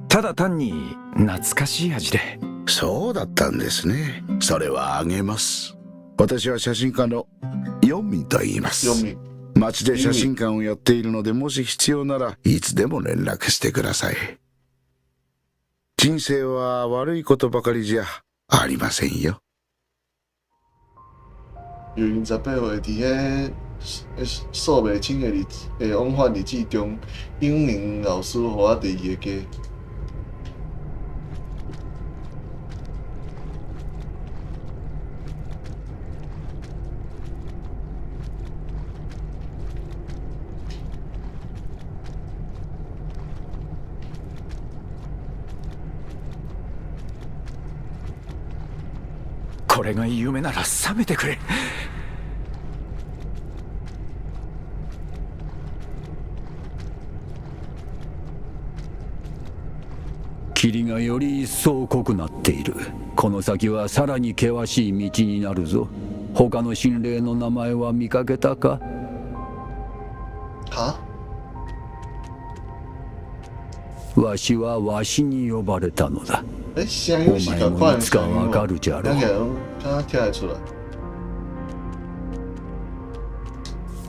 ただ単に懐かしい味で。そうだったんですね。それはあげます。私は写真家のヨンミンと言います。街で写真館をやっているので、もし必要ならいつでも連絡してください。人生は悪いことばかりじゃありませんよ。数袂清的往返日记中，英明老师互我第二个家。これが夢なら覚めてくれ。霧がより一層濃くなっている。この先はさらに険しい道になるぞ。他の心霊の名前は見かけたか？わしはわしに呼ばれたのだ。お前もいつかわかるじゃろ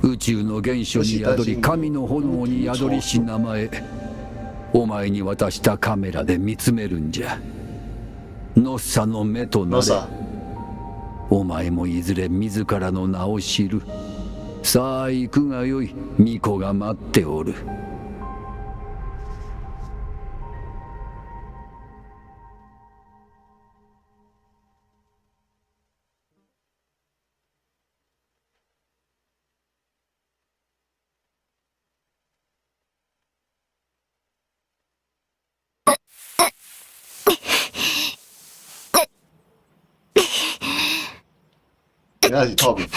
う。宇宙の原初に宿り、神の炎に宿りし名前。お前に渡したカメラで見つめるんじゃ。ノッサの目となれ。お前もいずれ自らの名を知る。さあ行くがよい。巫女が待っておる。应该是透明。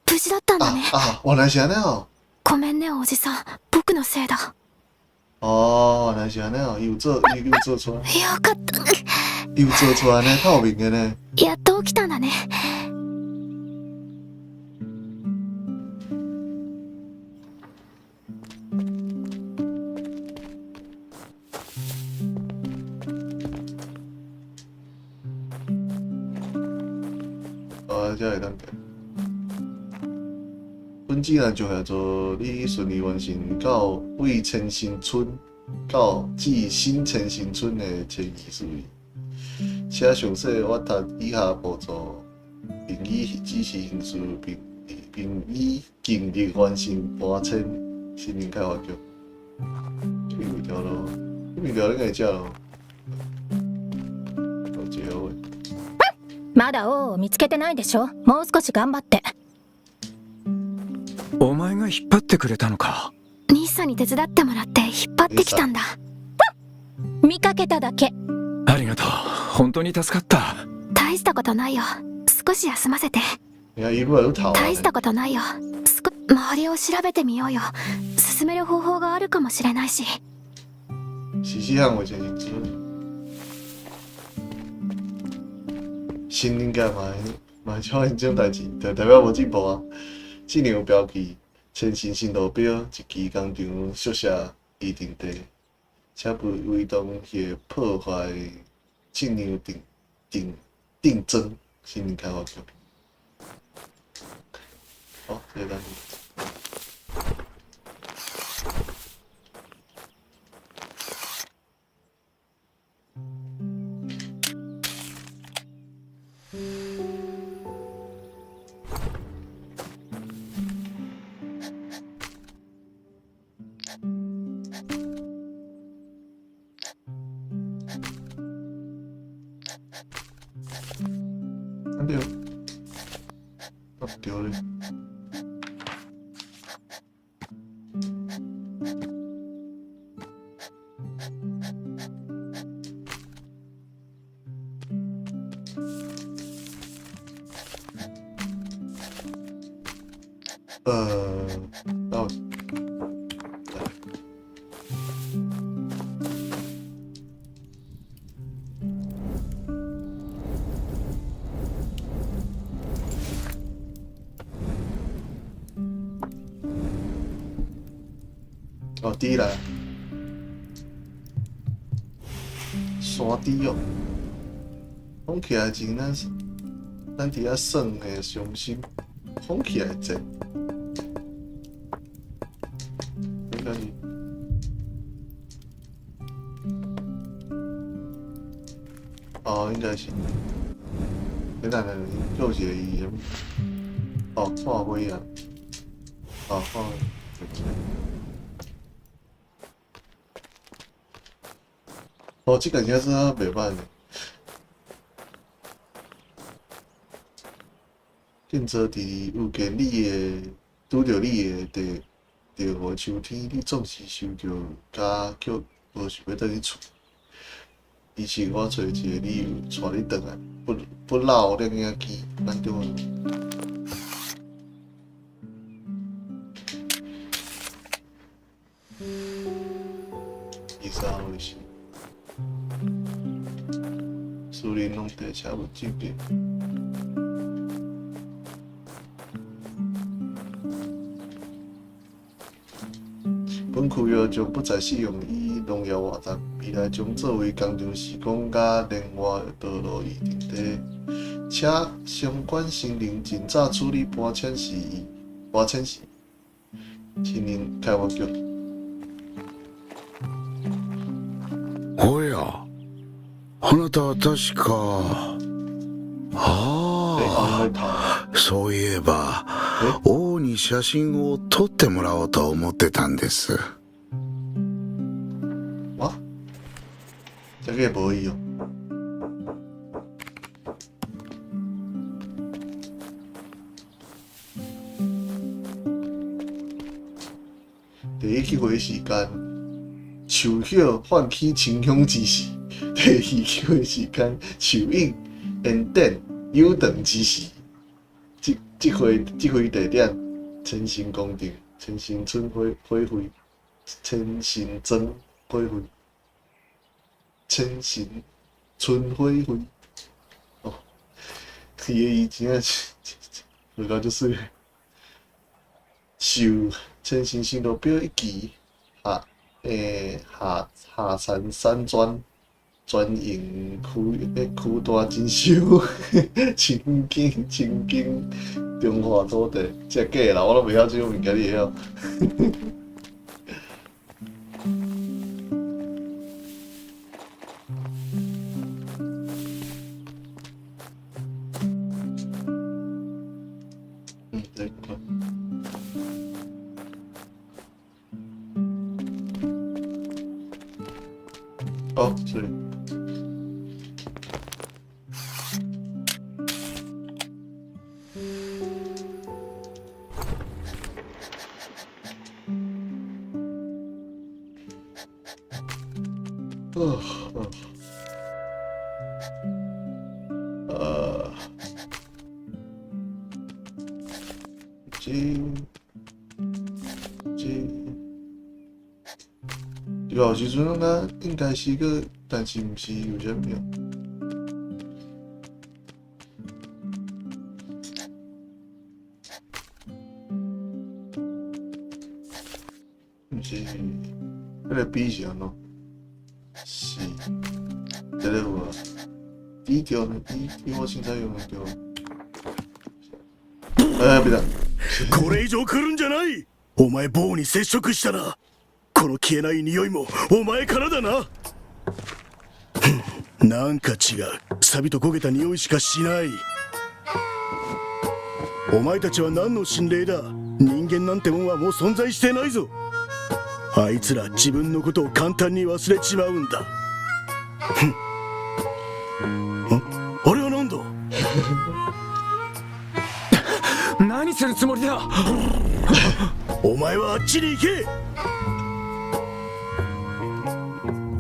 無事だったんだね。原来是安尼哦。ごめんねおじさん、僕のせいだ。原来是安尼哦，伊有做出来，よかった。伊有做出来呢，透明的呢。やっと起きたんだね。才会当行。本技能就叫做你顺利完成到为千新村到至新千新村的前移事宜，且详细阅读以下步骤，并以指示形式，并以尽力完成搬迁新人开发局。这几条路，这几条应该会食咯。好食诶。まだ王を見つけてないでしょ。もう少し頑張って。お前が引っ張ってくれたのか。兄さんに手伝ってもらって引っ張ってきたんだ。見かけただけ。ありがとう、本当に助かった。大したことないよ。少し休ませて。大したことないよ。周りを調べてみようよ。進める方法があるかもしれないし。细汉为前新村。新人界嘛像因这种代志，就代表无进步啊。这样有标记，前新新路标一期工厂宿舍议定地，且不违动或破坏这样定增新人开发局。好，这个单词。对，丢嘞。那我。低来，山低哦，放起来前咱伫遐耍的伤心，放起来济，应该是，应该是，来，又一个伊看尾啊，看。这个应该是袂歹的。见做伫遇见你的，拄着你的地和秋天，你总是想着叫无想要倒去厝。于是我找一个理由带你倒来，不老两眼见，咱对吗？23号是。树林拢地车无进边，本区要将不再使用以农业活动，未来将作为工厂施工甲连外道路议定地，且相关森林尽早处理搬迁事宜。森林开发局。おや。あなたは確かそういえば王に写真を撮ってもらおうと思ってたんです。这个无伊哦。第一去回时间，树树叶唤起清香之时，第二球的时间树影烟点有长之时。即回地点，千神宫殿，千神村花卉，千神庄花卉，千神村花卉。哦，伊真正是，味道就是受千神神路表一期下山山专营区大征收清境中华土地，这假啦，我都袂晓这种物件，你会晓？这块。哦，是。有时阵咱应该是个，但是毋是有啥物。毋是，迄个笔是安怎？是，这个有啊。低调呢？低我现在用的对。别だ。これ以上来るんじゃない。お前棒に接触したな。この消えない匂いもお前からだな。なんか違う。錆と焦げた匂いしかしない。お前たちは何の心霊だ。人間なんてもんはもう存在してないぞ。あいつら自分のことを簡単に忘れちまうんだ。あれは何だ。何するつもりだ。お前はあっちに行け。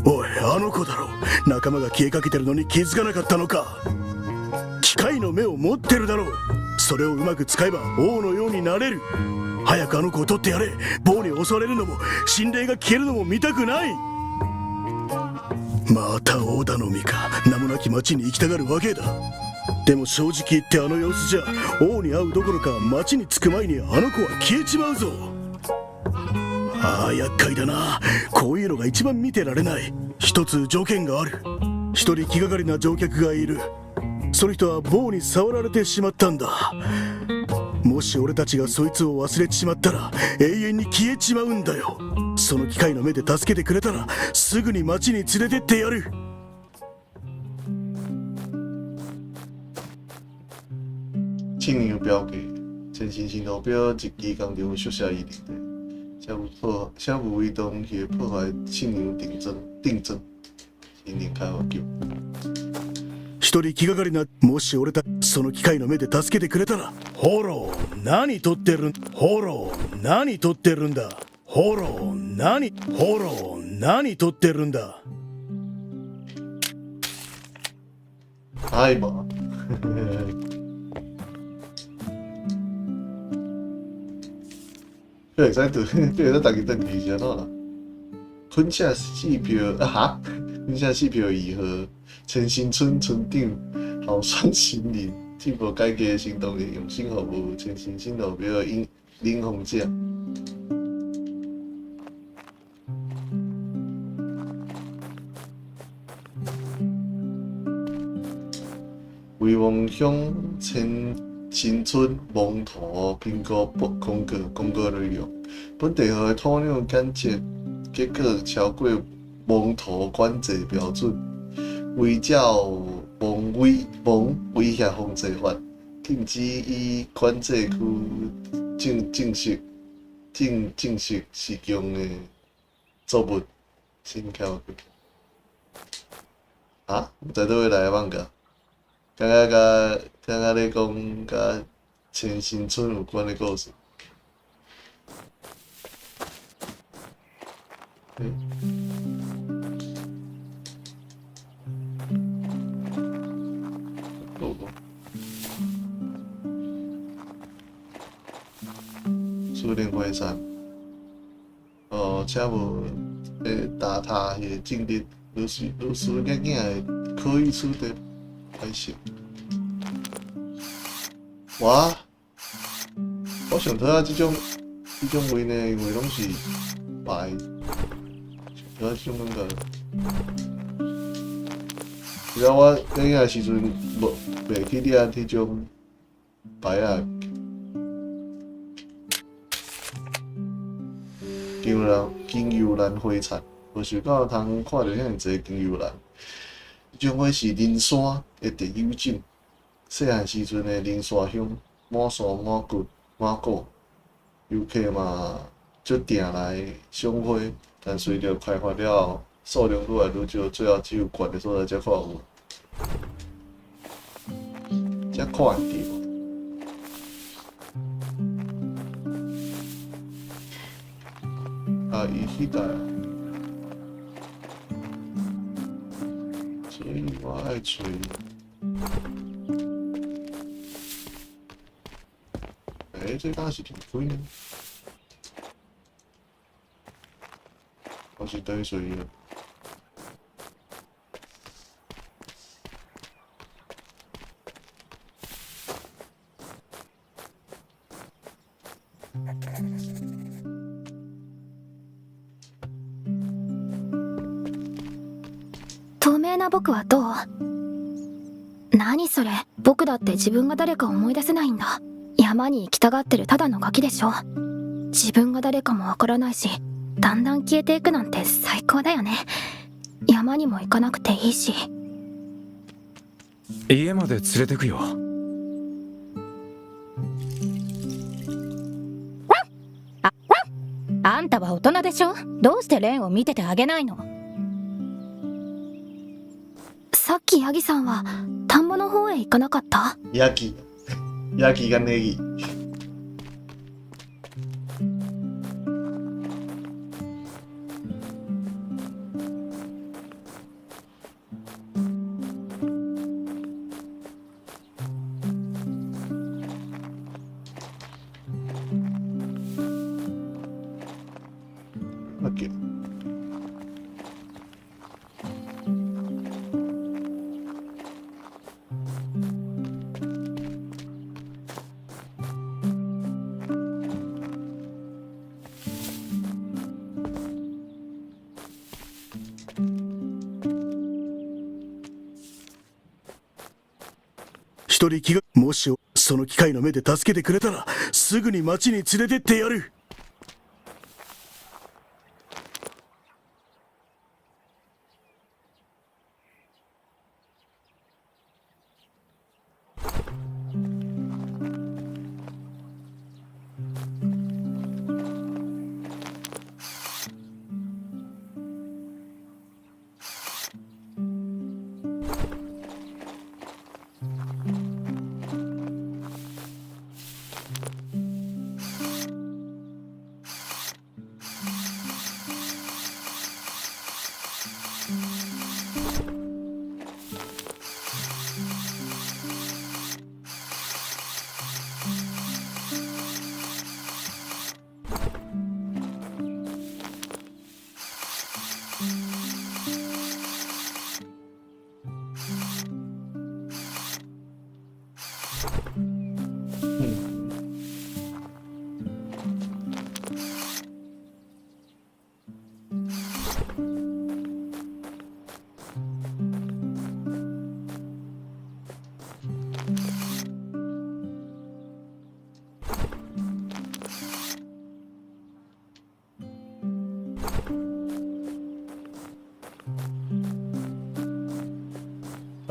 おい、あの子だろ。仲間が消えかけてるのに気づかなかったのか。機械の目を持ってるだろう。それをうまく使えば王のようになれる。早くあの子を取ってやれ。棒に襲われるのも心霊が消えるのも見たくない。また王頼みか。名もなき町に行きたがるわけだ。でも正直言ってあの様子じゃ王に会うどころか町に着く前にあの子は消えちまうぞ。ああ、厄介だな。こういうのが一番見てられない。一つ条件がある。一人気がかりな乗客がいる。その人は棒に触られてしまったんだ。もし俺たちがそいつを忘れてしまったら永遠に消えちまうんだよ。その機械の目で助けてくれたらすぐに町に連れてってやる。庆牛表给陈星星路表一支工厂宿舍伊里底，小无为东去破坏庆牛定增，新年开发球。一人気がかりな。もし俺たその機械の目で助けてくれたら。ホロー、何撮ってるん。ホロー、何撮ってるんだ。ホロー、何撮ってるんだ。はいま。对，在对，在大家等去是安怎啦？吞下戏票啊哈！吞下戏票以后，陈新村村长豪爽心灵，进步改革行动的用心服务，陈新新路标领红奖。威望乡陈新村蒙图评估公告内容，本地号的土壤检测结果超过蒙图管制标准，违照蒙威胁防治法，禁止以管制区正式使用的作物新口啊，唔知倒位来网个。刚刚咧讲甲陈新村有关的故事。苏联会战。哦，且无打他的政治，就是硬的可以处理开始。我上讨厌这种位呢，因为拢是白，上讨厌这种感觉。只要我囡仔时阵袂去掠迄种白啊。金油兰花菜，无想到通看到遐尔济金油兰。这种花是灵山的地有种，细汉时阵的灵山乡满山满果，游客嘛足定来赏花，但随着开发了后，数量愈来愈少，最后只有悬的所在才看有，才看得到。啊，伊迄代，所以我爱吹。这敢是挺贵呢？我是等于吹了。透明な僕はどう？何それ、僕だって自分が誰か思い出せないんだ。山に行きたがってるただのガキでしょ。自分が誰かもわからないし、だんだん消えていくなんて最高だよね。山にも行かなくていいし。家まで連れてくよ。あんたは大人でしょ。どうしてレンを見ててあげないの？さっきヤギさんは田んぼの方へ行かなかった？ヤギがネギ。OK。一人気が、もしその機械の目で助けてくれたらすぐに町に連れてってやる。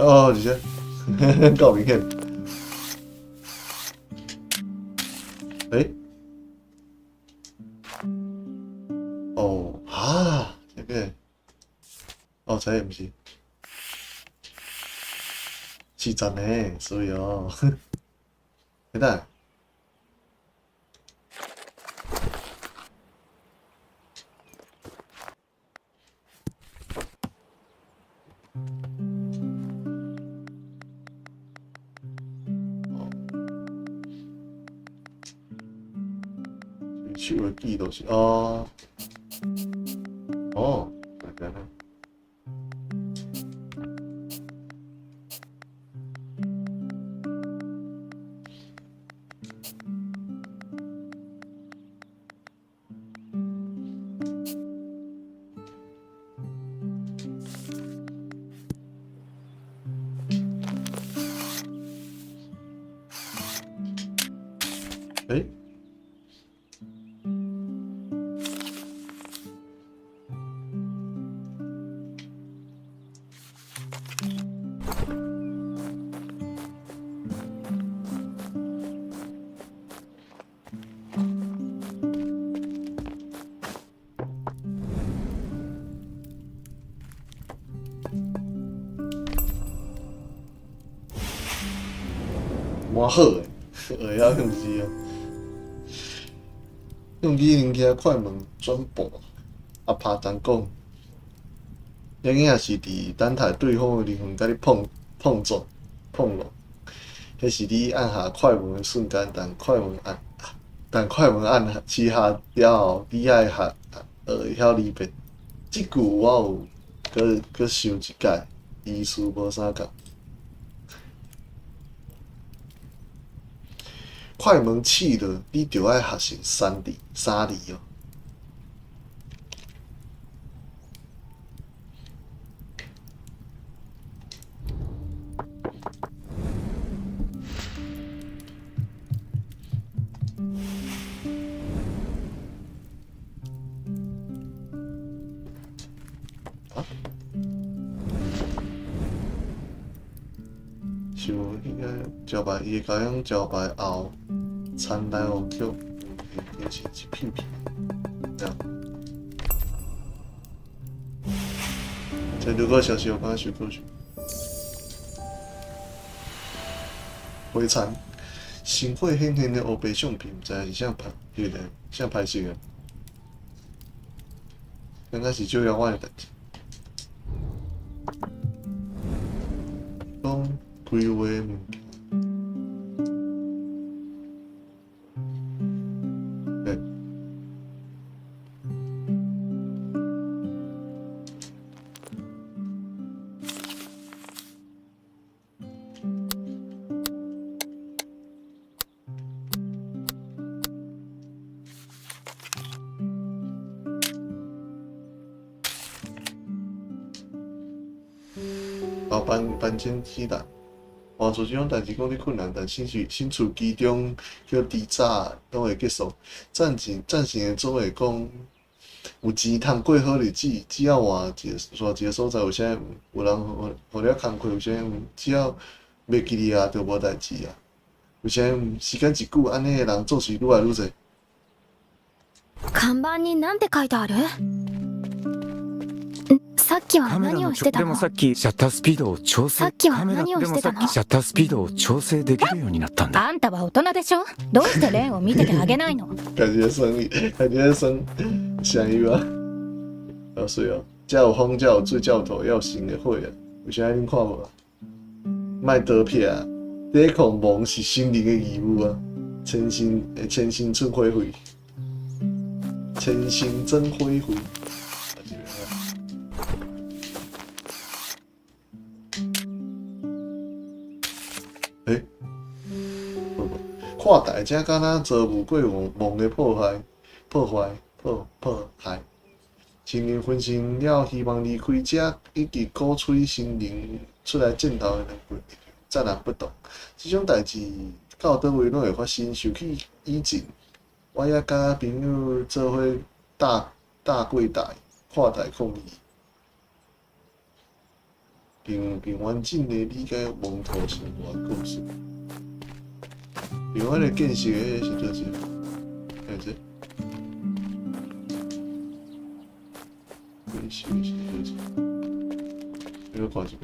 哦，你先，够明显。哦啊，这个，哦，这也不是，是真的，所以哦，等等。手的记都是哦，哦，来来。诶，蛮好诶，会晓用机啊。用机物件快门转播，啊拍单讲，影影是伫等待对方的灵魂甲你碰撞、碰撞，迄是你按下快门的瞬间，但快门按起下了后，你爱会晓离别。即句我有搁想一解，意思无啥共。快门起了，你就爱学成三字哦。想应该招牌，伊会甲样招牌后，残来互叫，变成一片片，这样。这如果消息我刚刚修过去，回残，心火显现的黑白相片，毋知是啥拍，迄个啥拍摄的，应该是照妖怪的代志。讲规划物件。搬迁起难，换做这种代志讲你困难，但新厝其中叫低早拢会结束。暂时的总会讲有钱通过好日子，只要换一个所在，有啥有人互了工课，有啥只要袂记哩啊，就无代志啊。有啥时间一久，安尼的人做事愈来愈侪。看板になんて書いてある？さっきはカメラの何をしてたの？でもさっきシャッタースピードを調整さっきはカメラ何をしてたの？でもさっきシャッタースピードを調整できるようになったんだ。あんたは大人でしょ。どうしてレンを見ててあげないの？感觉生香芋啊，好水哦！才有风，才有水，才有土，才有新的火啊！有啥恁看无啊？卖刀片啊！抵抗梦是心灵的义务啊！千心真灰灰，千心真灰灰。诶，看大只敢若遭遇过梦的破坏。心灵分身了，希望离开这，以及鼓吹心灵出来战斗的人群，暂然不动。这种代志到倒位拢会发生。想起以前，我也甲朋友做伙大柜台跨台抗议，并完整的理解蒙头生活的故事。另外个见识的是做啥？看这。见识的是做啥？你个看一下，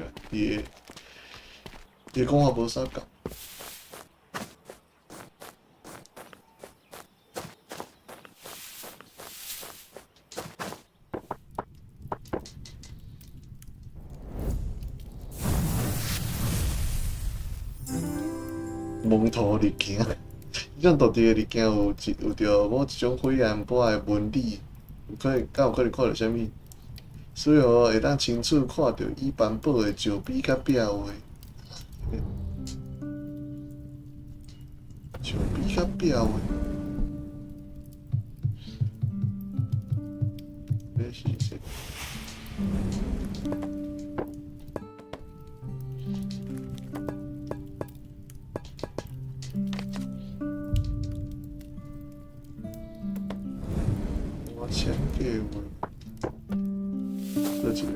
伊讲话无啥共。蒙头日行，这种道地的物件有着某一种灰暗不爱的纹理，有可能敢有可能看到啥物？所以会当清楚看到伊斑驳的石壁甲壁画。石壁甲壁画，这是啥？我先给我这几个。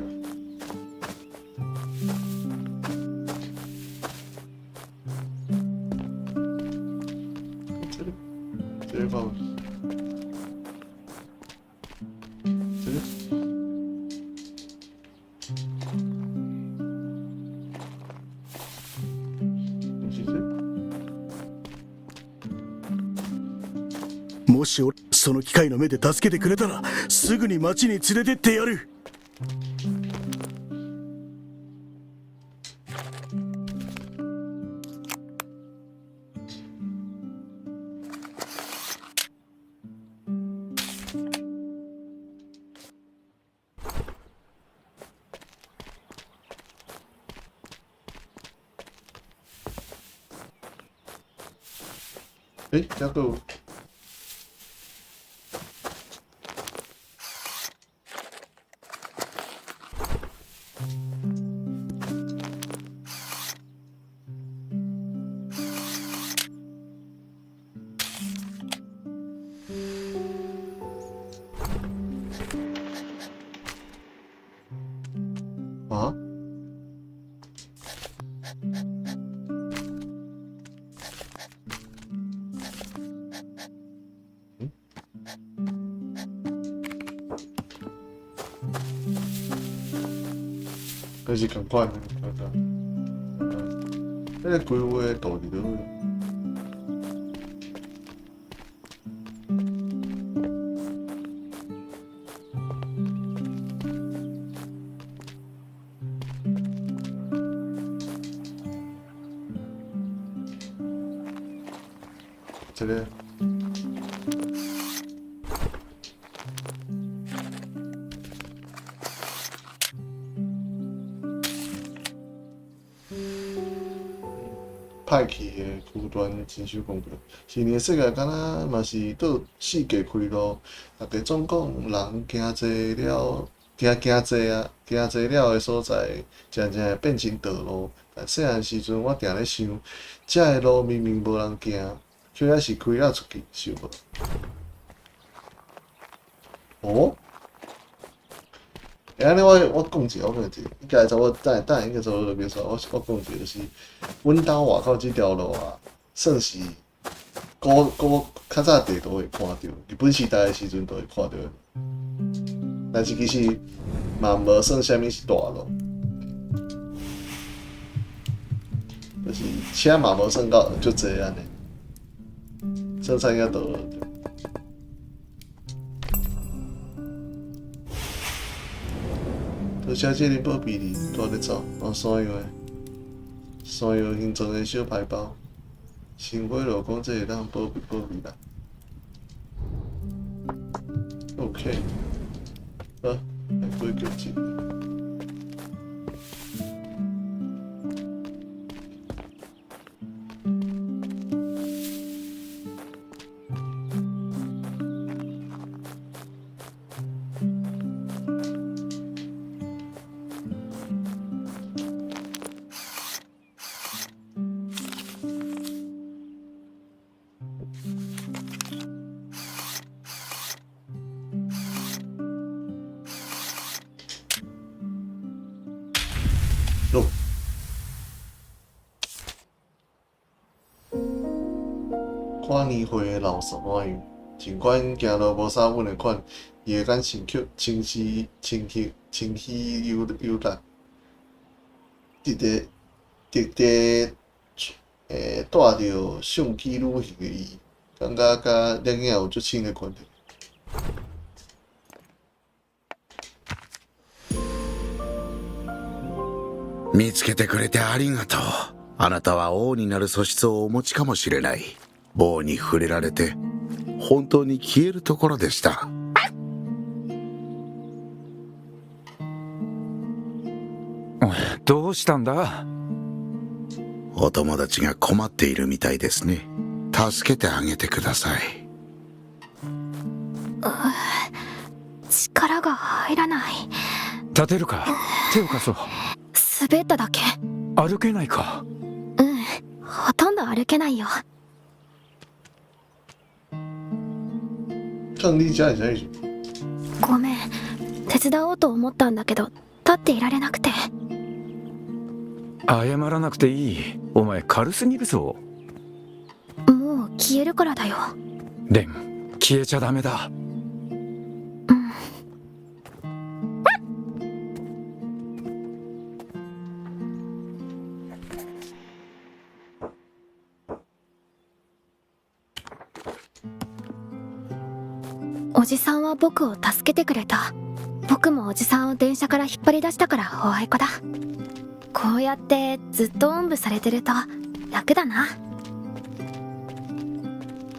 这个放，这个，是这。もし俺その機械の目で助けてくれたらすぐに町に連れてってやる。这个有。啊？还是共款的，迄个规划道伫倒位？这个。歹去的区段真守公标，是年世界敢若嘛是倒四界开路，大家总讲人行济了，行济啊，行济了的所在，渐渐会变成道路。但细汉时阵，我定咧想，遮个路明明无人行，却还是开了出去，是无？哦？安尼我讲一个，应该差不多等应该差不多别说，我讲一个就是，阮兜外口即条路啊，算是较早地图会看到，日本时代的时阵都会看到，但是其实嘛无算啥物是大路，就是车嘛无算到足济安尼，算差应该到了。多谢这里宝贝哩，带咧走，山药的，山药形状的小排包，新火路讲这会当宝贝啦。OK， 好，来几脚趾。路，看年岁的老山影，尽管行路无啥稳的款，伊会敢清晰有力，直带着相机旅行的伊，感觉甲摄影有足深的关系。見つけてくれてありがとう。あなたは王になる素質をお持ちかもしれない。棒に触れられて本当に消えるところでした。どうしたんだ？お友達が困っているみたいですね。助けてあげてください。力が入らない。立てるか？手を貸そう。滑っただけ。歩けないか？ほとんど歩けないよ。更厉害じゃないじごめん、手伝おうと思ったんだけど立っていられなくて。謝らなくていい。お前軽すぎるぞ。もう消えるからだよ。レン、消えちゃダメだ。おじさんは僕を助けてくれた。僕もおじさんを電車から引っ張り出したからおあいこだ。こうやってずっとおんぶされてると楽だな。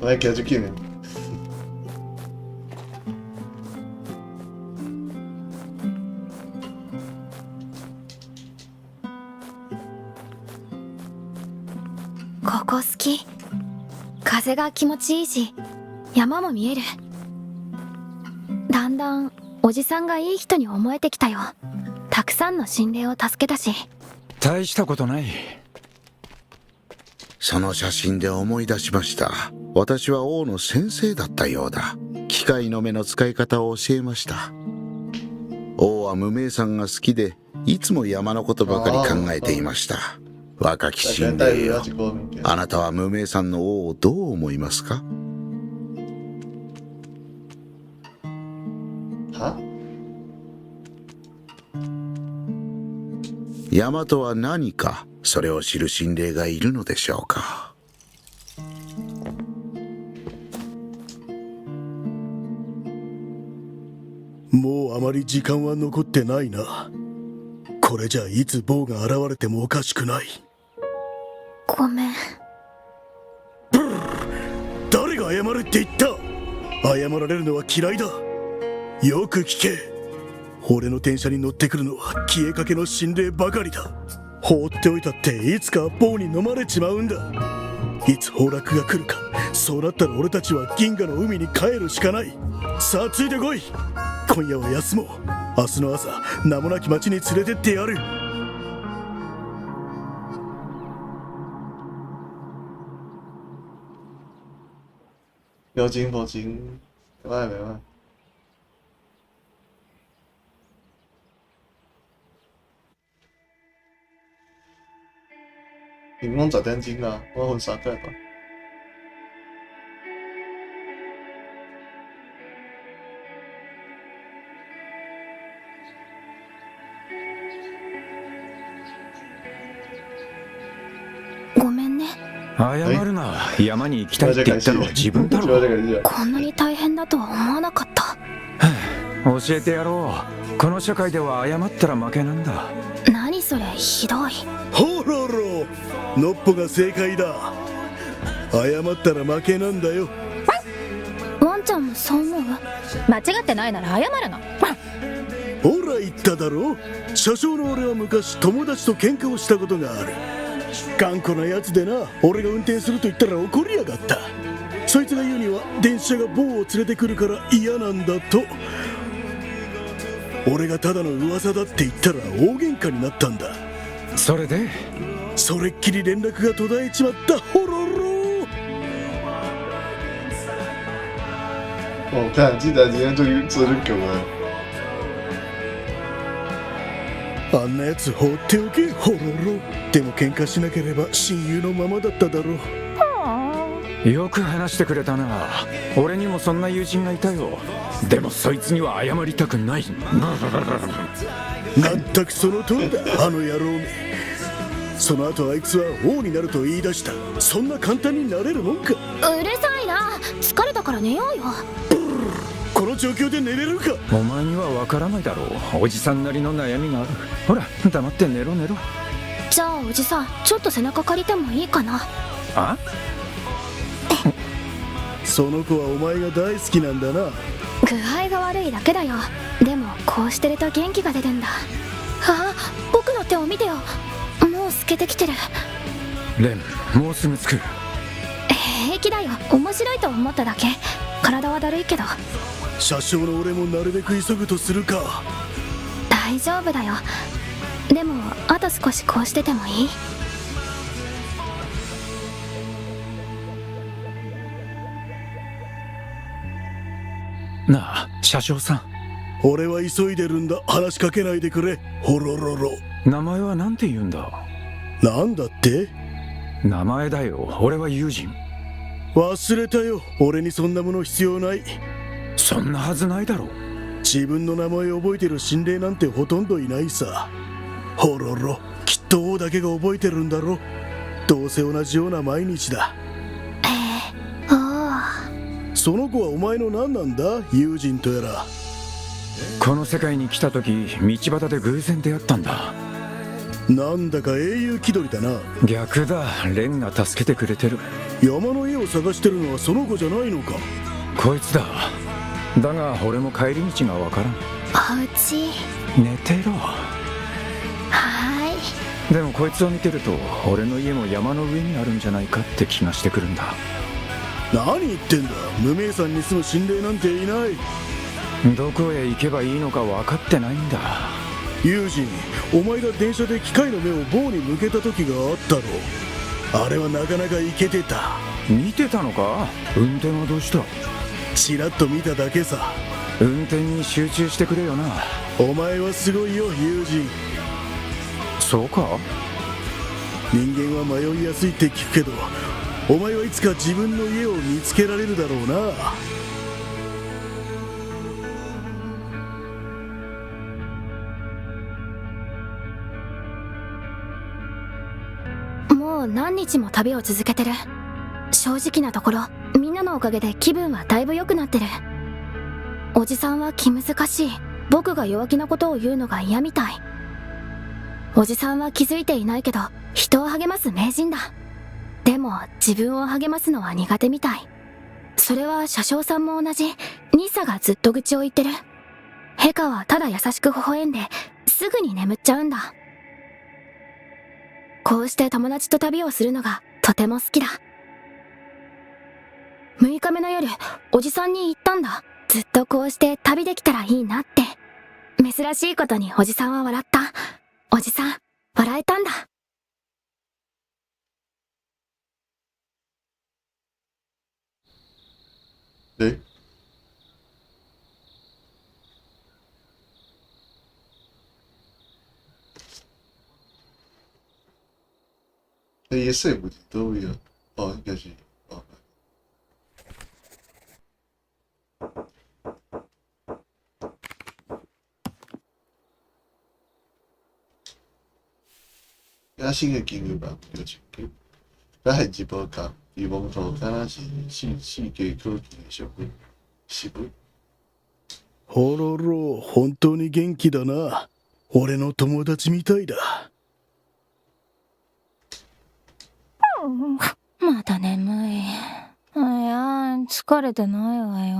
ゃん。はい、계속 끼네。ここ好き。風が気持ちいいし、山も見える。だんだんおじさんがいい人に思えてきたよ。たくさんの心霊を助けたし。大したことない。その写真で思い出しました。私は王の先生だったようだ。機械の目の使い方を教えました。王は無名さんが好きで、いつも山のことばかり考えていました。若き心霊よ、あなたは無名さんの王をどう思いますか？は？山とは何か、それを知る心霊がいるのでしょうか？もうあまり時間は残ってないな。これじゃいつ棒が現れてもおかしくない。ごめん。誰が謝れって言った？謝られるのは嫌いだ。よく聞け。俺の電車に乗ってくるのは消えかけの心霊ばかりだ。放っておいたっていつか棒に飲まれちまうんだ。いつ崩落が来るか。そうなったら俺たちは銀河の海に帰るしかない。さあついてこい。今夜は休もう。明日の朝名もなき町に連れてってやる。有錢冇錢，明白明白。檸檬10斤啦，我好傻嘅吧。ごめんね。謝るな。山に行きたいって言ったのは自分だろ。こんなに大変だとは思わなかった。教えてやろう。この社会では謝ったら負けなんだ。何それ、ひどい。ほらろ、のっぽが正解だ。謝ったら負けなんだよ。ワンちゃんもそう思う？間違ってないなら謝るの。ほら言っただろ。車掌の俺は昔友達と喧嘩をしたことがある。頑固なやつでな。俺が運転すると言ったら怒りやがった。そいつが言うには電車が棒を連れてくるから嫌なんだと。俺がただの噂だって言ったら大喧嘩になったんだ。それでそれっきり連絡が途絶えちまった。ほろろ。我看记得今天这就狗了。あんなやつ放っておけ。ほろろ。でも喧嘩しなければ親友のままだっただろう。よく話してくれたな。俺にもそんな友人がいたよ。でもそいつには謝りたくない。全くその通りだ、あの野郎め。その後あいつは王になると言い出した。そんな簡単になれるもんか。うるさいな。疲れたから寝ようよ。この状況で寝れるか。お前には分からないだろう。おじさんなりの悩みがある。ほら黙って寝ろ寝ろ。じゃあおじさん、ちょっと背中借りてもいいかな。あ？その子はお前が大好きなんだな。具合が悪いだけだよ。でもこうしてると元気が出るんだ。あ、僕の手を見てよ。もう透けてきてる。レン、もうすぐ着く。平気だよ。面白いと思っただけ。体はだるいけど。車掌の俺もなるべく急ぐとするか。大丈夫だよ。でもあと少しこうしててもいい？なあ、車掌さん。俺は急いでるんだ。話しかけないでくれ。ほろろろ。名前はなんて言うんだ？なんだって？名前だよ。俺は友人。忘れたよ。俺にそんなもの必要ない。そんなはずないだろう。自分の名前覚えてる心霊なんてほとんどいないさ。ほろろ、きっと王だけが覚えてるんだろ。どうせ同じような毎日だ。その子はお前の何なんだ？友人とやら。この世界に来た時、道端で偶然出会ったんだ。なんだか英雄気取りだな。逆だ。レンが助けてくれてる。山の家を探してるのはその子じゃないのか？こいつだ。だが俺も帰り道がわからん。お家寝てろ。はーい。でもこいつを見てると俺の家も山の上にあるんじゃないかって気がしてくるんだ。何言ってんだ。無名山に住む心霊なんていない。どこへ行けばいいのか分かってないんだ。友人、お前が電車で機械の目を棒に向けた時があったろ。あれはなかなかイケてた。見てたのか？運転はどうした？チラッと見ただけさ。運転に集中してくれよな。お前はすごいよ、友人。そうか？人間は迷いやすいって聞くけど、お前はいつか自分の家を見つけられるだろうな。もう何日も旅を続けてる。正直なところ、みんなのおかげで気分はだいぶ良くなってる。おじさんは気難しい。僕が弱気なことを言うのが嫌みたい。おじさんは気づいていないけど、人を励ます名人だ。でも自分を励ますのは苦手みたい。それは車掌さんも同じ。ニッサがずっと愚痴を言ってる。ヘカはただ優しく微笑んで、すぐに眠っちゃうんだ。こうして友達と旅をするのがとても好きだ。6日目の夜、おじさんに言ったんだ。ずっとこうして旅できたらいいなって。珍しいことにおじさんは笑った。おじさん、笑えたんだ。네? ESA 뭐지? 너무야. 이거지. 야식의 기능이라 그려줄게. 나이지 버가 이봉도 가나시 시계 그렇게 되셨고 渋い。ほろろ、本当に元気だな。俺の友達みたいだ。まだ眠い。いや、疲れてないわよ。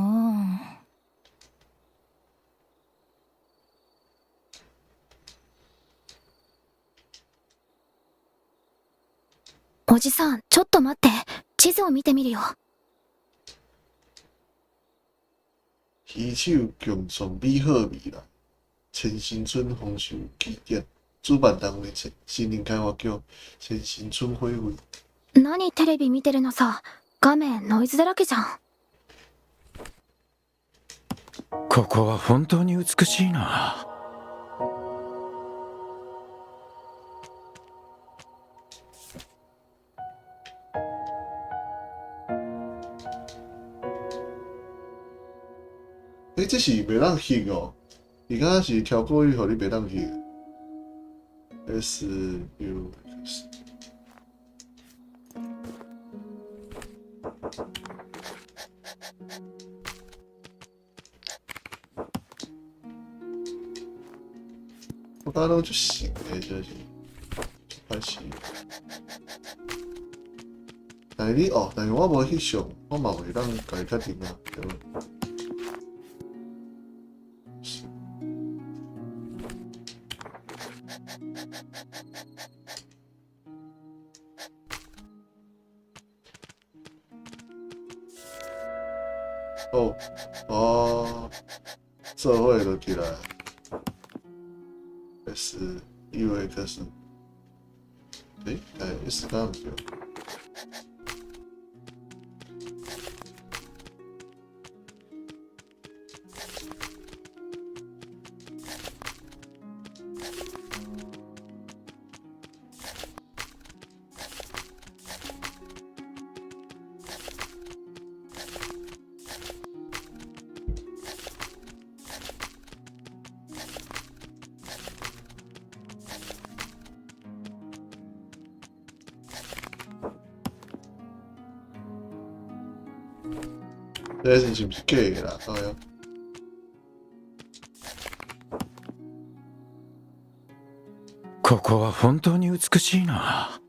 おじさん、ちょっと待って。地図を見てみるよ。喜手共创美好未来，千新村丰收祭典，主办单位新年会話叫千新村恢復。何テレビ見てるのさ。画面ノイズだらけじゃん。ここは本当に美しいな。这是袂当翕哦，伊敢若是调过去，互你袂当翕。SUX。我刚刚就醒了，就是开始。但是但是我无翕相，我嘛袂当家己确定啊，对吧？社会就起来 S，UX， S 刚不对。这是不是假的啦？哎呀，ここは本当に美しいな。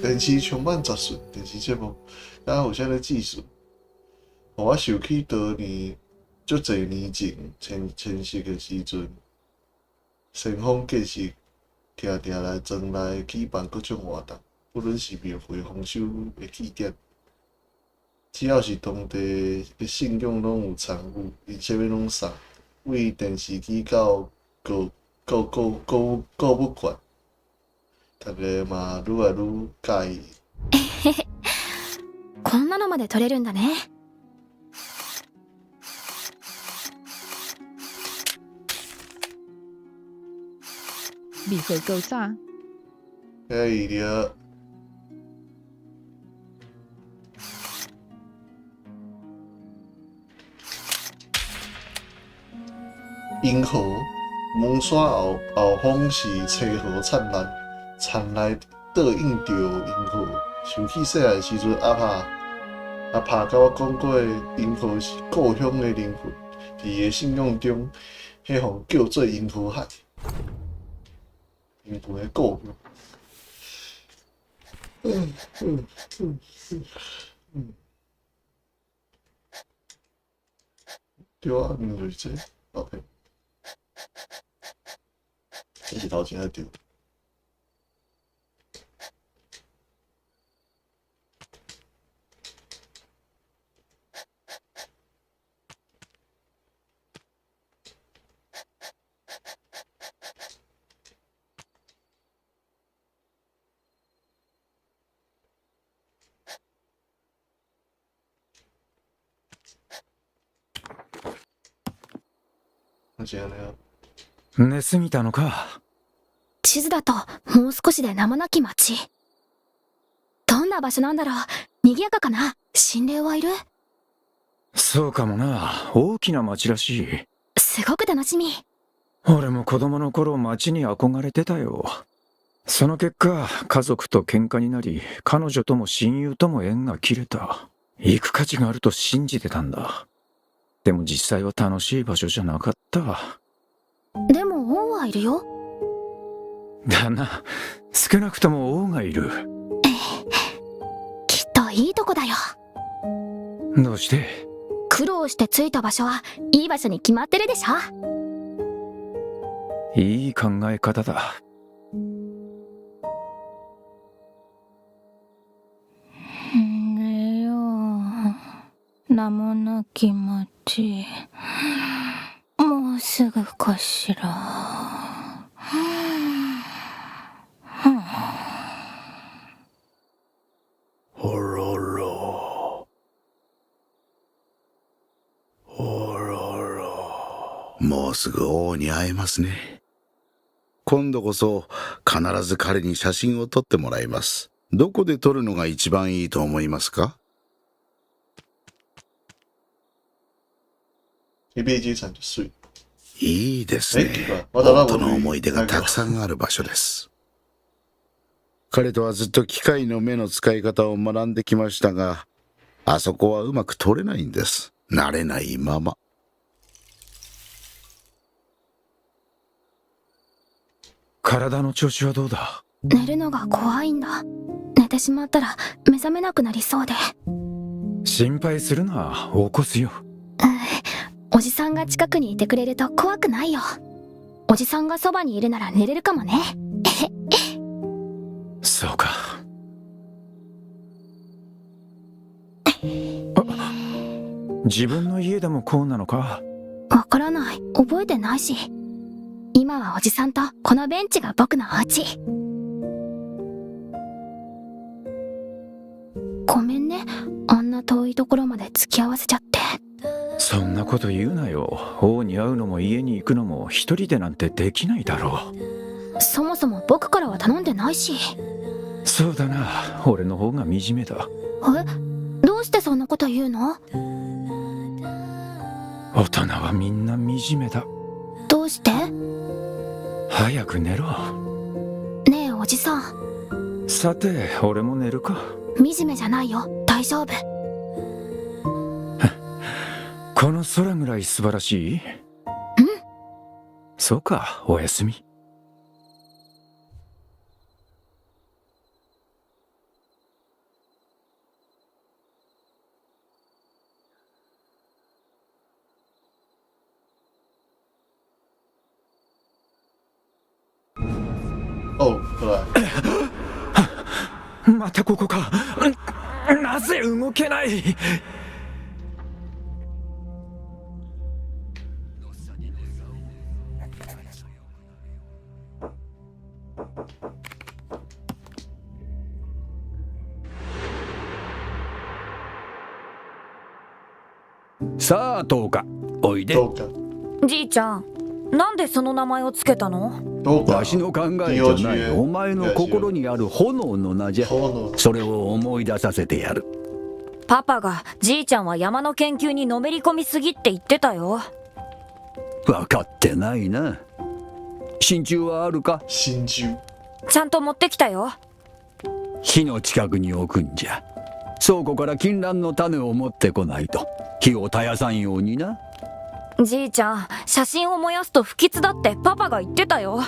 电视充满杂讯，电视节目，敢有啥个技术？互我想起当年足侪年前迁徙的时阵，先锋继续定定来庄内举办各种活动，不论是庙会、丰收的祭典，只要是当地的信仰拢有参与，伊啥物拢送，为电视机到购物馆。大家嘛愈来愈介意。こんなのまで撮れるんだね。Bị khởi cầu xa. 可以了。银河门山后方是青河灿烂，灿来倒映着银河。想起细汉时阵，阿爸甲我讲过，银河是故乡的灵魂，伫伊的信仰中，迄项叫做银河海，银河的故乡。对啊，就是这 ，OK。这是头前在丢。間違いないよ。寝すぎたのか。地図だともう少しで名もなき町。どんな場所なんだろう。賑やかかな。心霊はいる？そうかもな。大きな町らしい。すごく楽しみ。俺も子供の頃町に憧れてたよ。その結果家族と喧嘩になり、彼女とも親友とも縁が切れた。行く価値があると信じてたんだ。でも実際は楽しい場所じゃなかった。でも王はいるよ。だな。少なくとも王がいる。きっといいとこだよ。どうして？苦労して着いた場所はいい場所に決まってるでしょ。いい考え方だ。寝よう。名もなき町。もうすぐかしら。ほろろ。もうすぐ王に会えますね。今度こそ必ず彼に写真を撮ってもらいます。どこで取るのが一番いいと思いますか？一飞機場就睡。いいですね。まだ本当の思い出がたくさんある場所です。彼とはずっと機械の目の使い方を学んできましたが、あそこはうまく取れないんです。慣れないまま。体の調子はどうだ？寝るのが怖いんだ。寝てしまったら目覚めなくなりそうで。心配するな、起こすよ。おじさんが近くにいてくれると怖くないよ。おじさんがそばにいるなら寝れるかもね。そうか。自分の家でもこうなのか？わからない。覚えてないし。今はおじさんとこのベンチが僕のお家。ごめんね。あんな遠いところまで付き合わせちゃって。そんなこと言うなよ。王に会うのも家に行くのも一人でなんてできないだろう。そもそも僕からは頼んでないし。そうだな。俺の方が惨めだ。どうしてそんなこと言うの？大人はみんな惨めだ。どうして？早く寝ろ。ねえおじさん。さて、俺も寝るか。惨めじゃないよ。大丈夫。この空ぐらい素晴らしい？そうか、おやすみ。おう、ほら。またここか。なぜ動けない？さあ10日おいで。じいちゃん、なんでその名前をつけたの？わしの考えじゃない。お前の心にある炎の名じゃ。それを思い出させてやる。パパがじいちゃんは山の研究にのめり込みすぎって言ってたよ。分かってないな。真鍮はあるか？真鍮ちゃんと持ってきたよ。火の近くに置くんじゃ。倉庫から金蘭の種を持ってこないと火を絶やさんようにな。じいちゃん、写真を燃やすと不吉だってパパが言ってたよ。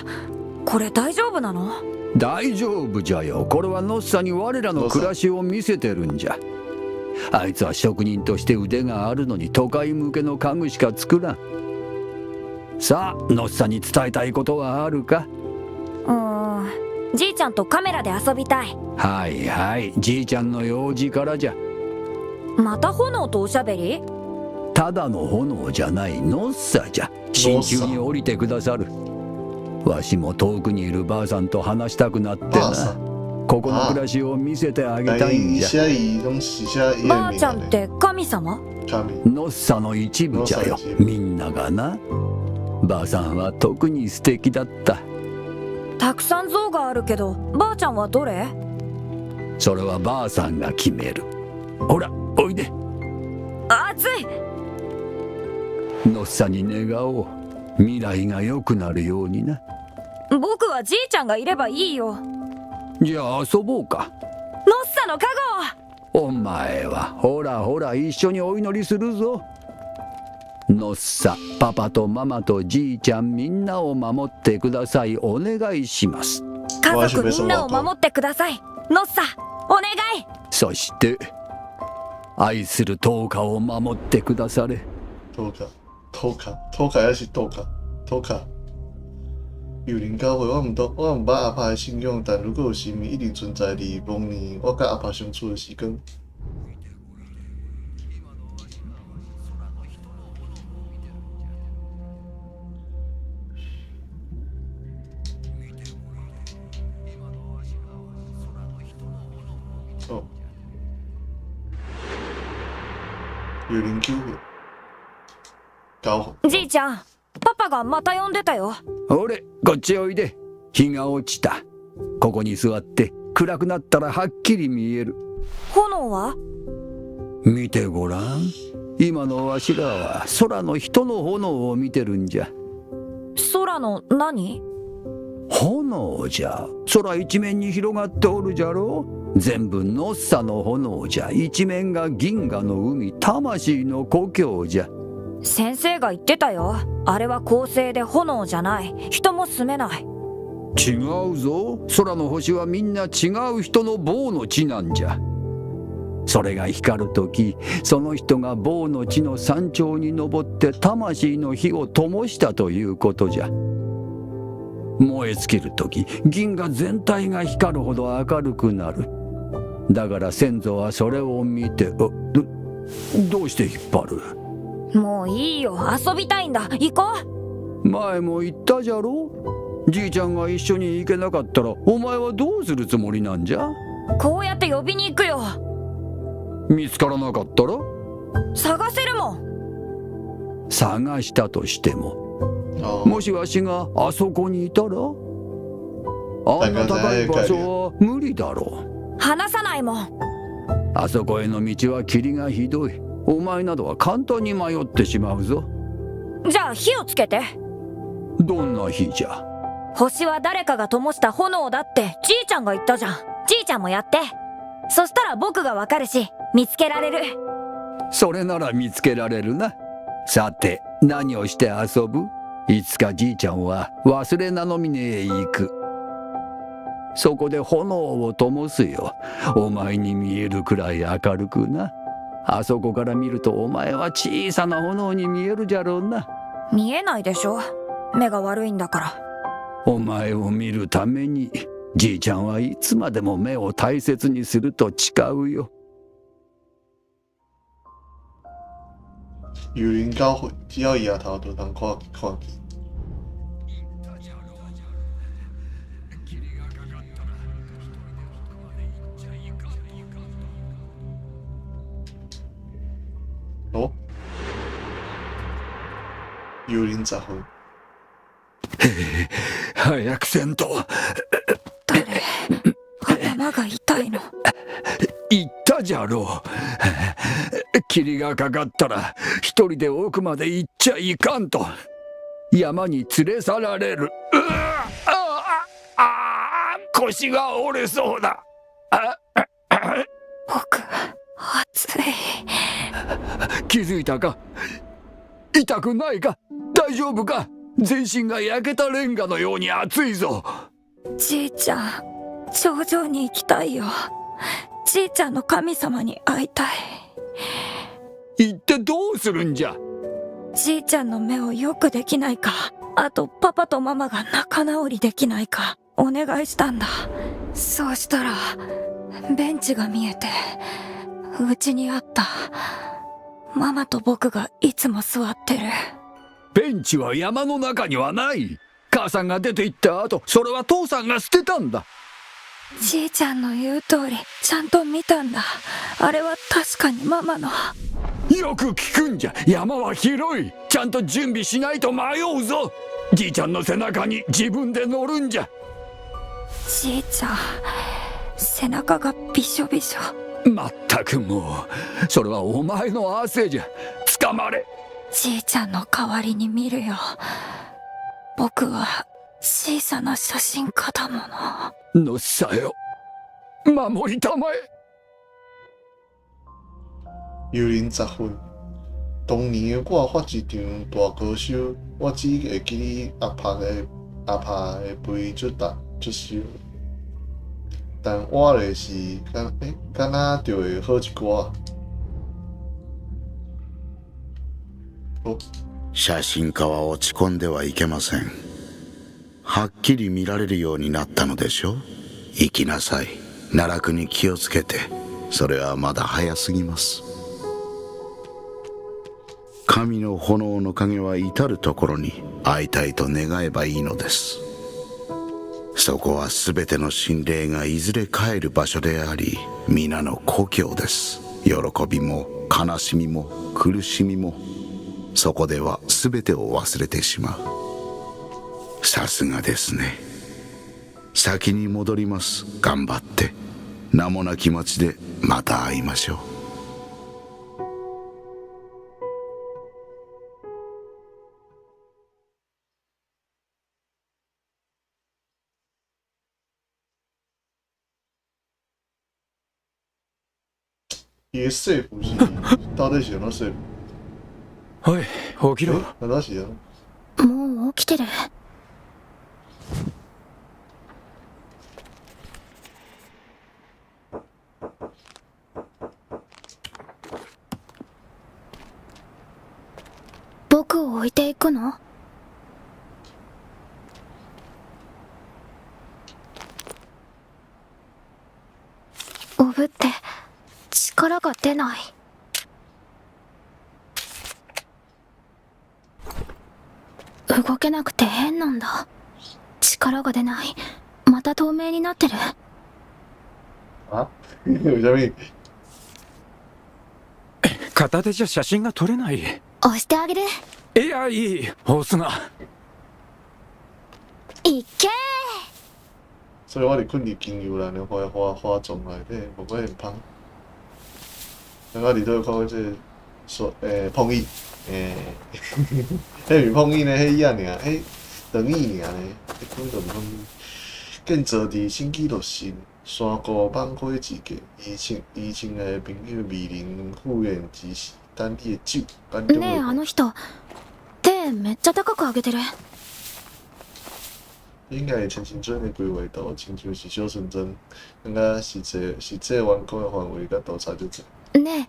これ大丈夫なの？大丈夫じゃよ。これはノッサに我らの暮らしを見せてるんじゃ。あいつは職人として腕があるのに都会向けの家具しか作らん。さあノッサに伝えたいことはあるか？じいちゃんとカメラで遊びたい。はいはい、じいちゃんの用事からじゃ。また炎とおしゃべり？ただの炎じゃないノッサじゃ。真鍮に降りてくださる。わしも遠くにいるばあさんと話したくなってな。ここの暮らしを見せてあげたいんじゃ。ばあちゃんって神様？ノッサの一部じゃよ。みんながな。ばあさんは特に素敵だった。たくさん像があるけど、ばあちゃんはどれ？それはばあさんが決める。ほらおいで。熱い。ノッサに願おう。未来が良くなるようにな。僕はじいちゃんがいればいいよ。じゃあ遊ぼうか。ノッサの加護。お前はほらほら一緒にお祈りするぞ。ノッサ、パパとママとじいちゃんみんなを守ってください。お願いします。家族みんなを守ってください。ノッサ、お願い。そして愛する10日を守ってくだされ。10日也是10日。幽靈教會我唔捌阿爸的信仰，但如果有神明一定存在伫往年我甲阿爸相處的時光。哦，幽靈教會。じいちゃん、パパがまた呼んでたよ。俺こっちおいで。日が落ちた。ここに座って暗くなったらはっきり見える。炎は？見てごらん。今のわしらは空の人の炎を見てるんじゃ。空の何？炎じゃ。空一面に広がっておるじゃろ。全部ノッサの炎じゃ。一面が銀河の海、魂の故郷じゃ。先生が言ってたよ。あれは恒星で炎じゃない。人も住めない。違うぞ。空の星はみんな違う人の棒の地なんじゃ。それが光るとき、その人が棒の地の山頂に登って魂の火を灯したということじゃ。燃え尽きるとき、銀河全体が光るほど明るくなる。だから先祖はそれを見て、どうして引っ張る？もういいよ、遊びたいんだ。行こう。前も言ったじゃろ。じいちゃんが一緒に行けなかったらお前はどうするつもりなんじゃ？こうやって呼びに行くよ。見つからなかったら？探せるもん。探したとしても、もしわしがあそこにいたら、あんな高い場所は無理だろう。話さないもん。あそこへの道は霧がひどい。お前などは簡単に迷ってしまうぞ。じゃあ火をつけて。どんな火じゃ？星は誰かが灯した炎だってじいちゃんが言ったじゃん。じいちゃんもやって。そしたら僕がわかるし、見つけられる。それなら見つけられるな。さて、何をして遊ぶ？いつかじいちゃんは忘れ名の峰へ行く。そこで炎を灯すよ。お前に見えるくらい明るくな。あそこから見るとお前は小さな炎に見えるじゃろうな。見えないでしょ。目が悪いんだから。お前を見るためにじいちゃんはいつまでも目を大切にすると誓うよ。幽靈狗只要搖頭就能看見。お？幽靈十分。早くせんと。誰？頭が痛いの。言ったじゃろう。霧がかかったら一人で奥まで行っちゃいかんと。山に連れ去られる。腰が折れそうだ。僕、熱い。気づいたか？痛くないか？大丈夫か？全身が焼けたレンガのように熱いぞ。じいちゃん、頂上に行きたいよ。じいちゃんの神様に会いたい。行ってどうするんじゃ？じいちゃんの目をよくできないか。あとパパとママが仲直りできないかお願いしたんだ。そうしたらベンチが見えて、うちにあったママと僕がいつも座ってる。ベンチは山の中にはない。母さんが出て行った後、それは父さんが捨てたんだ。じいちゃんの言う通りちゃんと見たんだ。あれは確かにママの。よく聞くんじゃ。山は広い。ちゃんと準備しないと迷うぞ。じいちゃんの背中に自分で乗るんじゃ。じいちゃん、背中がびしょびしょ。まったくもう、それはお前の汗じゃ。捕まれ。じいちゃんの代わりに見るよ。僕は小さな写真家だもの。のっさよ、守りたまえ。幽靈十分。當年我發一場大歌手，我只會記你阿拍的肥出首，但我就是敢若就會好一寡。写真家は落ち込んではいけません。はっきり見られるようになったのでしょう。行きなさい。奈落に気をつけて。それはまだ早すぎます。神の炎の影は至るところに会いたいと願えばいいのです。そこはすべての心霊がいずれ帰る場所であり、皆の故郷です。喜びも悲しみも苦しみも、そこではすべてを忘れてしまう。さすがですね。先に戻ります。頑張って名もなき町でまた会いましょう。伊的说服是到底是安怎说服？おい起きろ。何是啊？もう起きてる。僕を置いていくの？おぶって力が出ない。動けなくて変なんだ。力が出ない。また透明になってる。啊？为什么？片手じゃ写真が撮れない。押してあげる。いやいい押すな。いけー。所以我哋困伫金牛人的花种内底，无过很芳。刚刚里头有看过这说碰意，迄毋碰意呢，迄伊啊尔，迄长意尔呢，迄根本碰意。建造伫新基督新山谷放火之家，伊亲的朋友美玲赴宴之时，等你的酒，感动ねえあの人手めっちゃ高く上げてる。应该是陈新准的规划图，亲像是小纯真，感觉实际员工的范围甲度差就侪。ねえ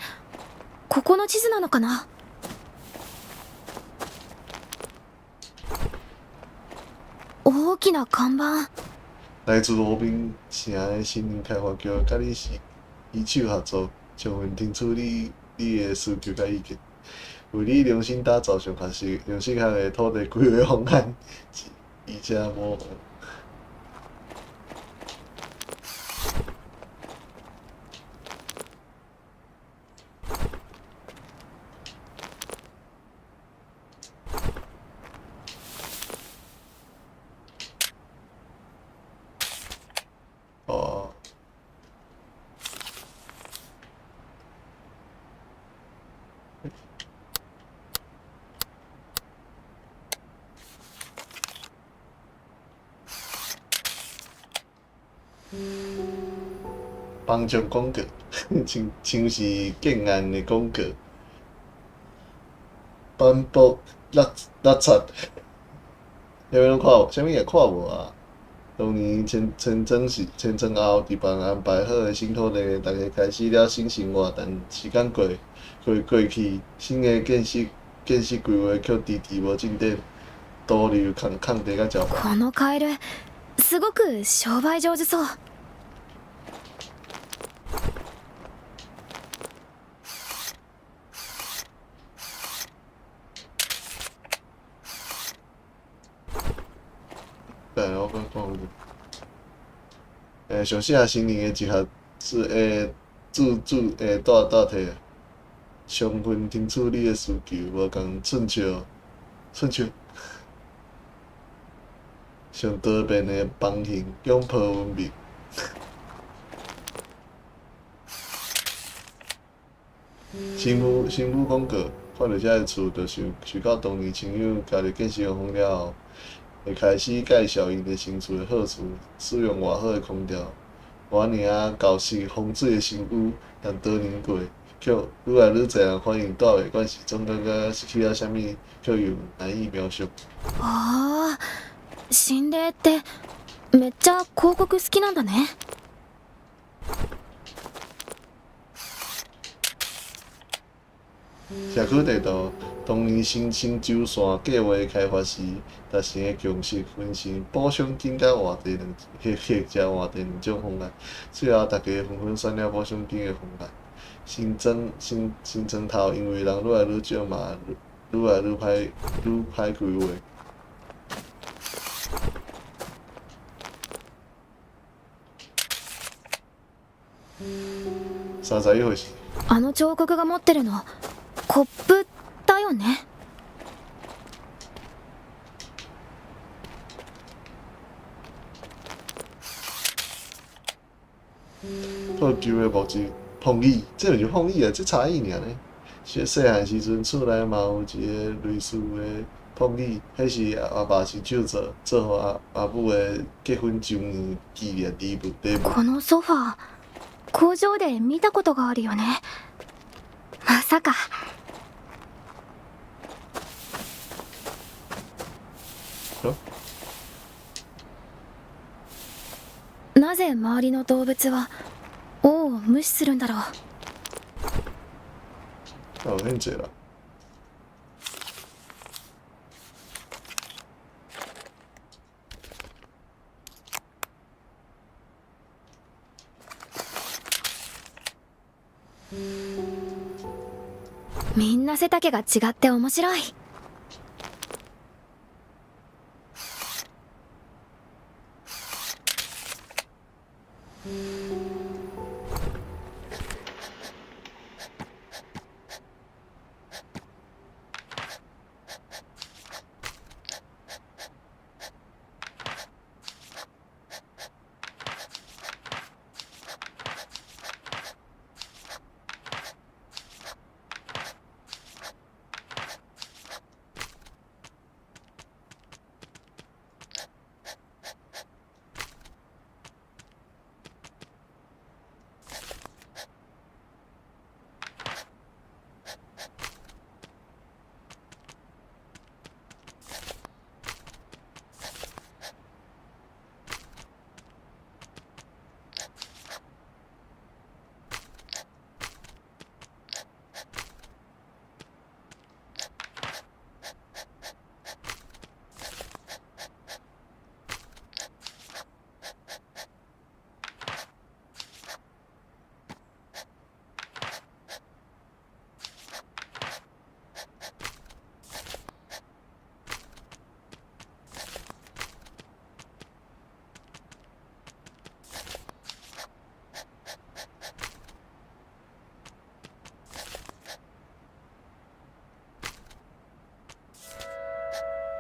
ここの地図なのかな？大きな看板。来自罗宾城的新林开发局甲你是携手合作，充分听取你的需求甲意见，为你量身打造上合适的土地规划方案，而且无。哦，邦奖广告，像是建案的广告，颁布六册，有人看无？啥物也看无啊？当年签证后，地方安排好的新土地，大家开始了新生活，但时间过去，新的建设规划却迟迟无进展，道路空地甲招牌。このカエルすごく商売上手そう。对，我讲上写新年的一项大题，充分听取你的需求，无共寸笑，上多变的房型，拥抱文明。新妇广告，看到遮个厝，就想到当年亲友家己建设完了后。会开始介绍因的新厝的好处，使用偌好的空调，我尔旧式风水的新屋，但多年过，却愈来愈侪人反映住袂惯是总感觉失去了啥物，却又难以描述。ああ、心霊ってめっちゃ広告好きなんだね。社区地图，当年新洲线计划开发时，达成的共识分成补偿金甲换地两种方案，最后大家纷纷选了补偿金的方案。新庄头因为人愈来愈少嘛，愈来愈歹规划。31回事。あの彫刻が持ってるのコップだよね。破旧的木质碰椅，这就是碰椅啊，这差异尔呢。细汉时阵厝内嘛有一个类似的碰椅，迄是阿爸亲手做互阿母的结婚周年纪念礼物。このソファー工場で見たことがあるよね。まさか。なぜ周りの動物は王を無視するんだろう。有很济啦。みんな背丈が違って面白い。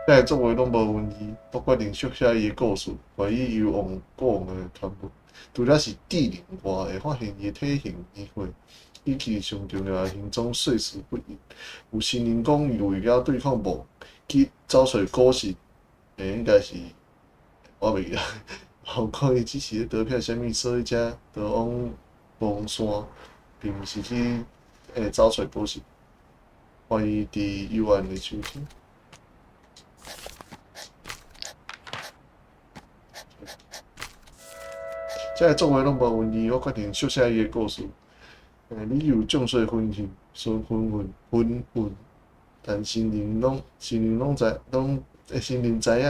遮个作为拢无问题，我决定续写伊的故事，怀疑由王过往的传闻。除了是地灵外，会发现伊的体型年岁，以及上重要的行踪碎石不一。有新人讲伊为了对抗梦，去找找果实，应该是我袂记啦。后讲伊只是咧得票啥物，所以才就往蒙山，并毋是去找找果实。怀疑伫幽暗的秋天。遮个作为拢无问题，我决定续写伊的故事。理由众说纷纭，但新人拢知影的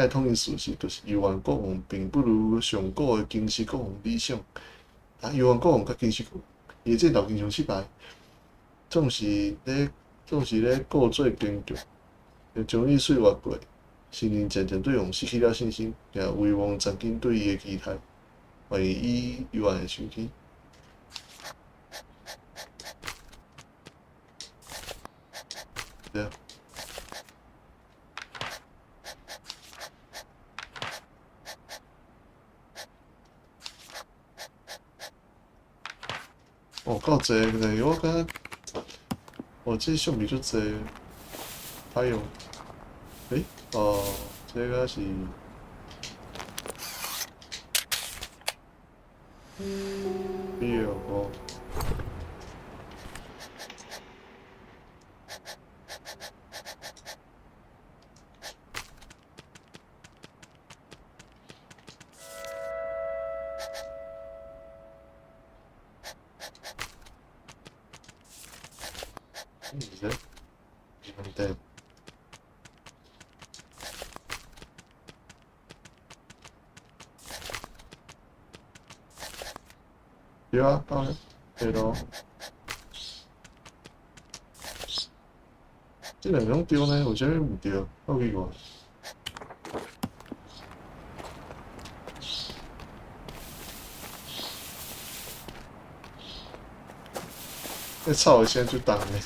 统一事实，就是幽暗国王并不如上古的金丝国王理想。幽暗国王甲金丝国王，伊的战斗经常失败，总是咧故作坚强。将伊岁月过，新人渐渐对王失去了信心，也遗忘曾经对伊的期待。怀疑伊幽暗的手机。对啊。哦，够济呢！我感觉，这相比足济，还有，这个是。哦，对。对啊，当然，对咯。这两种丢呢，为啥物唔丢？好奇怪。这草现在就当嘞。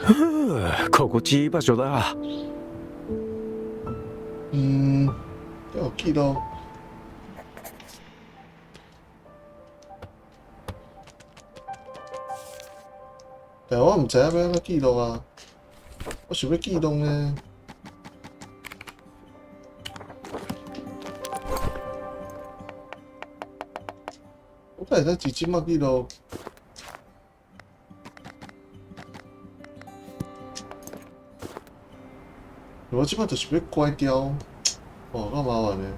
心地いい場所だ。有記錄。但我唔知影要安怎記錄啊，我想要記錄呢。我睇下自己乜記錄。我即擺就是要關掉，哦，夠麻煩呢。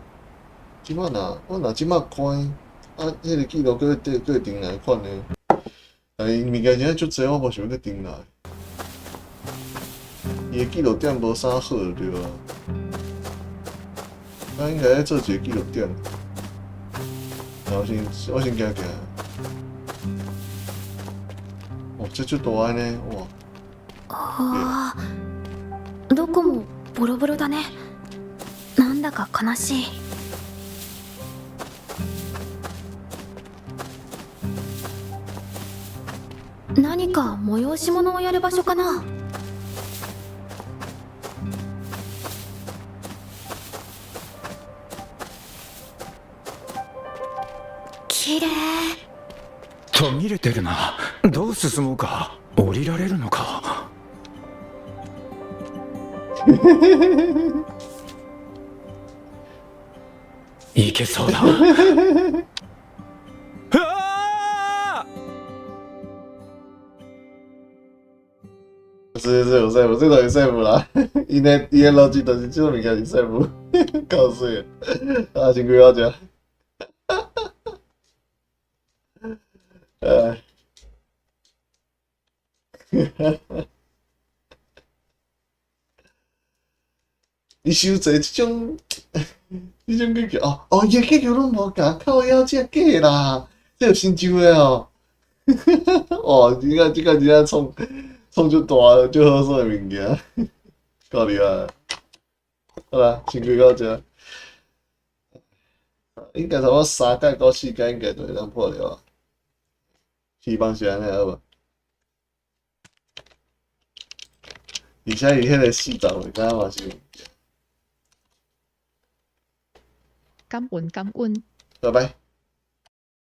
即擺我即擺關，啊，迄個記錄佫會定來看呢。但是物件真係足濟，我無想要佫定來。伊個記錄點無啥好就對啊。我應該要做一個記錄點。我先行。哦，這足大個呢，哇！ああ、どこもボロボロだね。なんだか悲しい。何か催し物をやる場所かな。きれい。途切れてるな。どう進もうか。降りられるのか。いけそうだ。是有赛服，这都有赛服啦。伊的逻辑就是这种物件是赛服，搞死啊！先归我讲。你收济这种结局哦，伊个结局拢无共靠腰这假啦，这有新酒的哦。哦，这个真正创足大足好耍的物件，够厉害。好啦，先归到这。应该差不多3届到4届应该就会当破了啊。希望是安尼好无？而且伊迄个4集会敢嘛是。感恩感恩。拜拜。